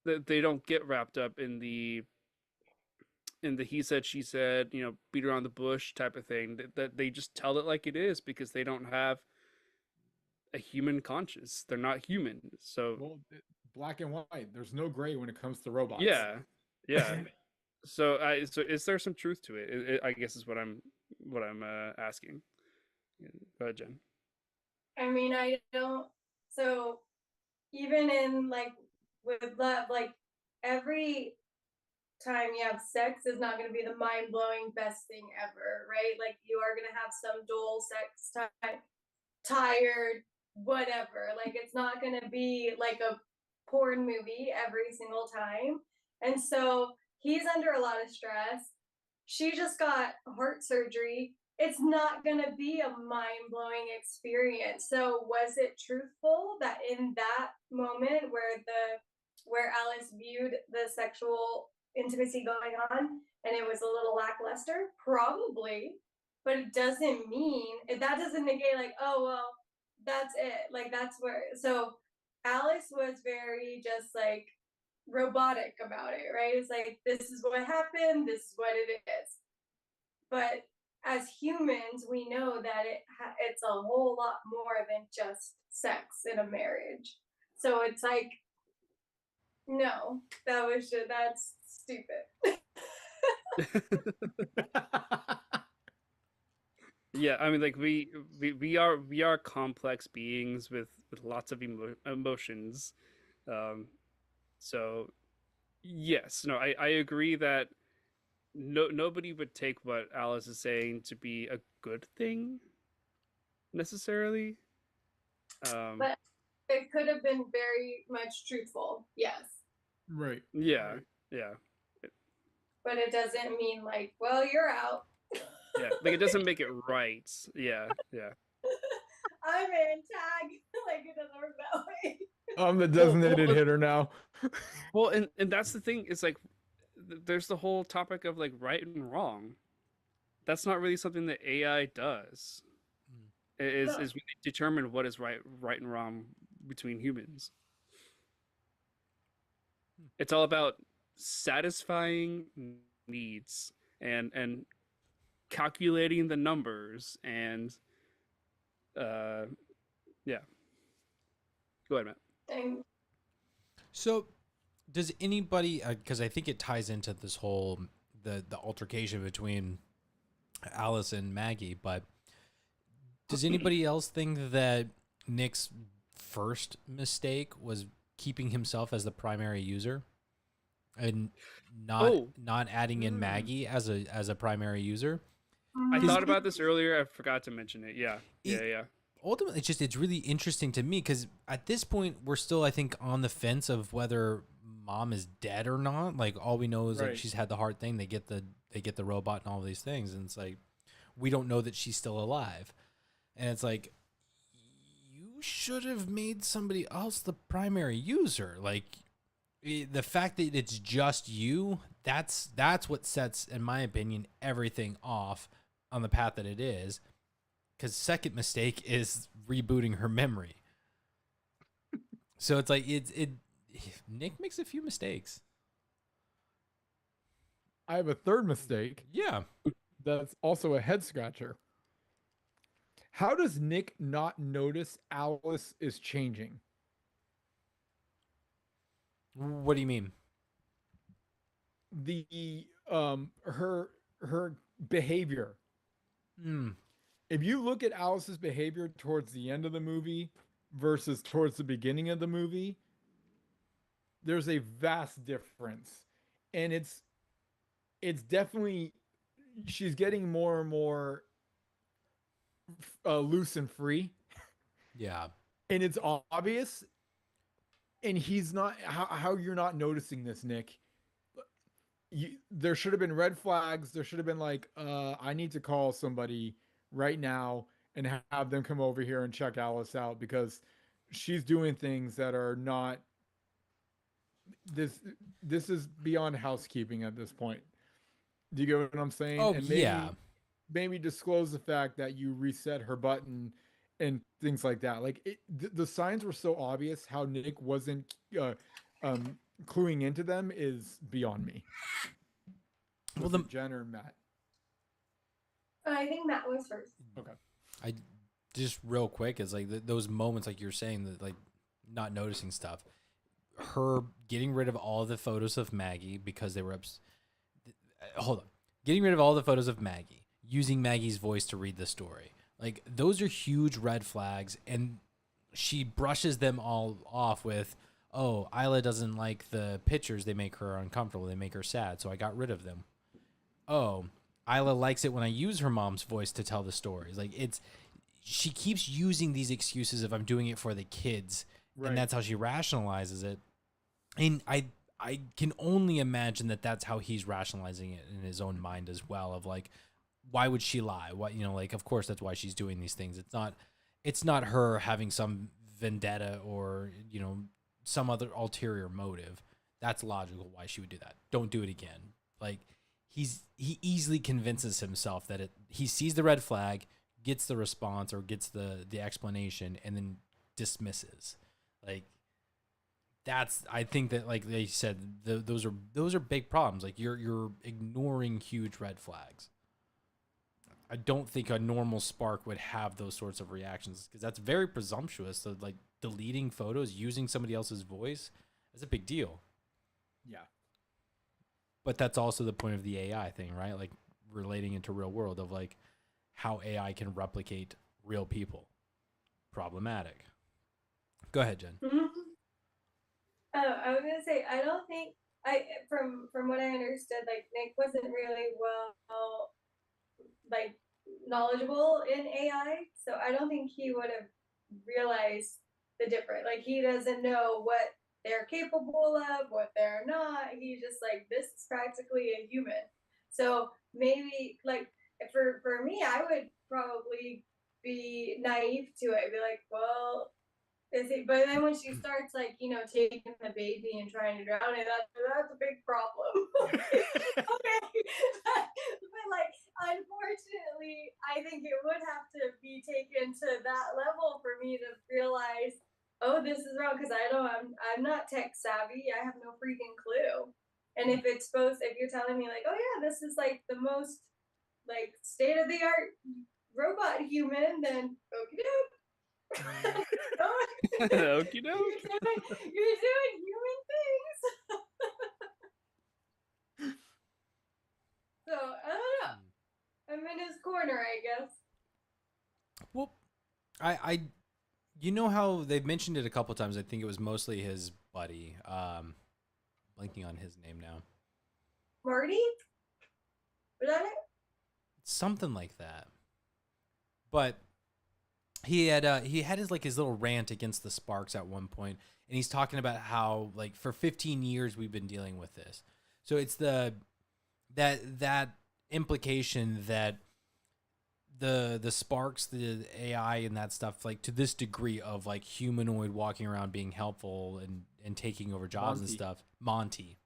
that they don't get wrapped up in the he said she said, beat around the bush type of thing, that they just tell it like it is because they don't have a human conscience. They're not human. So Well, black and white. There's no gray when it comes to robots. yeah. So is there some truth to it? I guess is what I'm asking. Go ahead, Jen. I mean, I don't. So even in like with love, like every time you have sex is not going to be the mind-blowing best thing ever, right? Like you are going to have some dull sex time, tired, whatever. Like it's not going to be like a porn movie every single time. And so he's under a lot of stress. She just got heart surgery. It's not going to be a mind-blowing experience. So was it truthful that in that moment where Alice viewed the sexual intimacy going on and it was a little lackluster? Probably, but it doesn't mean that doesn't negate like, oh well, that's it. Like that's where so Alice was very just like robotic about it, right? It's like this is what happened, this is what it is. But as humans, we know that it's a whole lot more than just sex in a marriage. So it's like, no, that's stupid. Yeah, I mean, like we are complex beings with lots of emotions. So yes, no, I agree that nobody would take what Alice is saying to be a good thing necessarily. But it could have been very much truthful, yes. Right. Yeah, Right. yeah, But it doesn't mean like, well, you're out. yeah. Like it doesn't make it right. Yeah, yeah. I'm in tag. Like it doesn't work that way. I'm the designated hitter now. Well, and that's the thing. It's like there's the whole topic of like right and wrong. That's not really something that AI does. Is No. really determine what is right and wrong between humans. It's all about satisfying needs and calculating the numbers and yeah. Go ahead, Matt. And So, does anybody? Because I think it ties into this whole the altercation between Alice and Maggie. But does anybody else think that Nick's first mistake was keeping himself as the primary user and not adding in Maggie as a primary user? I thought about this earlier. I forgot to mention it. Yeah, yeah. Ultimately, it's really interesting to me because at this point we're still, I think, on the fence of whether mom is dead or not. Like all we know is like Right. she's had the heart thing. They get the robot and all these things, and it's like we don't know that she's still alive. And it's like you should have made somebody else the primary user. Like the fact that it's just you, that's what sets, in my opinion, everything off on the path that it is. Because second mistake is rebooting her memory. So it's like Nick makes a few mistakes. I have a third mistake Yeah. that's also a head scratcher. How does Nick not notice Alice is changing? What do you mean? The her behavior. If you look at Alice's behavior towards the end of the movie versus towards the beginning of the movie, there's a vast difference. And it's definitely, she's getting more and more loose and free. Yeah. And it's obvious. And he's not, how you're not noticing this, Nick. There should have been red flags. There should have been like, I need to call somebody right now and have them come over here and check Alice out because she's doing things that are not, this is beyond housekeeping at this point. Do you get what I'm saying? Oh, and yeah. Maybe disclose the fact that you reset her button and things like that. Like the signs were so obvious. How Nick wasn't cluing into them is beyond me. Well, Was it Jen or Matt? I think Matt was first. Okay. I just real quick is like those moments, like you're saying, that like not noticing stuff. Her getting rid of all the photos of Maggie because they were hold on. Getting rid of all the photos of Maggie, using Maggie's voice to read the story. Like those are huge red flags, and she brushes them all off with, "Oh, Isla doesn't like the pictures. They make her uncomfortable. They make her sad, so I got rid of them." Oh, Isla likes it when I use her mom's voice to tell the stories. Like she keeps using these excuses of I'm doing it for the kids, Right. and that's how she rationalizes it. And I can only imagine that that's how he's rationalizing it in his own mind as well. Of like, why would she lie? What, like, of course that's why she's doing these things. It's not her having some vendetta or some other ulterior motive. That's logical why she would do that. Don't do it again. Like he easily convinces himself that he sees the red flag, gets the response or gets the explanation, and then dismisses. Like I think that, like they said, those are big problems. Like you're ignoring huge red flags. I don't think a normal Spark would have those sorts of reactions, because that's very presumptuous. So like deleting photos using somebody else's voice is a big deal. Yeah. But that's also the point of the AI thing, right? Like relating into real world of like how AI can replicate real people. Problematic. Go ahead, Jen. I was gonna say, I don't think from what I understood, like Nick wasn't really well like knowledgeable in AI, so I don't think he would have realized the difference. Like he doesn't know what they're capable of, what they're not. He's just like, this is practically a human. So maybe like for me, I would probably be naive to it. I'd be like, well, is it? But then when she starts like, taking the baby and trying to drown it, that's a big problem. Okay. But like, unfortunately, I think it would have to be taken to that level for me to realize, oh, this is wrong, because I'm not tech savvy. I have no freaking clue. And if you're telling me like, oh yeah, this is like the most like state of the art robot human, then okie doke. Okie doke. You're doing human things. So I don't know. I'm in his corner, I guess. Well, I you know how they've mentioned it a couple times. I think it was mostly his buddy. Blanking on his name now. Marty? Was that it? Something like that. But he had his like his little rant against the Sparks at one point, and he's talking about how like for 15 years we've been dealing with this. So it's that implication that the Sparks, the AI and that stuff, like to this degree of like humanoid walking around being helpful and taking over jobs and stuff. Monty.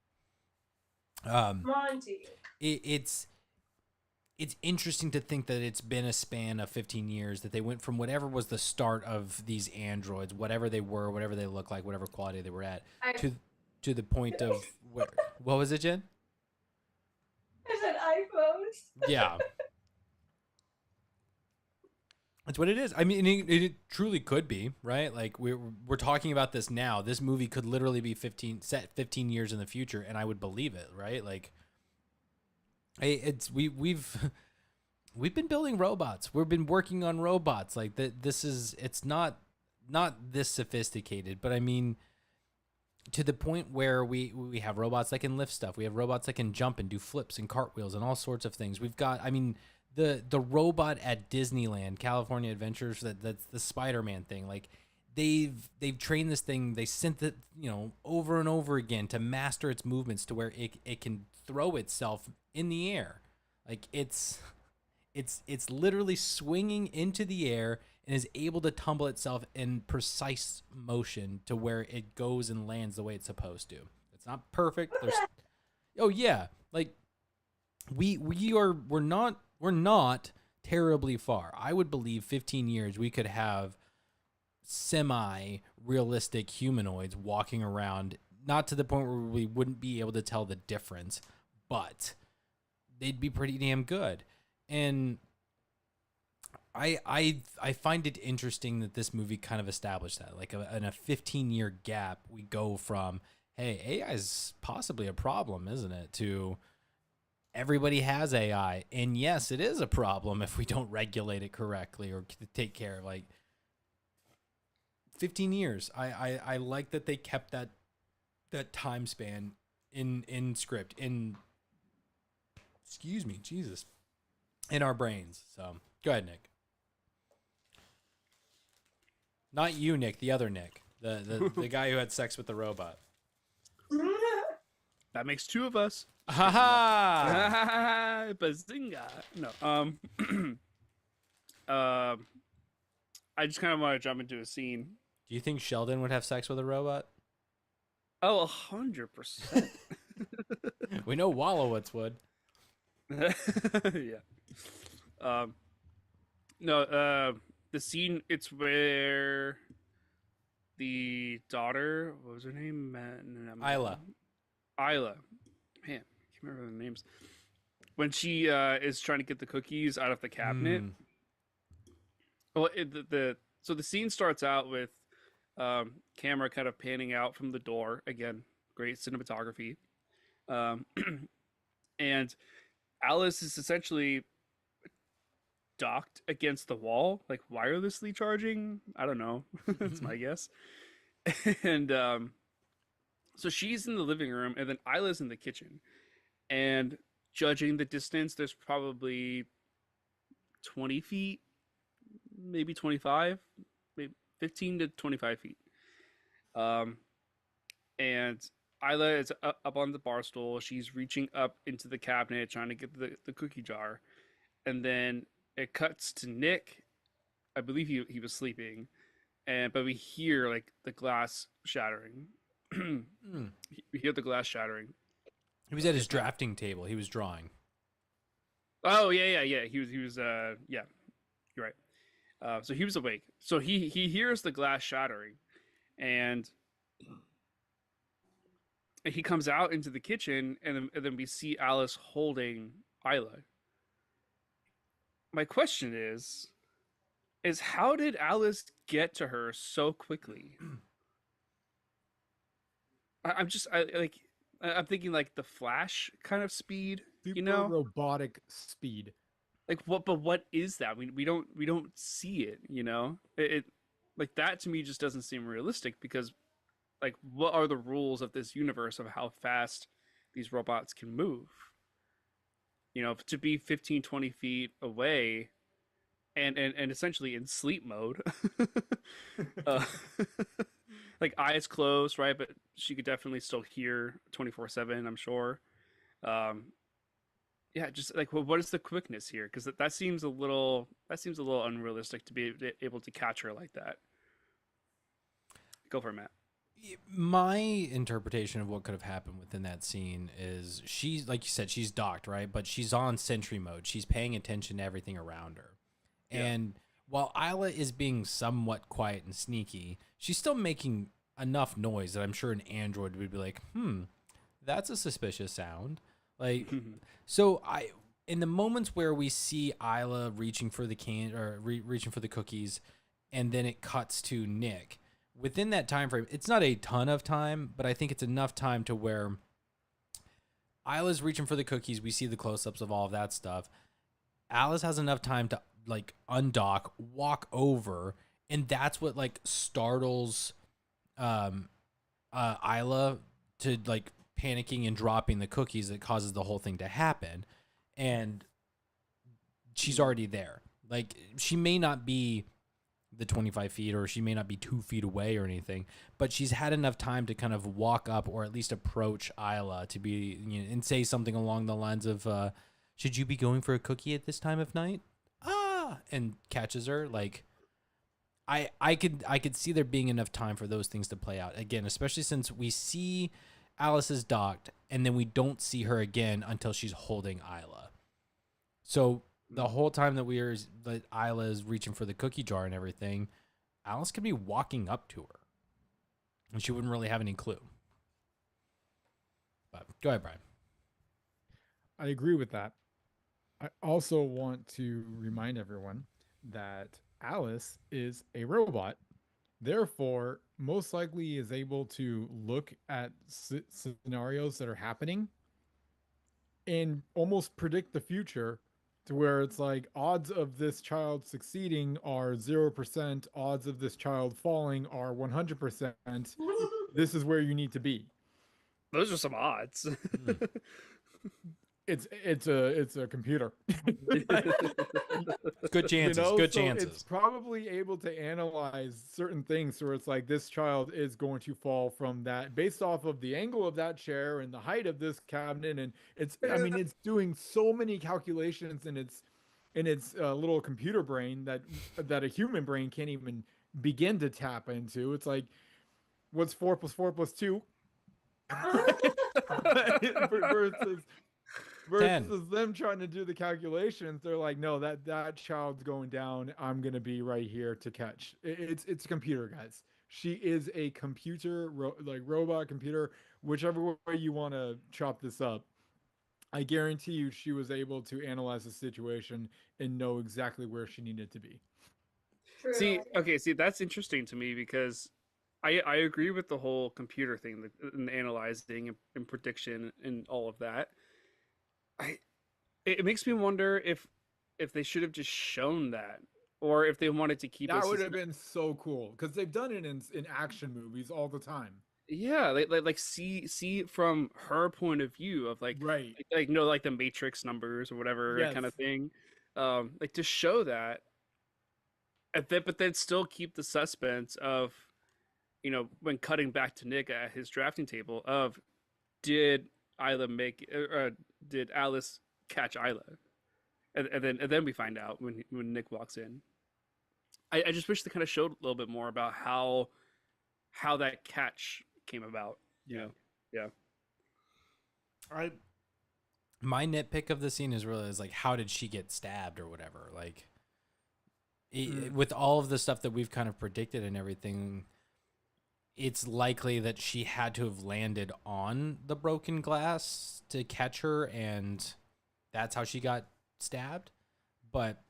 It's interesting to think that it's been a span of 15 years that they went from whatever was the start of these androids, whatever they were, whatever they look like, whatever quality they were at, to the point of what was it, Jen? I said iPhones. Yeah. That's what it is. I mean, it truly could be, right? Like we're talking about this now. This movie could literally be 15 years in the future, and I would believe it, right? Like, we've been building robots. We've been working on robots. Like it's not this sophisticated, but I mean, to the point where we have robots that can lift stuff. We have robots that can jump and do flips and cartwheels and all sorts of things. We've got, I mean, the robot at Disneyland, California Adventures, that's the Spider-Man thing. Like they've trained this thing. They sent it, over and over again to master its movements to where it can throw itself in the air. Like it's literally swinging into the air and is able to tumble itself in precise motion to where it goes and lands the way it's supposed to. It's not perfect. Oh yeah, like we're not terribly far. I would believe 15 years we could have semi-realistic humanoids walking around, not to the point where we wouldn't be able to tell the difference, but they'd be pretty damn good. And I find it interesting that this movie kind of established that. Like in a 15-year gap, we go from, hey, AI is possibly a problem, isn't it, to everybody has AI. And yes, it is a problem if we don't regulate it correctly or take care of, like, 15 years. I like that they kept that time span in script, excuse me, Jesus, in our brains. So go ahead, Nick. Not you, Nick, the other Nick, the guy who had sex with the robot. That makes two of us. Ha ha! Bazinga! No. I just kind of want to jump into a scene. Do you think Sheldon would have sex with a robot? Oh, 100%. We know Wallowitz would. Yeah. Um, no, the scene, it's where the daughter, what was her name? Isla. Isla. Man, I can't remember the names. When she is trying to get the cookies out of the cabinet. Mm. Well, so the scene starts out with camera kind of panning out from the door. Again, great cinematography. Um, and Alice is essentially docked against the wall, like wirelessly charging. I don't know. That's my guess. And so she's in the living room, and then Isla's in the kitchen. And judging the distance, there's probably 20 feet, maybe 25, maybe 15 to 25 feet. Um, and Isla is up on the bar stool. She's reaching up into the cabinet trying to get the cookie jar. And then it cuts to Nick. I believe he was sleeping. But we hear like the glass shattering. We hear the glass shattering. He was at his drafting table. He was drawing. Oh yeah. He was yeah. You're right. So he was awake. So he hears the glass shattering, and he comes out into the kitchen, and then we see Alice holding Isla. My question is how did Alice get to her so quickly? I'm thinking like the Flash kind of speed, Super robotic speed. Like what? But what is that? We don't see it. It like that to me just doesn't seem realistic because like what are the rules of this universe of how fast these robots can move? To be 15, 20 feet away and essentially in sleep mode. uh, like eyes closed, right? But she could definitely still hear 24/7, I'm sure. Yeah, just like what is the quickness here? Because that seems a little unrealistic to be able to catch her like that. Go for it, Matt. My interpretation of what could have happened within that scene is she's, like you said, she's docked, right? But she's on sentry mode. She's paying attention to everything around her. Yeah. And while Isla is being somewhat quiet and sneaky, she's still making enough noise that I'm sure an android would be like, that's a suspicious sound. Like, so in the moments where we see Isla reaching for the reaching for the cookies, and then it cuts to Nick, within that time frame, it's not a ton of time, but I think it's enough time to where Isla's reaching for the cookies. We see the close-ups of all of that stuff. Alice has enough time to like undock, walk over, and that's what like startles Isla to like panicking and dropping the cookies that causes the whole thing to happen. And she's already there. Like, she may not be the 25 feet or she may not be 2 feet away or anything, but she's had enough time to kind of walk up or at least approach Isla to be, and say something along the lines of, should you be going for a cookie at this time of night? And catches her. Like, I could see there being enough time for those things to play out again, especially since we see Alice is docked and then we don't see her again until she's holding Isla. So the whole time that Isla is reaching for the cookie jar and everything, Alice could be walking up to her and she wouldn't really have any clue. But go ahead, Brian. I agree with that. I also want to remind everyone that Alice is a robot, therefore most likely is able to look at scenarios that are happening and almost predict the future, to where it's like odds of this child succeeding are 0%, odds of this child falling are 100%. This is where you need to be. Those are some odds. It's a computer. Good chances. Good chances. It's probably able to analyze certain things where it's like this child is going to fall from that based off of the angle of that chair and the height of this cabinet, and it's doing so many calculations in its little computer brain that a human brain can't even begin to tap into. It's like, what's 4 + 4 + 2? versus 10. them trying to do the calculations. They're like, no, that child's going down. I'm gonna be right here to catch. It's a computer, guys. She is a computer, like robot computer, whichever way you want to chop this up. I guarantee you, she was able to analyze the situation and know exactly where she needed to be. True. See, that's interesting to me because I agree with the whole computer thing, and analyzing and prediction and all of that. It makes me wonder if they should have just shown that, or if they wanted to keep That us would have been so cool because they've done it in action movies all the time. yeah, like see from her point of view of Right. like like the Matrix numbers or whatever Yes. kind of thing, like to show that, but then still keep the suspense of, when cutting back to Nick at his drafting table of, did Isla did Alice catch Isla, and then we find out when Nick walks in. I just wish they kind of showed a little bit more about how that catch came about. Yeah. My nitpick of the scene is like, how did she get stabbed or whatever? Like, with all of the stuff that we've kind of predicted and everything, it's likely that she had to have landed on the broken glass to catch her, and that's how she got stabbed. But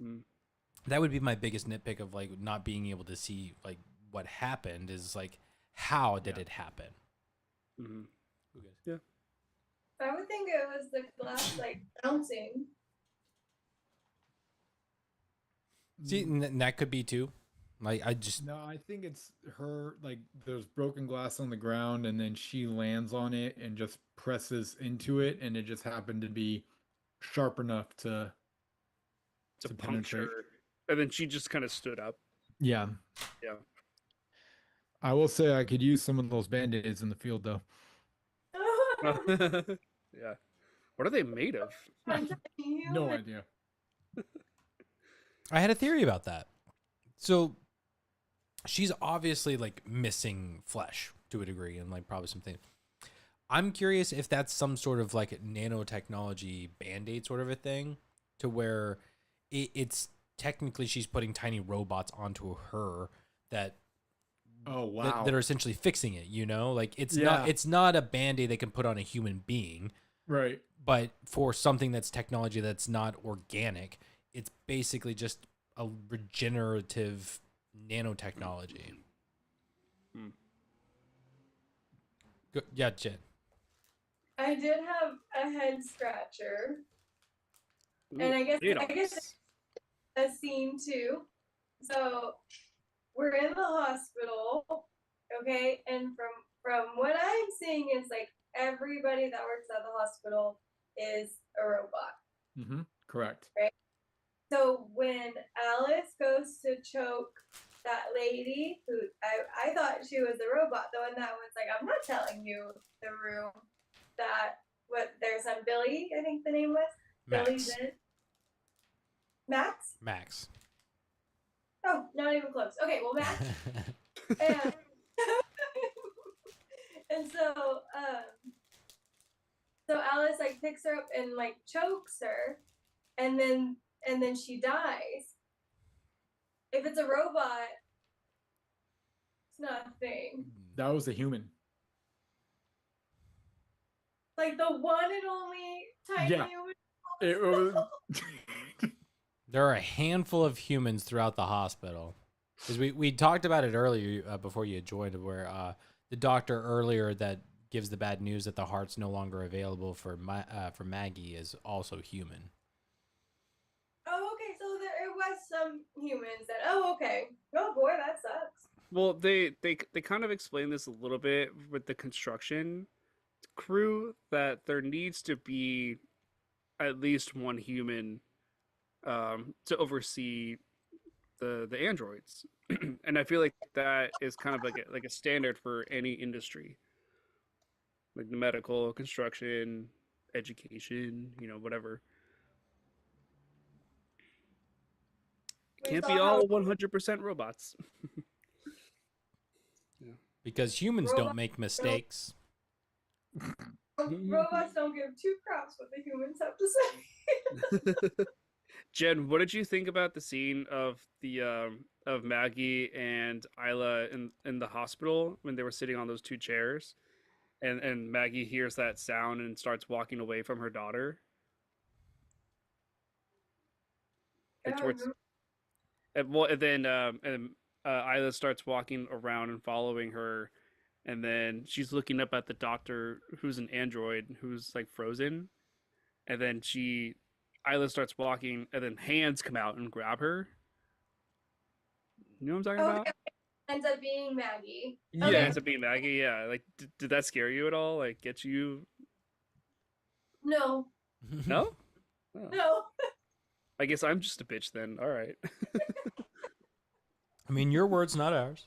that would be my biggest nitpick of like not being able to see like what happened is like, how did it happen? Mm-hmm. I would think it was the glass like bouncing. See, and that could be too. Like I think it's her. Like there's broken glass on the ground, and then she lands on it and just presses into it, and it just happened to be sharp enough to penetrate. Puncture, and then she just kind of stood up. Yeah. I will say I could use some of those band-aids in the field though. Yeah. What are they made of? No idea. I had a theory about that. So she's obviously like missing flesh to a degree and like probably something. I'm curious if that's some sort of like nanotechnology band-aid sort of a thing to where it's technically she's putting tiny robots onto her that that are essentially fixing it, like it's not a band-aid they can put on a human being, right? But for something that's technology that's not organic, it's basically just a regenerative nanotechnology. Yeah, Jen. I did have a head scratcher. And I guess a scene too. So we're in the hospital, okay, and from what I'm seeing is like everybody that works at the hospital is a robot. Mm-hmm. Correct. Right. So when Alice goes to choke that lady, who I thought she was a robot, the one that was like, I'm not telling you the room that what their son Billy, I think the name was. Max. Billy's in. Max. Oh, not even close. Okay, well, Max. and, and so Alice like picks her up and like chokes her, and then she dies. If it's a robot, it's not a thing. That was a human. Like the one and only tiny human. It was. There are a handful of humans throughout the hospital. Because we talked about it earlier before you joined, where the doctor earlier that gives the bad news that the heart's no longer available for Maggie is also human. Oh, okay. So there was some humans that. Oh, okay. Oh boy, that sucks. Well, they kind of explain this a little bit with the construction crew that there needs to be at least one human to oversee the androids, and I feel like that is kind of like a standard for any industry, like the medical, construction, education, whatever. It can't be all 100% robots. Because humans don't make mistakes. Robots don't give two craps what the humans have to say. Jen, what did you think about the scene of the of Maggie and Isla in the hospital when they were sitting on those two chairs, and Maggie hears that sound and starts walking away from her daughter? I Like don't towards remember. and then Isla starts walking around and following her, and then she's looking up at the doctor who's an android who's like frozen, and then Isla starts walking, and then hands come out and grab her. You know what I'm talking Oh, about? yeah. Ends up being Maggie. Yeah, Okay. ends up being Maggie. Yeah, like did that scare you at all? Like get you? No. No. Oh. No. I guess I'm just a bitch then. All right. I mean, your words, not ours.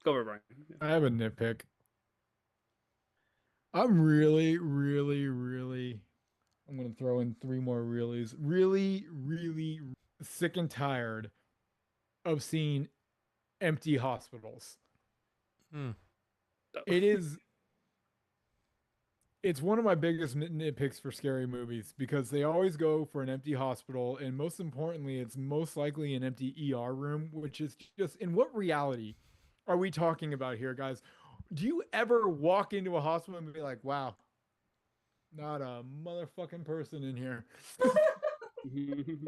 Go over, Brian. I have a nitpick. I'm really, really, really. I'm gonna throw in 3 more reallys. Really, really sick and tired of seeing empty hospitals. Hmm. It is. It's one of my biggest nitpicks for scary movies because they always go for an empty hospital, and most importantly, it's most likely an empty ER room, which is just in what reality are we talking about here, guys? Do you ever walk into a hospital and be like, wow, not a motherfucking person in here? I mean,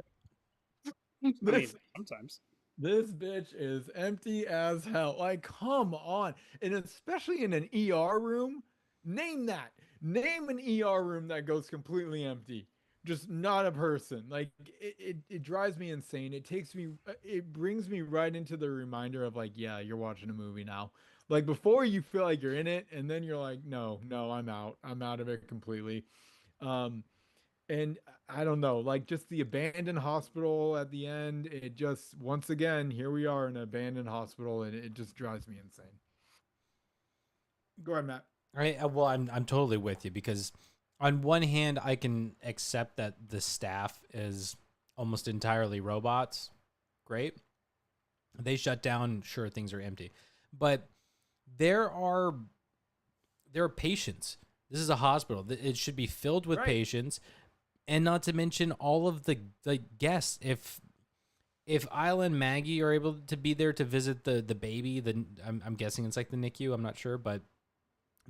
This sometimes. this bitch is empty as hell. Like, come on. And especially in an ER room, name that. Name an ER room that goes completely empty. Just not a person. Like it drives me insane. It brings me right into the reminder of like, yeah, you're watching a movie now. Like before you feel like you're in it, and then you're like, no, I'm out. I'm out of it completely. Um, and I don't know, like just the abandoned hospital at the end, it just once again, here we are in an abandoned hospital, and it just drives me insane. Go ahead, Matt. All right. Well, I'm totally with you because on one hand, I can accept that the staff is almost entirely robots. Great. They shut down. Sure, things are empty, but there are patients. This is a hospital. It should be filled with Right. patients, and not to mention all of the guests. If Isla and Maggie are able to be there to visit the baby, then I'm guessing it's like the NICU. I'm not sure, but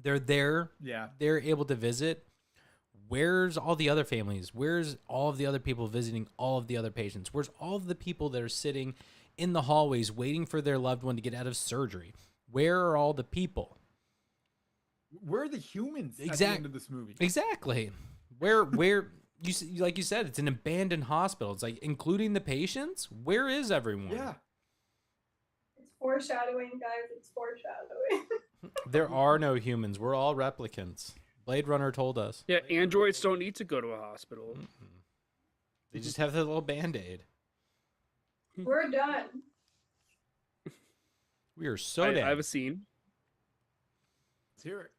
they're there. Yeah. They're able to visit. Where's all the other families? Where's all of the other people visiting all of the other patients? Where's all of the people that are sitting in the hallways waiting for their loved one to get out of surgery? Where are all the people? Where are the humans at the Exact- end of this movie? Exactly. Where like you said, it's an abandoned hospital. It's like including the patients. Where is everyone? Yeah. It's foreshadowing, guys. It's foreshadowing. There are no humans. We're all replicants. Blade Runner told us. Yeah, androids don't need to go to a hospital. They just have the little band-aid. We're done. We are so I dead. have a scene. Let's hear it.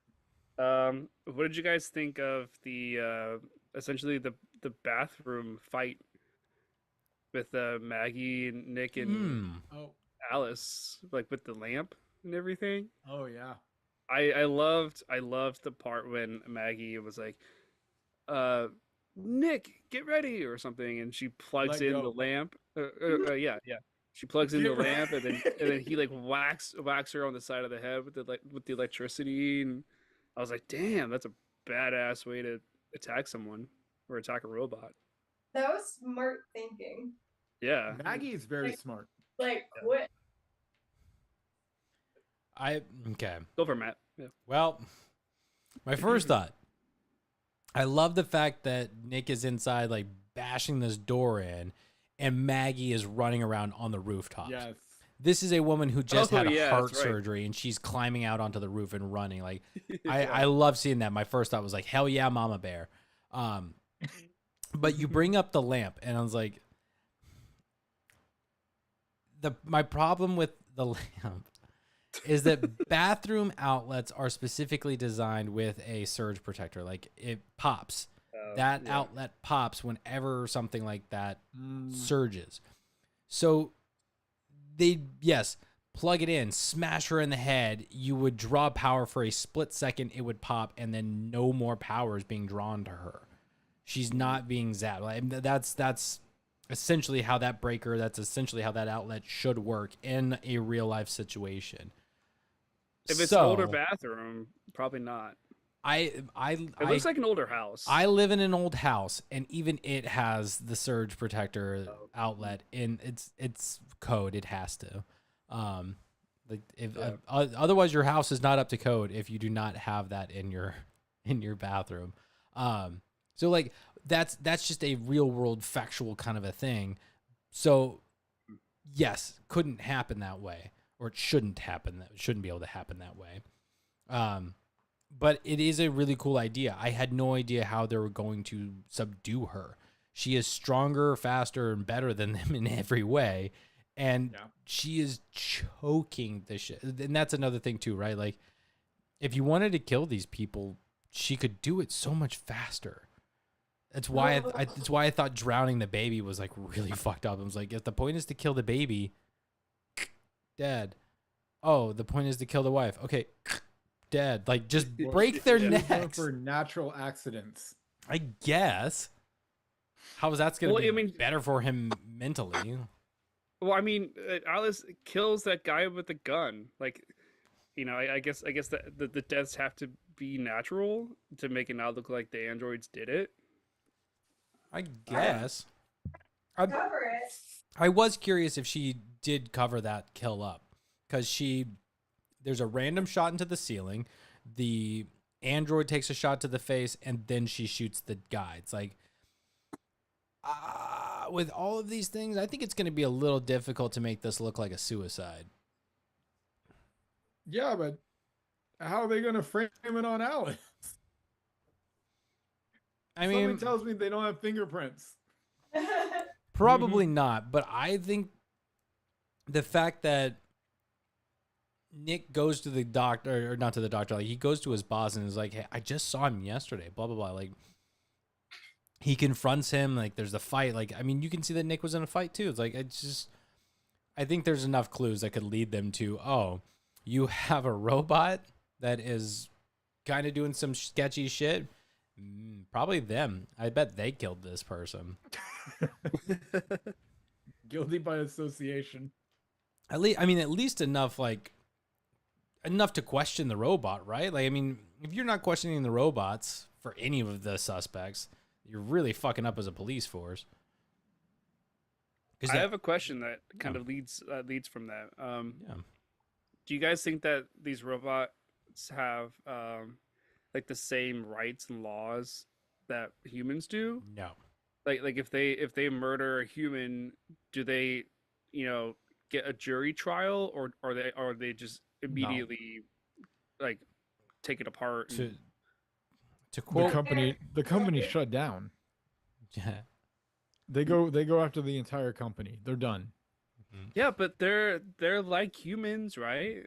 What did you guys think of the essentially the bathroom fight with Maggie and Nick and Oh. Alice, like with the lamp and everything? Oh yeah. I loved the part when Maggie was like, Nick, get ready or something, and she plugs Let in go. the lamp. Yeah. She plugs in Get the lamp, and then he like whacks her on the side of the head with the electricity, and I was like, damn, that's a badass way to attack someone or attack a robot. That was smart thinking. Yeah. Maggie is very smart. Like, quit. Okay. Go for it, Matt. Yeah. Well, my first thought, I love the fact that Nick is inside, like bashing this door in, and Maggie is running around on the rooftops. Yes. This is a woman who just Oh, had a yeah, heart that's right. surgery, and she's climbing out onto the roof and running. Like, I love seeing that. My first thought was like, hell yeah, Mama Bear. But you bring up the lamp, and I was like, my problem with the lamp is that bathroom outlets are specifically designed with a surge protector. Like it pops. That yeah. outlet pops whenever something like that Mm. surges. So they, yes, plug it in, smash her in the head, you would draw power for a split second, it would pop, and then no more power is being drawn to her. She's not being zapped. Like, that's essentially how that breaker, that's essentially how that outlet should work in a real life situation. If it's an older bathroom, probably not. It looks like an older house. I live in an old house, and even it has the surge protector outlet in its code. It has to. Otherwise your house is not up to code if you do not have that in your bathroom. So like that's just a real world factual kind of a thing. So yes, couldn't happen that way, or it shouldn't happen. That shouldn't be able to happen that way. But it is a really cool idea. I had no idea how they were going to subdue her. She is stronger, faster, and better than them in every way. And she is choking the shit. And that's another thing too, right? Like, if you wanted to kill these people, she could do it so much faster. That's why I thought drowning the baby was like really fucked up. I was like, if the point is to kill the baby, dead. Oh, the point is to kill the wife. Okay, dead. Like, just break their necks. For natural accidents, I guess. How is that going to be better for him mentally? Well, I mean, Alice kills that guy with the gun. Like, you know, I guess that the deaths have to be natural to make it not look like the androids did it. I guess. Cover it. I was curious if she did cover that kill up, because there's a random shot into the ceiling, the android takes a shot to the face, and then she shoots the guy. It's like, with all of these things, I think it's going to be a little difficult to make this look like a suicide. Yeah, but how are they going to frame it on Alice? I mean, something tells me they don't have fingerprints. Probably not, but I think the fact that Nick goes to the doctor, or not to the doctor, like he goes to his boss and is like, hey, I just saw him yesterday, blah, blah, blah. Like, he confronts him, like there's the fight. Like, I mean, you can see that Nick was in a fight too. It's like, I think there's enough clues that could lead them to, oh, you have a robot that is kind of doing some sketchy shit. Probably them. I bet they killed this person. Guilty by association. At least enough, like, enough to question the robot, right? Like, I mean, if you're not questioning the robots for any of the suspects, you're really fucking up as a police force. I have a question that kind of leads from that. Do you guys think that these robots have like the same rights and laws that humans do? No. Like if they murder a human, do they, you know, get a jury trial, or are they just immediately like take it apart? To quote the company shut down. Yeah. They go after the entire company. They're done. Yeah, but they're like humans, right?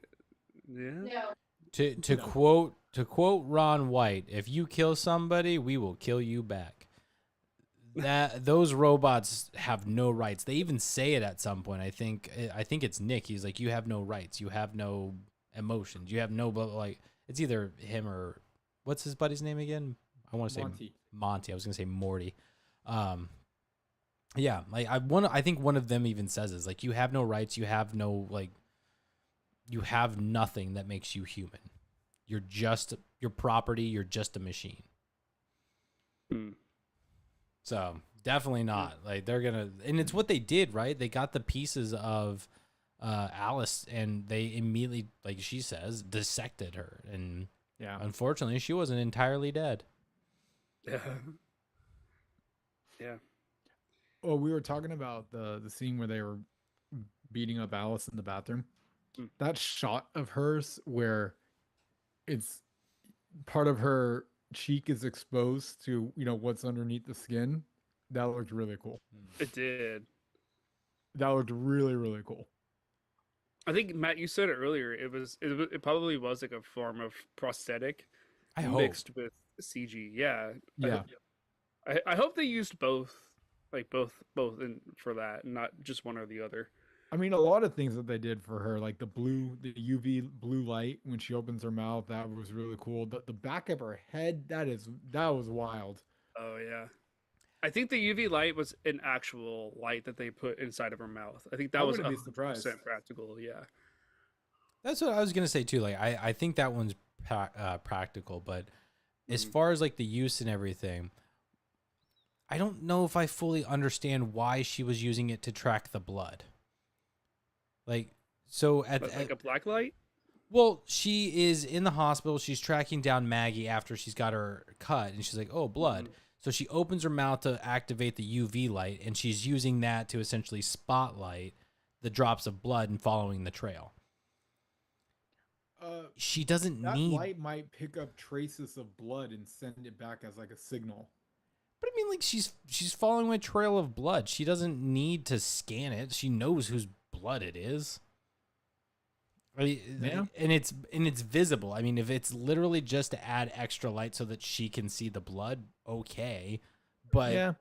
Yeah. No. To quote Ron White, if you kill somebody, we will kill you back. Those robots have no rights. They even say it at some point. I think it's Nick. He's like, you have no rights. You have no emotions. You have no, like, it's either him or what's his buddy's name again? I want to say Monty. I was gonna say Morty. Yeah, like I think one of them even says is like, you have no rights. You have no, like, you have nothing that makes you human. You're just your property. You're just a machine. So definitely not. Like, they're gonna, and it's what they did, right? They got the pieces of Alice, and they immediately, like she says, dissected her, and unfortunately, she wasn't entirely dead. Yeah. Yeah. Oh, we were talking about the scene where they were beating up Alice in the bathroom. That shot of hers where it's part of her cheek is exposed to, you know, what's underneath the skin, that looked really cool. It did. That looked really, really cool. I think, Matt, you said it earlier. It probably was like a form of prosthetic mixed with CG. Yeah. I hope they used both, like both in for that, and not just one or the other. I mean, a lot of things that they did for her, like the UV blue light when she opens her mouth, that was really cool. The back of her head, that was wild. Oh yeah. I think the UV light was an actual light that they put inside of her mouth. I think that I was wouldn't be 100% surprised. practical. Yeah. That's what I was gonna say too. Like I think that one's practical, but as far as like the use and everything, I don't know if I fully understand why she was using it to track the blood. Like, so Like a black light? well, she is in the hospital. She's tracking down Maggie after she's got her cut, and she's like, "Oh, blood." So she opens her mouth to activate the UV light, and she's using that to essentially spotlight the drops of blood and following the trail. She doesn't That need. light might pick up traces of blood and send it back as like a signal. But I mean, like she's following a trail of blood. She doesn't need to scan it. She knows whose blood it is. Yeah. And it's visible. I mean, if it's literally just to add extra light so that she can see the blood, okay. But Yeah.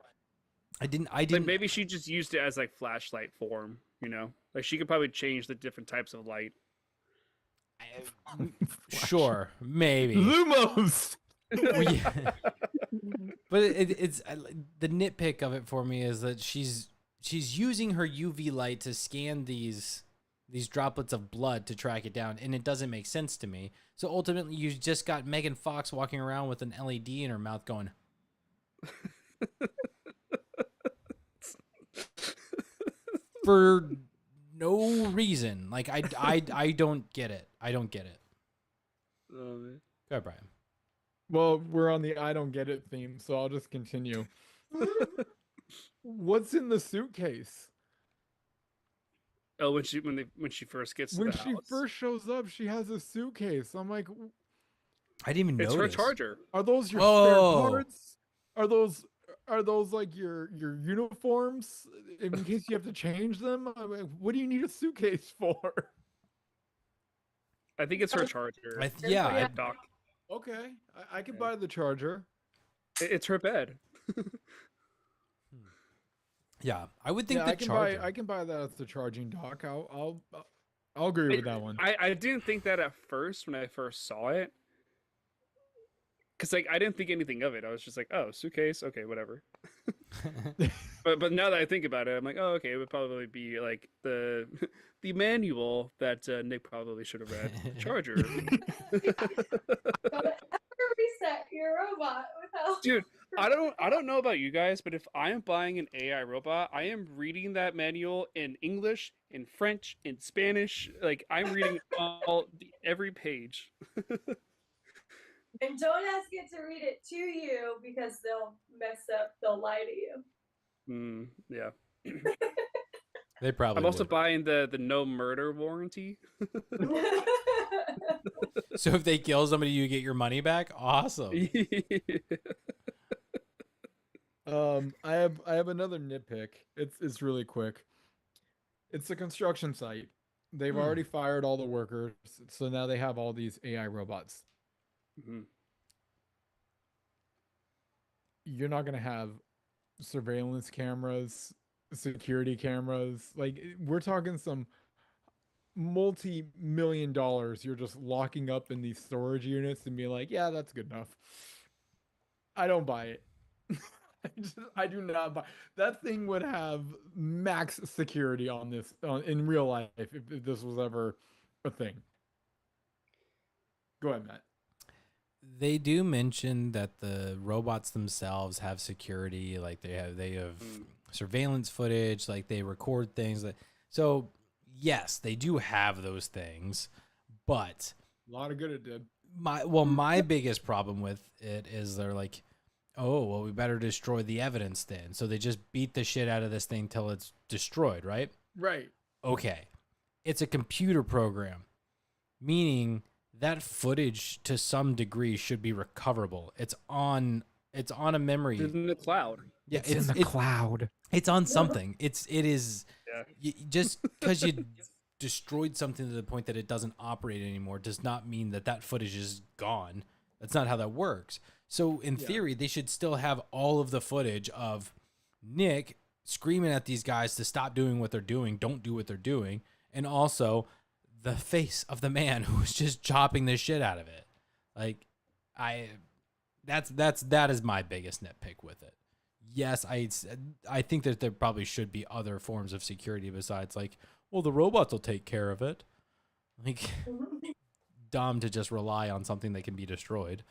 I didn't. Like maybe she just used it as like flashlight form, you know? Like she could probably change the different types of light. Sure, maybe. Lumos. Well, yeah. But it's the nitpick of it for me is that she's using her UV light to scan these droplets of blood to track it down, and it doesn't make sense to me. So ultimately, you just got Megan Fox walking around with an LED in her mouth going. For no reason. Like I don't get it. I don't get it. Oh, man. Go ahead, Brian. Well, we're on the I don't get it theme, so I'll just continue. What's in the suitcase? Oh, when she first gets to When the she house. first shows up, she has a suitcase. I'm like, I didn't even It's notice. her charger. are those your Oh. spare parts? Are those like your uniforms in case you have to change them? I mean, what do you need a suitcase for? I think it's her charger. Yeah, Doc. Okay, I can buy the charger. It's her bed. yeah. I would think Yeah, the I can charger. buy that as the charging dock. I'll agree with that one. I didn't think that at first when I first saw it. Cause like I didn't think anything of it. I was just like, oh, suitcase, okay, whatever. But now that I think about it, I'm like, oh, okay, it would probably be like the manual that Nick probably should have read. The charger. Don't ever reset your robot without. Dude, I don't know about you guys, but if I am buying an AI robot, I am reading that manual in English, in French, in Spanish. Like I'm reading every page. And don't ask it to read it to you because they'll mess up. They'll lie to you. Yeah. They probably. I'm also would. buying the no murder warranty. So if they kill somebody, you get your money back. Awesome. I have another nitpick. It's really quick. It's a construction site. They've already fired all the workers, so now they have all these AI robots. You're not gonna have surveillance cameras, security cameras. Like we're talking some multi-million dollars you're just locking up in these storage units and being like, yeah, that's good enough. I don't buy it. I do not buy that thing. Would have max security on this in real life if this was ever a thing. Go ahead, Matt. They do mention that the robots themselves have security, like they have surveillance footage, like they record things. That so yes, they do have those things, but A lot of good it did. my biggest problem with it is they're like, oh well, we better destroy the evidence then. So they just beat the shit out of this thing till it's destroyed, right? Right. Okay, it's a computer program, meaning that footage to some degree should be recoverable. It's on a memory. In the cloud. Yeah, It's in the cloud. It's on something. It is Yeah. just because you destroyed something to the point that it doesn't operate anymore does not mean that footage is gone. That's not how that works. So in theory, they should still have all of the footage of Nick screaming at these guys to stop doing what they're doing, don't do what they're doing, and also the face of the man who was just chopping the shit out of it. Like, that is my biggest nitpick with it. Yes, I think that there probably should be other forms of security besides, like, well, the robots will take care of it. Like, dumb to just rely on something that can be destroyed.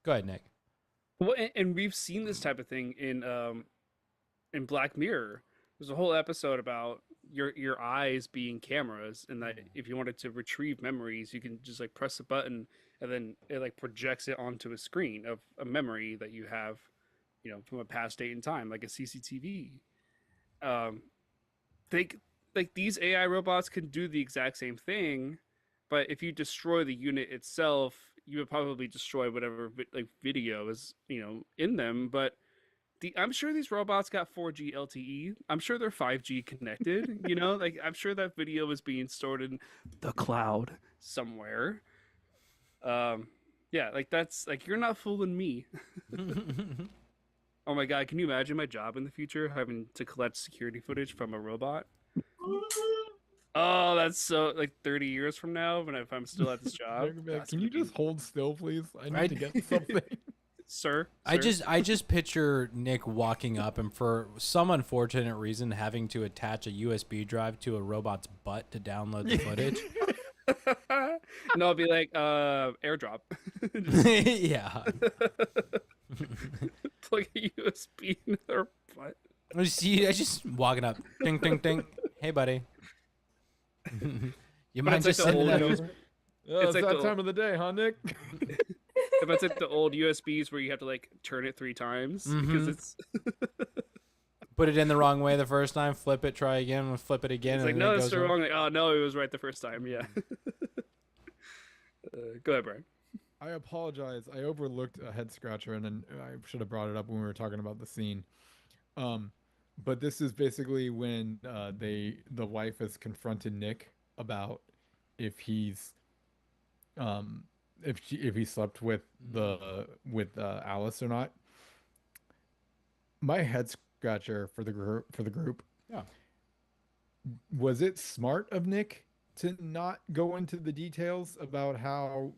Go ahead, Nick. Well, and we've seen this type of thing in Black Mirror. There's a whole episode about your eyes being cameras, and that if you wanted to retrieve memories, you can just like press a button, and then it like projects it onto a screen of a memory that you have, you know, from a past date and time, like a CCTV. Like these AI robots can do the exact same thing, but if you destroy the unit itself, you would probably destroy whatever like video is, you know, in them. But I'm sure these robots got 4G LTE. I'm sure they're 5G connected. You know, like I'm sure that video is being stored in the cloud somewhere. Yeah, like that's like you're not fooling me. Oh my god, can you imagine my job in the future having to collect security footage from a robot? Oh, that's so like 30 years from now when if I'm still at this job. Can you just hold still, please? I need to get something. Sir, I just picture Nick walking up and for some unfortunate reason having to attach a USB drive to a robot's butt to download the footage. And I'll be like, airdrop. Yeah. Plug a USB in their butt. I just walking up. Ding, ding, ding. Hey, buddy. You mind it's like just the sending old that news- over? It's like that the- time of the day, huh, Nick? If it's like the old USBs where you have to like turn it 3 times because it's Put it in the wrong way the first time, flip it, try again, flip it again. like and no, then it that's goes the wrong. Like, oh no, it was right the first time. Yeah. Go ahead, Brian. I apologize. I overlooked a head scratcher, and then I should have brought it up when we were talking about the scene. But this is basically when the wife has confronted Nick about if he's if he slept with Alice or not. My head scratcher for the group. Yeah. Was it smart of Nick to not go into the details about how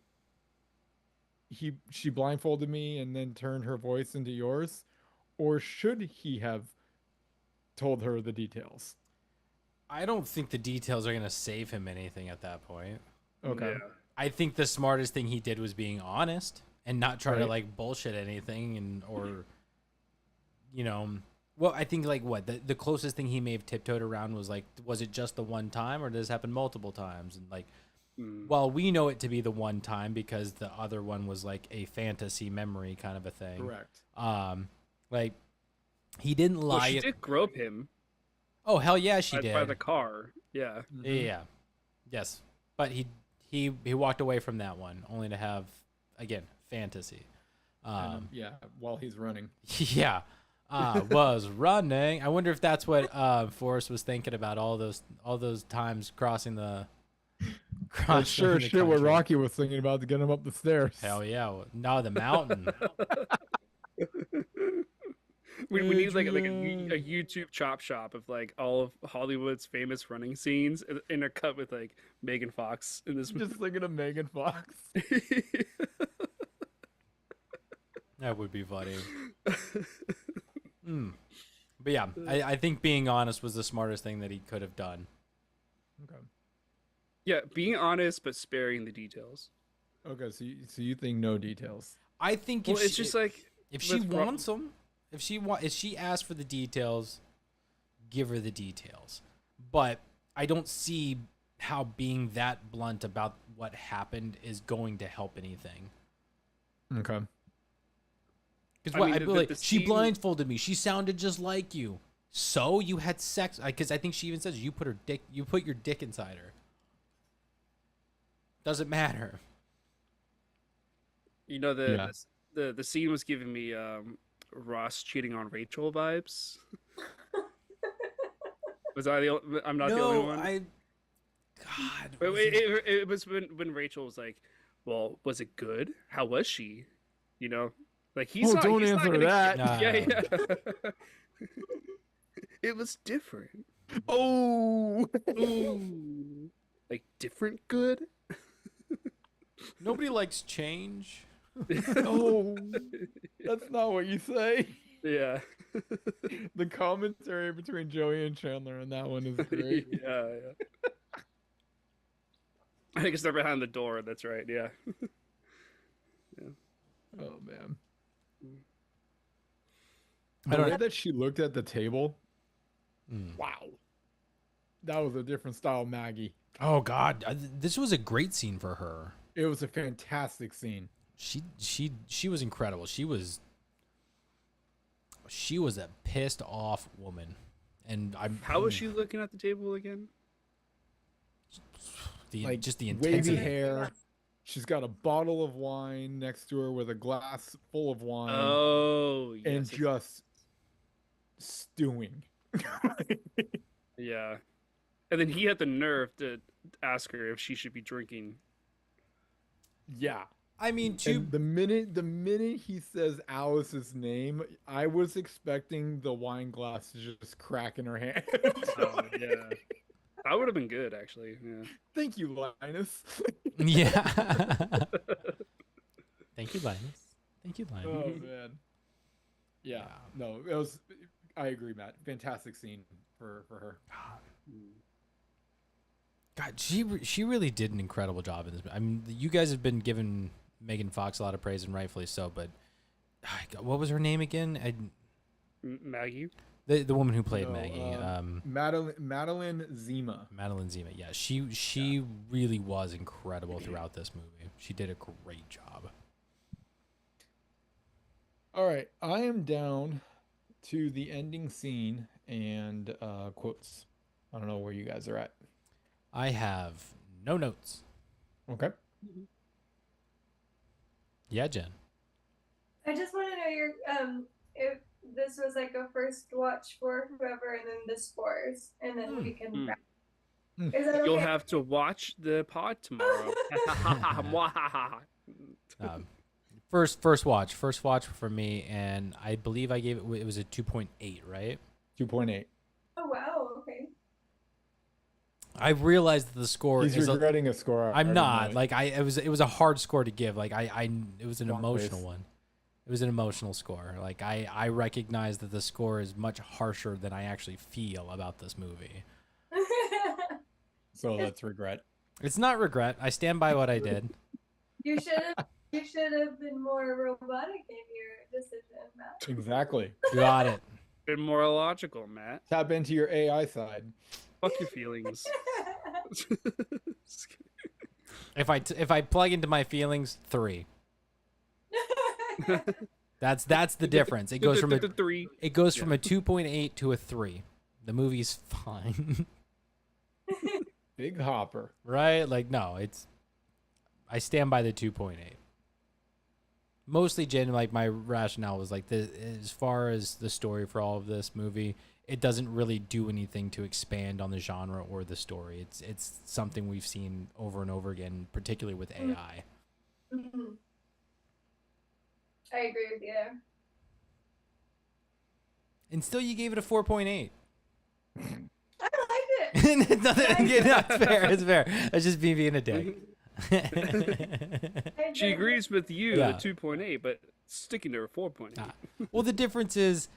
she blindfolded me and then turned her voice into yours, or should he have told her the details? I don't think the details are going to save him anything at that point. Okay. Yeah. I think the smartest thing he did was being honest and not try to Right. like bullshit anything or you know, well, I think like the closest thing he may have tiptoed around was like, was it just the one time or did this happen multiple times? And like, well, we know it to be the one time because the other one was like a fantasy memory kind of a thing. Correct. Like he didn't lie. Well, she did grope him Oh hell yeah, she by did. the car. Yeah. Yeah. Yes. But he walked away from that one only to have again fantasy. Yeah, while he's running. Yeah. Was running. I wonder if that's what Forrest was thinking about all those times crossing the That's sure the shit what country. Rocky was thinking about to get him up the stairs. Hell yeah. No, the mountain. We need like a Adrian. YouTube chop shop of like all of Hollywood's famous running scenes, and they're cut with like Megan Fox in this movie. Just thinking of Megan Fox. That would be funny. But yeah, I think being honest was the smartest thing that he could have done. Okay. Yeah, being honest but sparing the details. Okay, so you think no details? I think Well, if it's just like if she with Ro- wants them, if she asks for the details, give her the details. But I don't see how being that blunt about what happened is going to help anything. Okay. Because I what mean, I the believe she scene- blindfolded me. She sounded just like you. So you had sex? Because I think she even says you put your dick inside her. Doesn't matter. You know Yeah. the scene was giving me Ross cheating on Rachel vibes. Was I I'm not the only one. God. But was it- it was when Rachel was like, "Well, was it good? How was she?" You know, Like he's not. don't he's not answer gonna that. Yeah. It was different. Oh, Ooh. Like different good. Nobody likes change. no, that's not what you say. Yeah. The commentary between Joey and Chandler on that one is great. Yeah. I guess they're behind the door. That's right. Yeah. Oh man. I The don't- way that she looked at the table, Mm. wow. That was a different style Maggie. Oh God, this was a great scene for her. It was a fantastic scene. She was incredible. She was a pissed off woman, and I'm. How was she looking at the table again? Like Just the wavy intensity. hair. She's got a bottle of wine next to her with a glass full of wine Oh, yes. and just stewing. Yeah. And then he had the nerve to ask her if she should be drinking. Yeah. I mean, And the minute he says Alice's name, I was expecting the wine glass to just crack in her hand. Oh, yeah. That would have been good, actually. Yeah. Thank you, Linus. yeah. Thank you, Linus. Thank you, Linus. Oh man. Yeah. No, it was. I agree, Matt. Fantastic scene for her. God, she really did an incredible job in this. I mean, you guys have been giving Megan Fox a lot of praise, and rightfully so. But what was her name again? Maggie? The woman who played No, Maggie. Madeline Zima. Madeline Zima. Yeah, she really was incredible throughout this movie. She did a great job. All right, I am down to the ending scene and quotes. I don't know where you guys are at. I have no notes. Okay. Yeah, Jen. I just want to know your if this was like a first watch for whoever, and then the scores, and then we can. Is that You'll okay? have to watch the pod tomorrow. First watch for me, and I believe I gave it was a 2.8, right? 2.8. Oh wow! Okay. I realized that the score He's is regretting a score. I'm already not knowing. like it was a hard score to give. Like it was an Wrong emotional place. one. It was an emotional score. Like I recognize that the score is much harsher than I actually feel about this movie. So that's regret. It's not regret. I stand by what I did. You should have been more robotic in your decision, Matt. Exactly. Got it. Been more logical, Matt. Tap into your AI side. Fuck your feelings. If I plug into my feelings, 3. That's the difference. It goes from a 3. It goes from a 2.8 to a 3. The movie's fine. Big hopper. Right? Like, no, I stand by the 2.8. Mostly, Jen, like, my rationale was, like, as far as the story for all of this movie, it doesn't really do anything to expand on the genre or the story. It's something we've seen over and over again, particularly with AI. Mhm. I agree with you there. And still, you gave it a 4.8. I liked it. It's nothing, yeah, it's fair. It's fair. That's just me being a dick. She agrees with you, Yeah. the 2.8, but sticking to her 4.8. Ah. Well, the difference is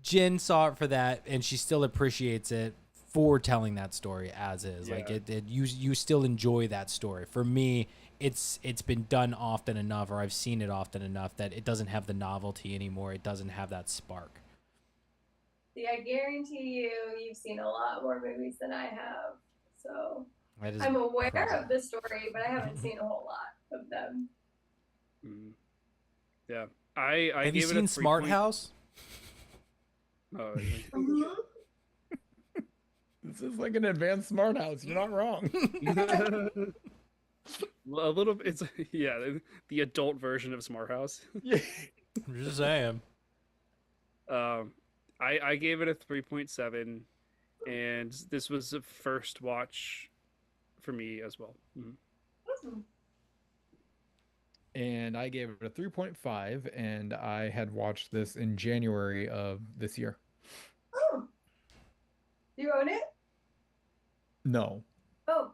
Jen saw it for that, and she still appreciates it for telling that story as is. Like Yeah. you still enjoy that story. For me, it's been done often enough, or I've seen it often enough that it doesn't have the novelty anymore. It doesn't have that spark. See, I guarantee you've seen a lot more movies than I have. So That is I'm aware present. of the story, but I haven't seen a whole lot of them. Mm. Yeah. I Have you gave it seen a Smart House? Oh, yeah. Mhm. This is like an advanced smart house. You're not wrong. A little bit. It's the adult version of Smart House. Yeah. I'm just saying. I gave it a 3.7, and this was a first watch for me as well. Mhm. Mhm. and I gave it a 3.5, and I had watched this in January of this year. Oh, you own it? No, Oh,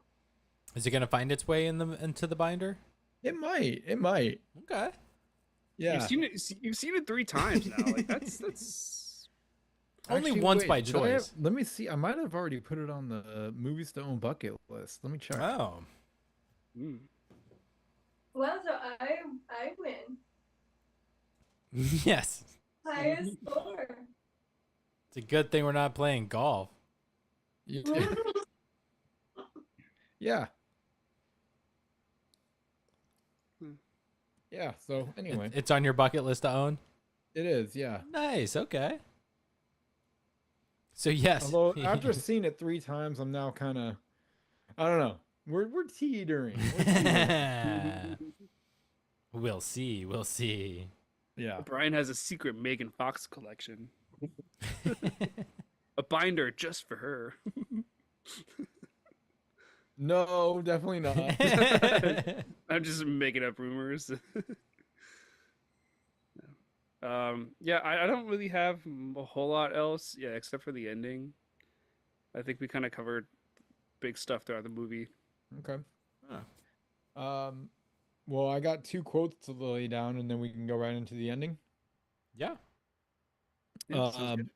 Is it gonna find its way into the binder? it might. It might. Okay. Yeah. You've seen it 3 times now. Like that's Only Actually, once wait, by did I have- choice. let me see. I might have already put it on the movies to own bucket list. Let me check. Oh. well, so I win. Yes. Highest score. It's a good thing we're not playing golf. Yeah. Yeah. Yeah. So anyway, It's on your bucket list to own? it is. Yeah. Nice. Okay. So yes. Although after seeing it 3 times, I'm now kind of, I don't know. We're teetering. We're teetering. We'll see. We'll see. Yeah. Brian has a secret Megan Fox collection. A binder just for her. No, definitely not. I'm just making up rumors. Yeah, I don't really have a whole lot else, yeah, except for the ending. I think we kind of covered big stuff throughout the movie. Okay. Well, I got 2 quotes to lay down, and then we can go right into the ending. Yeah. Yeah, sounds good.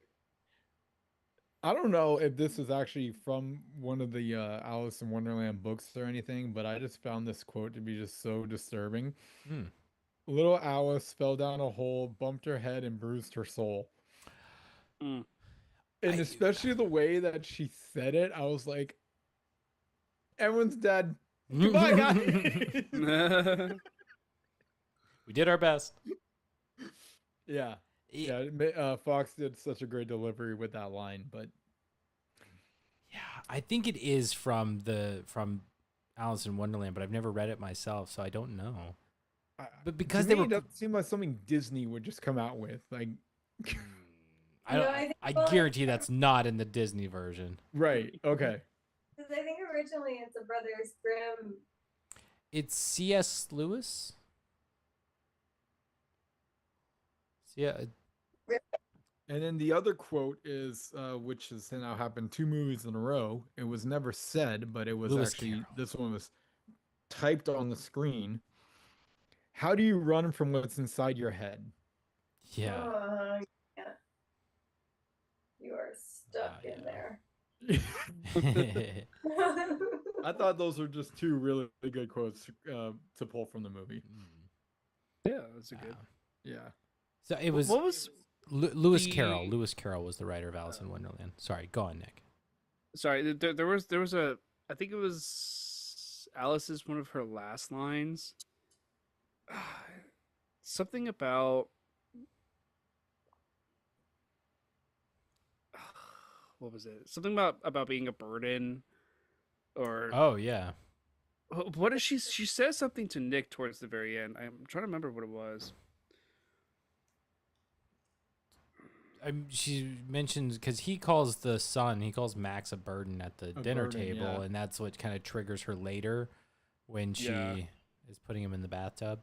I don't know if this is actually from one of the Alice in Wonderland books or anything, but I just found this quote to be just so disturbing. Hmm. Little Alice fell down a hole, bumped her head, and bruised her soul. Mm. And especially the way that she said it, I was like, everyone's dead. Goodbye, guys. We did our best. Yeah. Yeah, Fox did such a great delivery with that line, but Yeah, I think it is from Alice in Wonderland, but I've never read it myself, so I don't know. But because to they me, were, it doesn't seem like something Disney would just come out with. Like, I No, don't, I think- I well, guarantee that's not in the Disney version. right? Okay. Because I think originally it's a Brothers Grimm. It's C.S. Lewis. Yeah, And then the other quote is, which has now happened 2 movies in a row. It was never said, but it was Lewis actually Carroll. this one was typed on the screen. How do you run from what's inside your head? yeah. Yeah. You are stuck Yeah, in yeah. there. I thought those were just 2 really good quotes to pull from the movie. Yeah, that's a good. Yeah. So it was What was Lewis the- Carroll. Lewis Carroll was the writer of Alice in Wonderland. Sorry, go on, Nick. Sorry, there was a, I think it was Alice's one of her last lines. Something about what was it? Something about being a burden, or Oh yeah. what is she? She says something to Nick towards the very end. I'm trying to remember what it was. She mentions because he calls the son, he calls Max a burden at the dinner burden, table, yeah. and that's what kind of triggers her later when she Yeah. is putting him in the bathtub.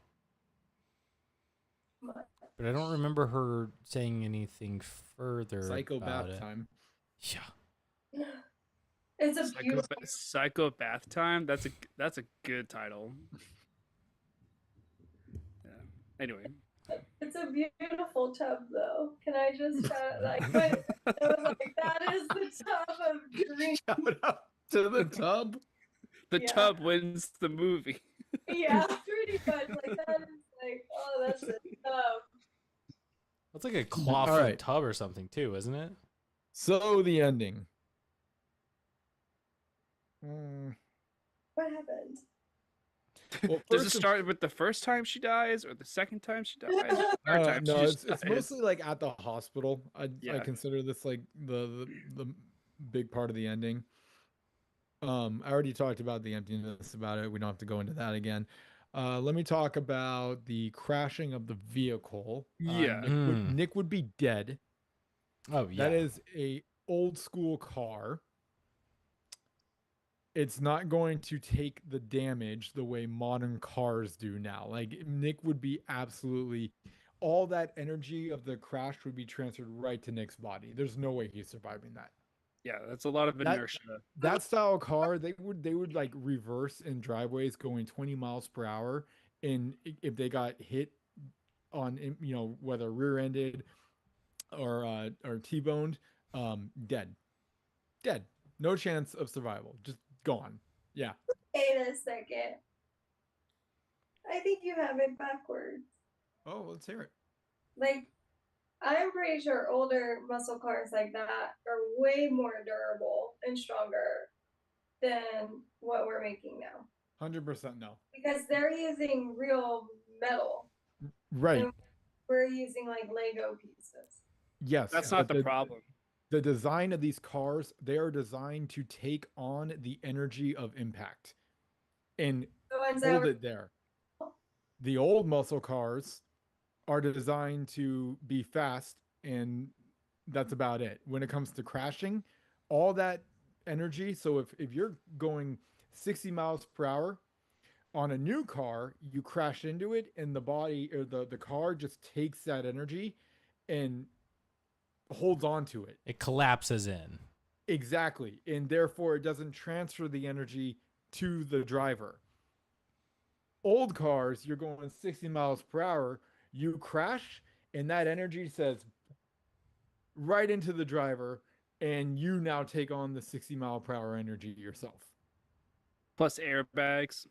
But I don't remember her saying anything further about Psychopath it. time. Yeah. It's a beautiful. Psychopath time. That's a good title. Yeah. Anyway. It's a beautiful tub, though. Can I just like? But it was like that is the tub of dreams. Shout out to the tub. The Yeah. tub wins the movie. Yeah, pretty much. Like that is like, oh, that's a tub. That's like a claw All foot right. tub or something too, isn't it? So the ending. What happened? Well, Does it first of- start with the first time she dies, or the second time she dies, or the third time no, she it's, just it's dies? mostly like at the hospital. I Yeah. consider this like the big part of the ending. I already talked about the emptiness about it. We don't have to go into that again. Let me talk about the crashing of the vehicle. Yeah. Nick would be dead. Oh yeah. That is a old school car. it's not going to take the damage the way modern cars do now. Like Nick would be absolutely all that energy of the crash would be transferred right to Nick's body. There's no way he's surviving that. Yeah, that's a lot of That inertia. that style car, they would like reverse in driveways going 20 miles per hour, and if they got hit on whether rear-ended or T-boned, dead, dead, no chance of survival, just gone. Yeah. Wait a second. I think you have it backwards. Oh, let's hear it. Like, I'm pretty sure older muscle cars like that are way more durable and stronger than what we're making now. 100% no. Because they're using real metal. Right. And we're using like Lego pieces. Yes. That's not the problem. The design of these cars, they are designed to take on the energy of impact and The ones that hold were it there. The old muscle cars are designed to be fast, and that's about it. When it comes to crashing, all that energy. So if you're going 60 miles per hour on a new car, you crash into it, and the body or the car just takes that energy and holds on to it. It collapses in. Exactly. And therefore it doesn't transfer the energy to the driver. Old cars, you're going 60 miles per hour, you crash, and that energy says right into the driver, and you now take on the 60-mile-per-hour energy yourself. Plus airbags.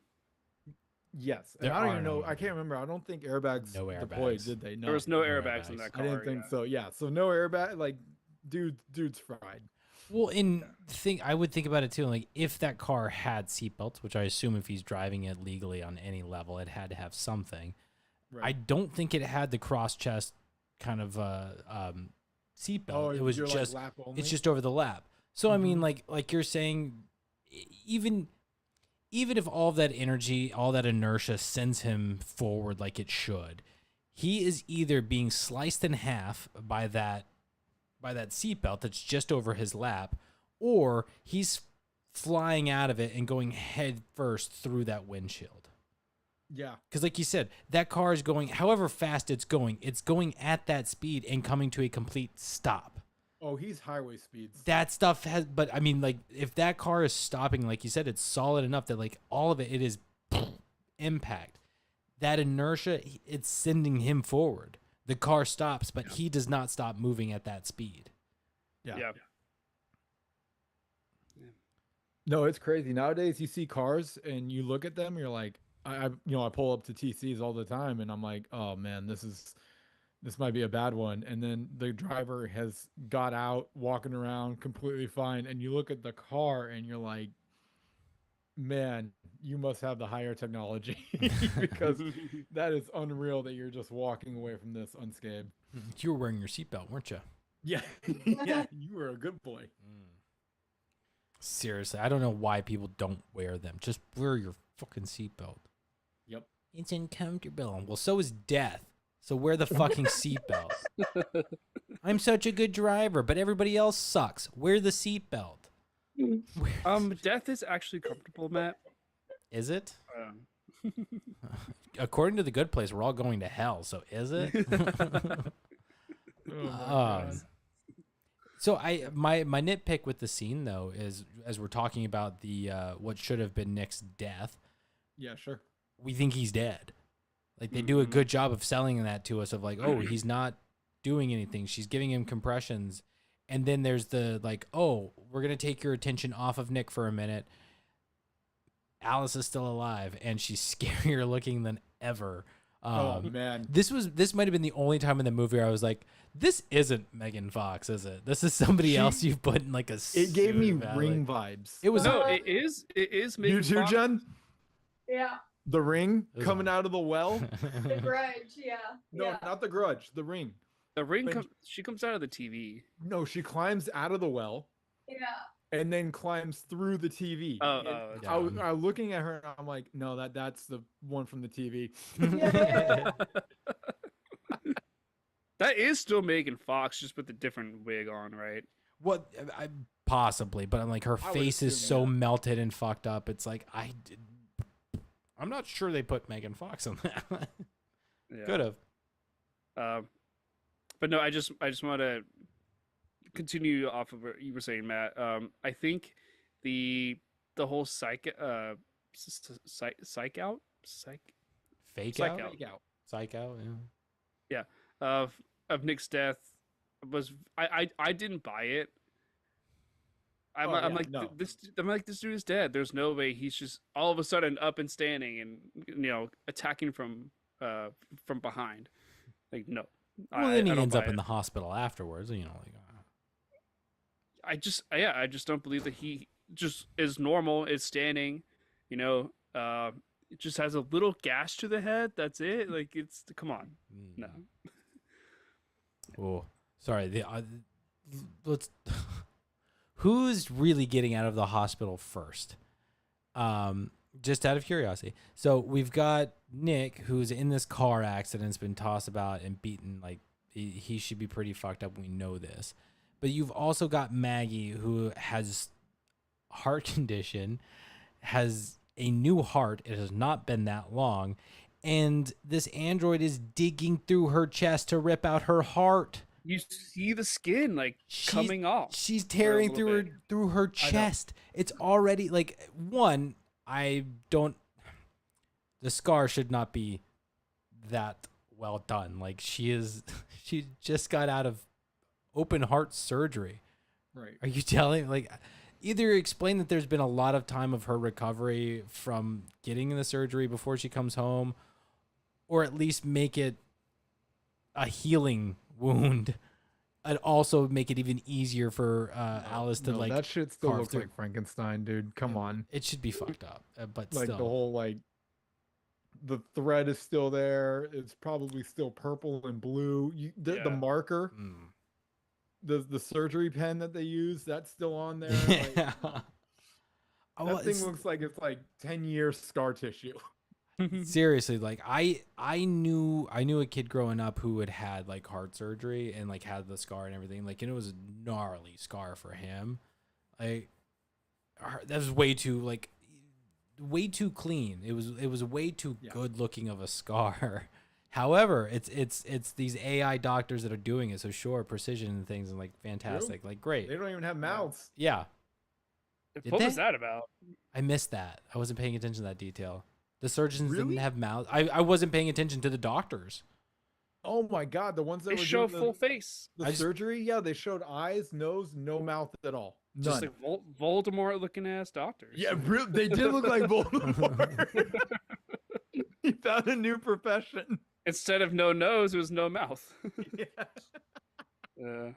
Yes. And There I don't are even know. no- I can't remember. I don't think airbags No deployed, airbags. did they? No. There was no no airbags in airbags. that I car. didn't think yeah. so. Yeah. So no airbag. Like, dude's fried. Well, I would think about it too. Like, if that car had seatbelts, which I assume if he's driving it legally on any level, it had to have something. Right. I don't think it had the cross chest kind of seatbelt. Oh, it was you're just like lap only? it's just over the lap. So I mean, Mhm. like you're saying, even if all of that energy, all that inertia sends him forward like it should, he is either being sliced in half by that seatbelt that's just over his lap, or he's flying out of it and going head first through that windshield. Yeah. Because like you said, that car is going, however fast it's going at that speed and coming to a complete stop. Oh, he's highway speeds. That stuff has, but I mean, like, if that car is stopping, like you said, it's solid enough that like all of it is impact. That inertia, it's sending him forward. The car stops, but he does not stop moving at that speed. Yeah. No, it's crazy. Nowadays, you see cars and you look at them, you're like, I pull up to TCs all the time, and I'm like, oh man, this might be a bad one. And then the driver has got out, walking around completely fine, and you look at the car and you're like, man, you must have the higher technology because that is unreal that you're just walking away from this unscathed. You were wearing your seatbelt, weren't you? Yeah, yeah, you were a good boy. Seriously, I don't know why people don't wear them. Just wear your fucking seatbelt. Yep. It's uncomfortable. Well, so is death. So wear the fucking seatbelt. I'm such a good driver, but everybody else sucks. Wear the seatbelt. Death is actually comfortable, Matt. Is it? Um, According to the Good Place, we're all going to hell. So is it? Oh my God. So my nitpick with the scene though is, as we're talking about the what should have been Nick's death, Yeah, sure. we think he's dead. Like they do a good job of selling that to us of like, oh, he's not doing anything. She's giving him compressions. And then there's the like, oh, we're going to take your attention off of Nick for a minute. Alice is still alive and she's scarier looking than ever. Oh man. This might have been the only time in the movie where I was like, this isn't Megan Fox, is it? This is somebody else you've put in like a It gave me suit, Ring vibes. It was no, it is. It is. You Megan too, Fox. Jen? Yeah. The Ring It was coming a- out of the well? The Grudge. Yeah. No, Yeah. not the Grudge. The Ring. The ring. When- She comes out of the TV. No, she climbs out of the well Yeah. and then climbs through the TV. Oh, And oh, yeah. I was looking at her and I'm like, no, that's the one from the TV. That is still Megan Fox, just with a different wig on, right? What possibly, but I'm like her I would face is assume, so yeah. melted and fucked up. It's like I'm not sure they put Megan Fox on that. Yeah. Could have. But no, I just want to continue off of what you were saying, Matt. I think the whole psych out Fake Psych out. out. Psych out. Yeah. Of Nick's death was I didn't buy it. I'm, Oh, I'm yeah, like no. this. I'm like, this dude is dead. There's no way he's just all of a sudden up and standing and attacking from behind. Like no. Well, then he I don't ends buy up in it. the hospital afterwards. Like. I just don't believe that he just is normal, is standing, it just has a little gash to the head. That's it. Like come on. No. Oh, sorry. Let's. Who's really getting out of the hospital first? Just out of curiosity. So we've got Nick, who's in this car accident, has been tossed about and beaten. Like he should be pretty fucked up. We know this, but you've also got Maggie, who has heart condition, has a new heart. It has not been that long, and this android is digging through her chest to rip out her heart. You see the skin coming off. She's tearing little through her chest. It's already like one. The scar should not be that well done. Like she just got out of open heart surgery. Right. Are you telling either explain that there's been a lot of time of her recovery from getting the surgery before she comes home, or at least make it a healing wound, and also make it even easier for Alice to that shit still carve looks through. like Frankenstein, dude. Come on. It should be fucked up, but Like still. the whole the thread is still there. It's probably still purple and blue. The Yeah. marker, the surgery pen that they use, that's still on there. Like, Yeah. that thing looks like it's 10 years scar tissue. Seriously, I knew a kid growing up who had like heart surgery and had the scar and everything. And it was a gnarly scar for him. That was way too clean. It was way too good looking of a scar. However, it's these AI doctors that are doing it. So sure, precision and things and fantastic, great. They don't even have mouths. Yeah. Did What they? was that about? I missed that. I wasn't paying attention to that detail. The surgeons Really? didn't have mouths. I wasn't paying attention to the doctors. Oh my god, the ones that They were show doing full face. the surgery, they showed eyes, nose, no mouth at all. None. Just like Voldemort looking ass doctors. Yeah, they did look like Voldemort. He found a new profession. Instead of no nose, it was no mouth. Yeah.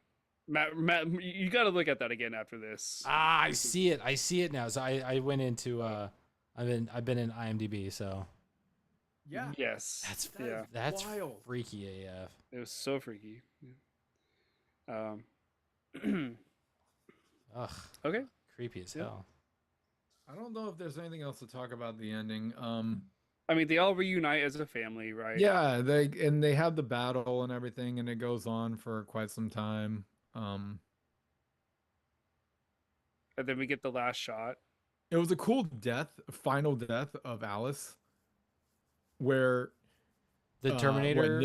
Matt, you got to look at that again after this. I see it. I see it now. So I went into I've been in IMDb. So Yeah. Yes. that's wild. freaky AF. It was so freaky. Yeah. Ugh, Okay. creepy as Yeah. hell. I don't know if there's anything else to talk about the ending. I mean, they all reunite as a family, right? Yeah, they have the battle and everything, and it goes on for quite some time. And then we get the last shot. It was a cool final death of Alice, where The Terminator.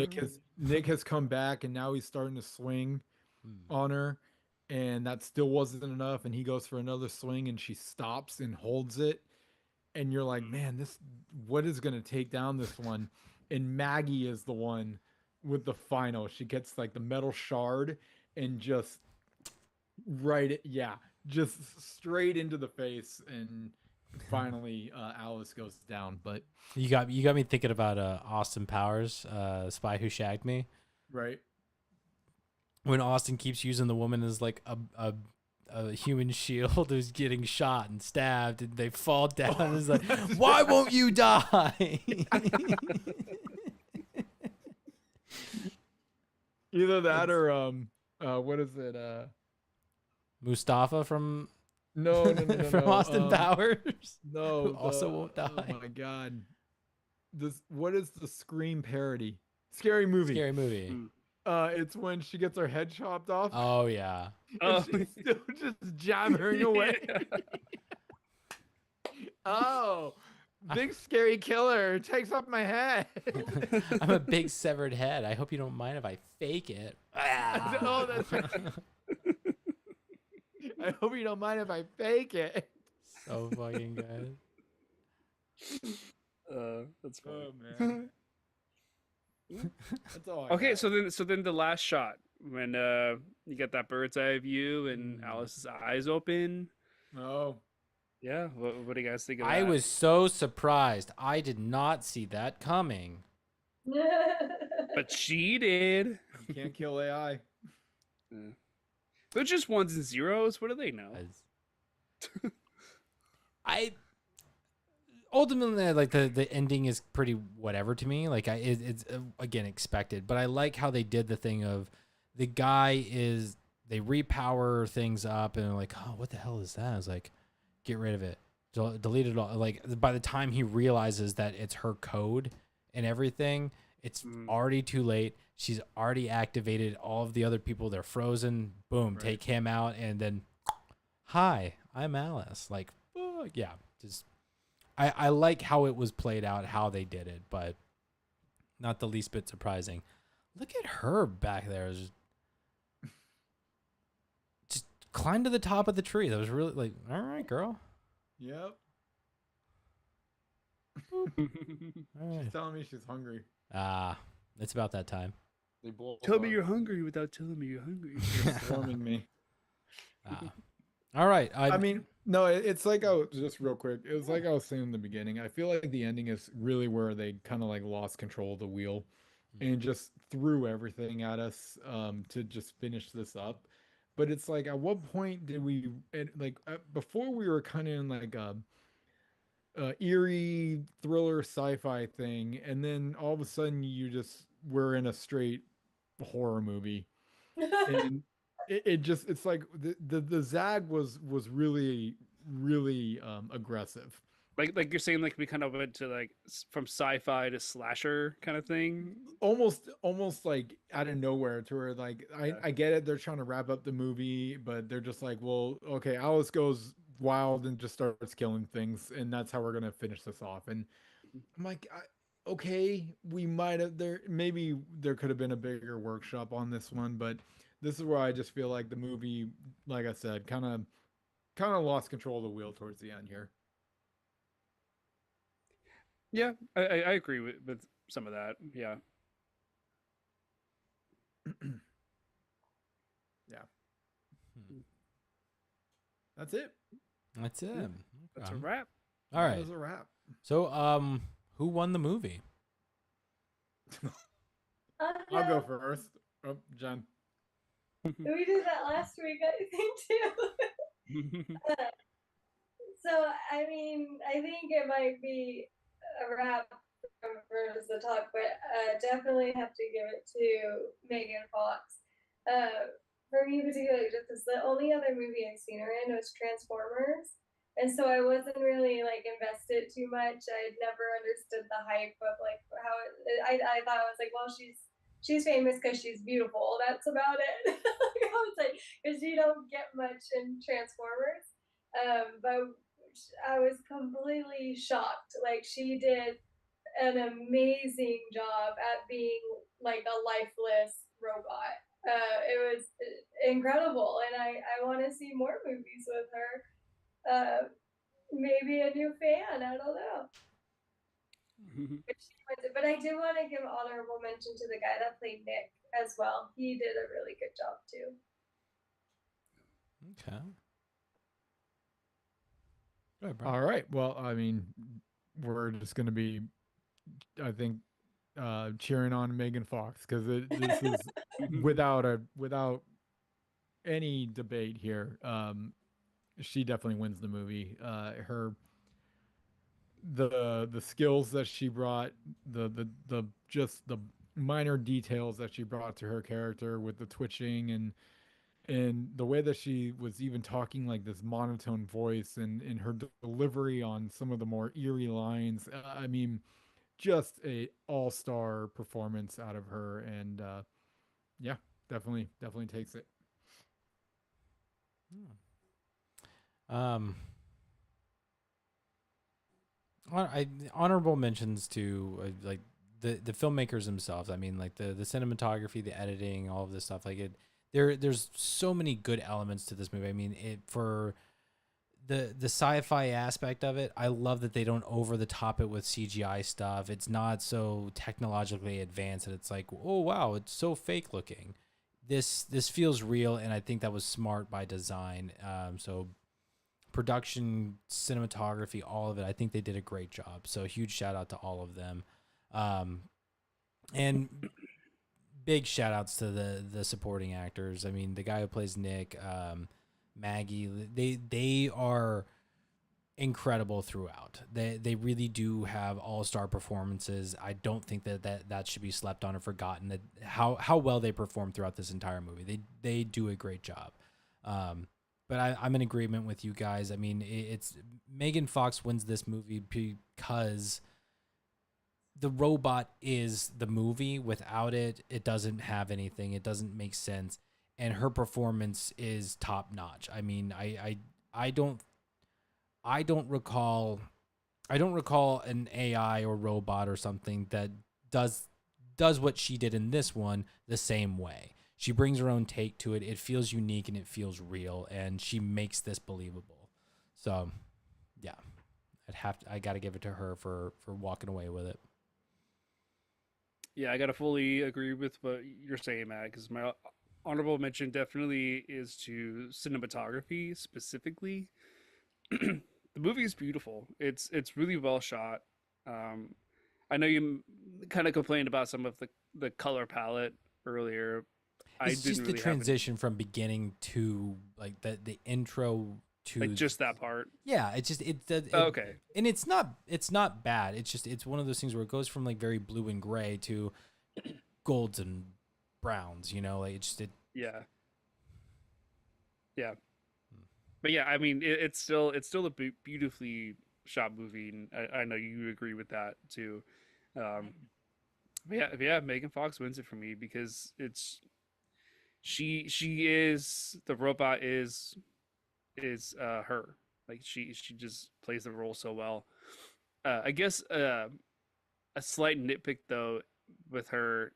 Nick has come back, and now he's starting to swing on her, and that still wasn't enough, and he goes for another swing, and she stops and holds it, and you're like, man, what is going to take down this one? And Maggie is the one with the final. She gets the metal shard and just just straight into the face, and finally Alice goes down. But You got me thinking about Austin Powers, Spy Who Shagged Me. right. When Austin keeps using the woman as a human shield who's getting shot and stabbed, and they fall down. And it's like, why won't you die? Either that or what is it? Mustafa from No, from no. Austin Powers. No, who also won't die. Oh my god. What is the Scream parody? Scary Movie. Scary movie. It's when she gets her head chopped off Oh yeah. and Oh. she's still just jabbering away. Oh, big scary killer takes off my head. I'm a big severed head. I hope you don't mind if I fake it. Oh, that's right. I hope you don't mind if I fake it. So fucking good. That's funny. Oh man. That's all I Okay, got. so then the last shot when you get that bird's eye view and Alice's eyes open. Oh. Yeah, what do you guys think of I that? was so surprised. I did not see that coming. But she did. You can't kill AI. They're just ones and zeros. What do they know? I ultimately like the ending is pretty whatever to me. Like it's again expected, but I like how they did the thing of the guy is they repower things up and like, oh, what the hell is that? I was like, get rid of it, delete it all. Like by the time he realizes that it's her code and everything, it's already too late. She's already activated all of the other people. They're frozen. Boom, Right. take him out, and then, hi, I'm Alice. Like, yeah, just I like how it was played out, how they did it, but not the least bit surprising. Look at her back there, just climb to the top of the tree. That was really like, all right, girl. Yep. All She's right. telling me she's hungry. It's about that time. They blow Tell me up. you're hungry without telling me you're hungry. They're swarming me. All right. I mean, no, it's like I was just real quick. It was like I was saying in the beginning. I feel like the ending is really where they kind of like lost control of the wheel and just threw everything at us to just finish this up. But it's like, at what point did we before we were kind of in like a eerie thriller sci-fi thing, and then all of a sudden we're in a straight horror movie, and it just it's like the zag was really aggressive, like you're saying, like we kind of went to like from sci-fi to slasher kind of thing. almost like out of nowhere, to where like I get it, they're trying to wrap up the movie, but they're just like, well, okay, Alice goes wild and just starts killing things, and that's how we're gonna finish this off. And I'm like, okay, we might have maybe there could have been a bigger workshop on this one, but this is where I just feel like the movie, like I said, kind of lost control of the wheel towards the end here. Yeah, I agree with some of that. Yeah. Yeah. That's it. That's it. That's a Okay. wrap. All right. That was a wrap. So, who won the movie? I'll go first. Oh, Jen. We did that last week, I think, too. So, I mean, I think it might be a wrap for the talk, but definitely have to give it to Megan Fox. For me, particularly, just because the only other movie I've seen her in was Transformers. And so I wasn't really like invested too much. I'd never understood the hype of like how I thought I was like, well, she's famous because she's beautiful. That's about it. I was like, because you don't get much in Transformers. But I was completely shocked. Like she did an amazing job at being like a lifeless robot. It was incredible, and I want to see more movies with her. Maybe a new fan. I don't know. But I do want to give honorable mention to the guy that played Nick as well. He did a really good job too. Okay. Go ahead, Brian. All right. Well, I mean, we're just gonna be, I think, cheering on Megan Fox, because this is without any debate here. She definitely wins the movie. The skills that she brought, the just the minor details that she brought to her character with the twitching and the way that she was even talking like this monotone voice, and in her delivery on some of the more eerie lines. I mean, just a all-star performance out of her, and Yeah, definitely takes it. Um, honorable mentions to like the filmmakers themselves. I mean, like the cinematography, the editing, all of this stuff. Like it, there's so many good elements to this movie. I mean, it for the sci-fi aspect of it, I love that they don't over the top it with CGI stuff. It's not so technologically advanced that it's like, oh wow, it's so fake looking. This feels real, and I think that was smart by design. So production, cinematography, all of it, I think they did a great job. So huge shout out to all of them. And big shout outs to the supporting actors. I mean, the guy who plays Nick, Maggie, they are incredible throughout. They really do have all-star performances. I don't think that should be slept on or forgotten, that how well they perform throughout this entire movie. They do a great job. But I'm in agreement with you guys. I mean, it's Megan Fox wins this movie because the robot is the movie. Without it, it doesn't have anything. It doesn't make sense. And her performance is top notch. I mean, I don't recall an AI or robot or something that does what she did in this one the same way. She brings her own take to it. It feels unique and it feels real, and she makes this believable. So, yeah, I got to give it to her for walking away with it. Yeah, I gotta fully agree with what you're saying, Matt. Because my honorable mention definitely is to cinematography specifically. The movie is beautiful. It's really well shot. Um, I know you kind of complained about some of the color palette earlier. I It's didn't just the really have transition from beginning to like the intro to like just that part. yeah. It's just Okay, and it's not bad. It's just it's one of those things where it goes from like very blue and gray to golds and browns. You know, like yeah, yeah. But yeah, I mean, it's still a beautifully shot movie, and I know you agree with that too. Um, but yeah, Megan Fox wins it for me because it's she is the robot is her, like she just plays the role so well. I guess a slight nitpick though with her,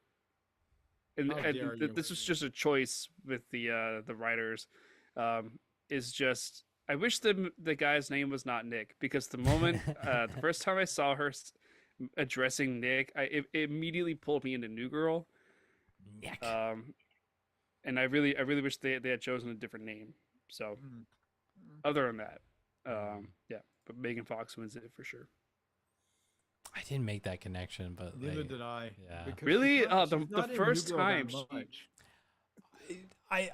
How dare you? this was just a choice with the writers, is just I wish the guy's name was not Nick, because the moment the first time I saw her addressing Nick, it immediately pulled me into New Girl. Nick. And I really wish they had chosen a different name. So Mm. other than that, yeah, but Megan Fox wins it for sure. I didn't make that connection, but Neither like, did I. yeah. Because Really? she's not, The she's not in New first Girl that time much.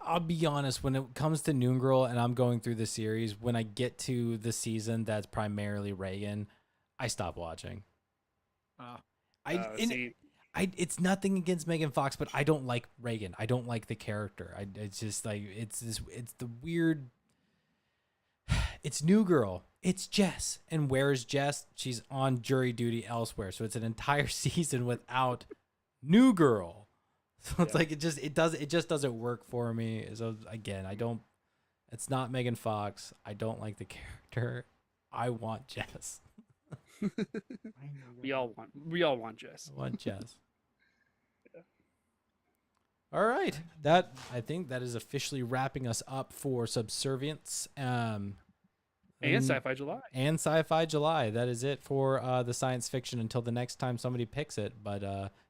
I'll be honest, when it comes to Noon Girl and I'm going through the series, when I get to the season that's primarily Reagan, I stop watching. Ah, See, It's nothing against Megan Fox, but I don't like Reagan. I don't like the character. It's just like it's the weird. It's New Girl. It's Jess, and where is Jess? She's on jury duty elsewhere. So it's an entire season without New Girl. So it's Yeah. like it just doesn't work for me. So again, I don't. It's not Megan Fox. I don't like the character. I want Jess. we all want Jess. I want Jess. All right, that I think that is officially wrapping us up for Subservience. And Sci-Fi July. And Sci-Fi July. That is it for the science fiction until the next time somebody picks it, but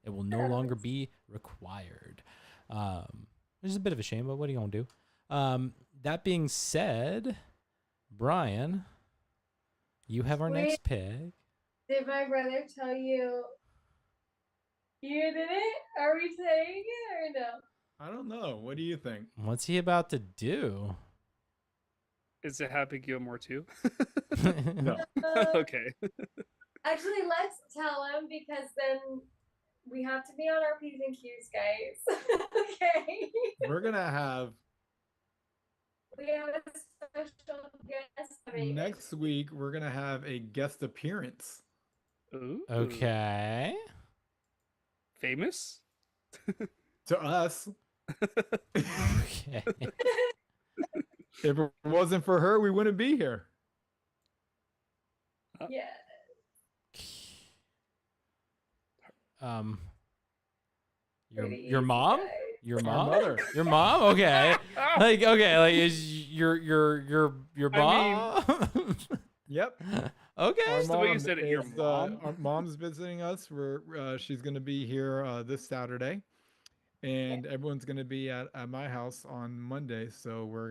it will no longer be required. Which is a bit of a shame, but what are you going to do? That being said, Brian, you have our next pick. Did my brother tell you you did it? Are we saying it or no? I don't know. What do you think? What's he about to do? Is it Happy Gilmore too? No. Okay. Actually, let's tell him, because then we have to be on our P's and Q's, guys. Okay. We're going to have We have a special guest coming. next week, we're going to have a guest appearance. Ooh. Okay. Famous? To us, Okay. If it wasn't for her, we wouldn't be here. Yeah. Your Pretty your easy, mom? guys. Your Our mom? mother. Your mom? Okay. Like okay, like is your I mom? Yep. Okay. Our Just the way you mom said it, your is, mom? our mom's visiting us. She's gonna be here this Saturday, and everyone's gonna be at my house on Monday. So we're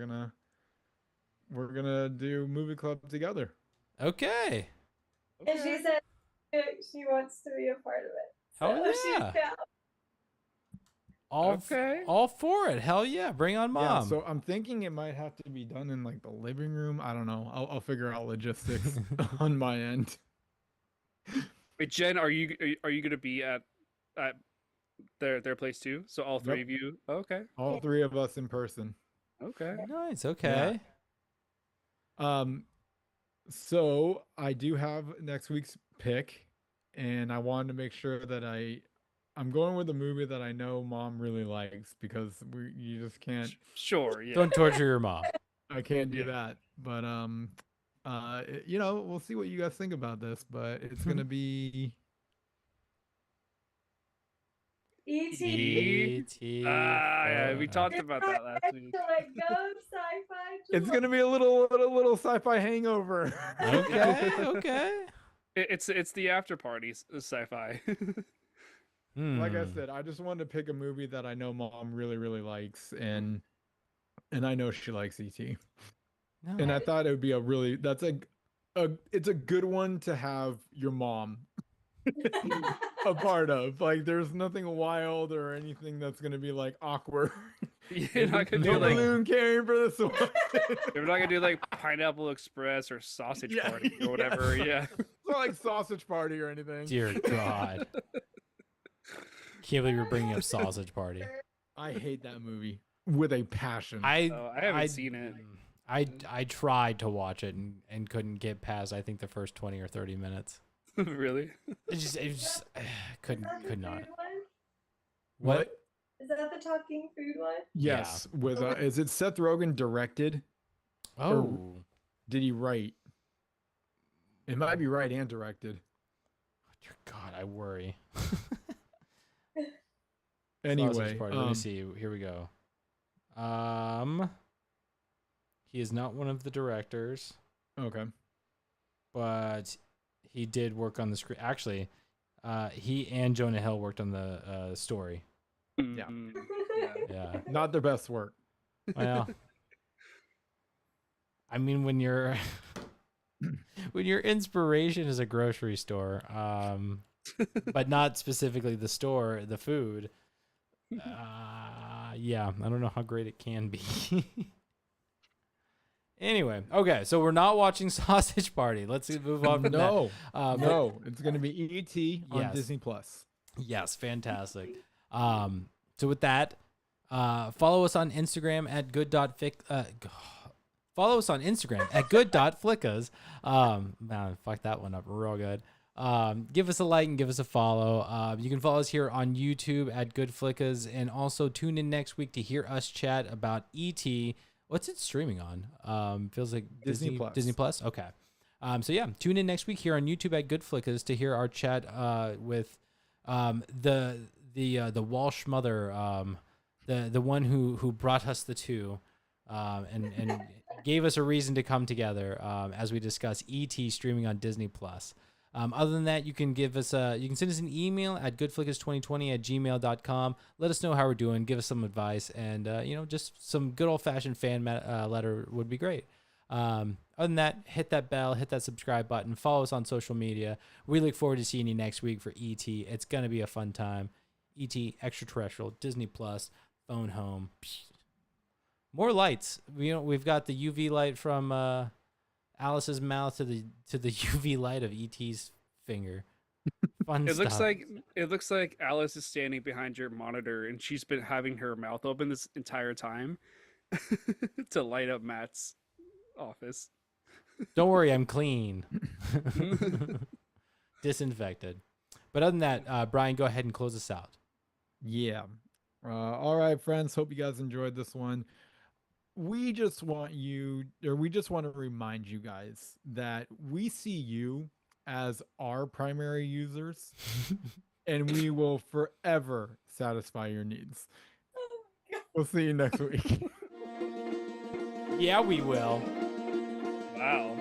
gonna do movie club together. Okay. And she said she wants to be a part of it. Hell So she's yeah. down. Okay. All for it. Hell yeah. Bring on mom. Yeah. So I'm thinking it might have to be done in like the living room. I don't know. I'll figure out logistics on my end. Wait, Jen, are you gonna be at their place too? So all three Yep. of you? Okay. All three of us in person. Okay. Nice. Okay. So I do have next week's pick, and I wanted to make sure that I'm going with a movie that I know mom really likes because you just can't. Sure, yeah. Don't torture your mom. I can't do Yeah. that. But we'll see what you guys think about this, but it's gonna be E.T. E.T. Yeah, we talked It's about our that last week. excellent go sci-fi. it's gonna be a little sci-fi hangover. Okay. Okay. It's the after party sci-fi. Like I Hmm. said, I just wanted to pick a movie that I know mom really likes, and I know she likes E.T. And I thought it would be it's a good one to have your mom a part of. Like, there's nothing wild or anything that's gonna be like awkward. You're not gonna No do like balloon carrying for this one. you're not gonna do like Pineapple Express or Sausage Yeah, Party or whatever. Yeah. It's not like sausage party or anything. Dear God. Can't believe you're bringing up Sausage Party. I hate that movie with a passion. I haven't seen it. I tried to watch it and couldn't get past I think the first 20 or 30 minutes. Really? It just could not. Food one? What? Is that the talking food one? Yes, with is it Seth Rogen directed? Oh. Did he write? It might be right and directed. Dear God, I worry. Anyway, Sausage Party. Let me see. Here we go. He is not one of the directors, Okay. but he did work on the script. Actually, he and Jonah Hill worked on the story. Yeah. Mhm. Yeah. Not their best work. Well, I mean, when your inspiration is a grocery store, but not specifically the store, the food. Yeah, I don't know how great it can be. Anyway, okay, so we're not watching Sausage Party. Let's move on from No, that. no, it's gonna be E.T. on Yes. Disney Plus. Yes, fantastic. So with that, follow us on Instagram at follow us on Instagram at good.flickas. Man, fuck that one up real good. Give us a like and give us a follow. You can follow us here on YouTube at GoodFlickas, and also tune in next week to hear us chat about E.T. What's it streaming on? Feels like Disney Plus. Disney Plus. Okay. So yeah, tune in next week here on YouTube at GoodFlickas to hear our chat with the Walsh mother, the one who brought us the two, and gave us a reason to come together as we discuss E.T. streaming on Disney Plus. Other than that, you can send us an email at goodflickas2020@gmail.com. Let us know how we're doing. Give us some advice, and just some good old fashioned fan letter would be great. Other than that, hit that bell, hit that subscribe button, follow us on social media. We look forward to seeing you next week for E.T. It's gonna be a fun time. E.T. extraterrestrial, Disney Plus, phone home. More lights. We've got the UV light from Alice's mouth to the UV light of E.T.'s finger. Fun It stuff. looks like Alice is standing behind your monitor and she's been having her mouth open this entire time to light up Matt's office. Don't worry, I'm clean. Disinfected. But other than that, Brian, go ahead and close us out. Yeah. All right, friends. Hope you guys enjoyed this one. We just want to remind you guys that we see you as our primary users, and we will forever satisfy your needs. We'll see you next week. Yeah, we will. Wow.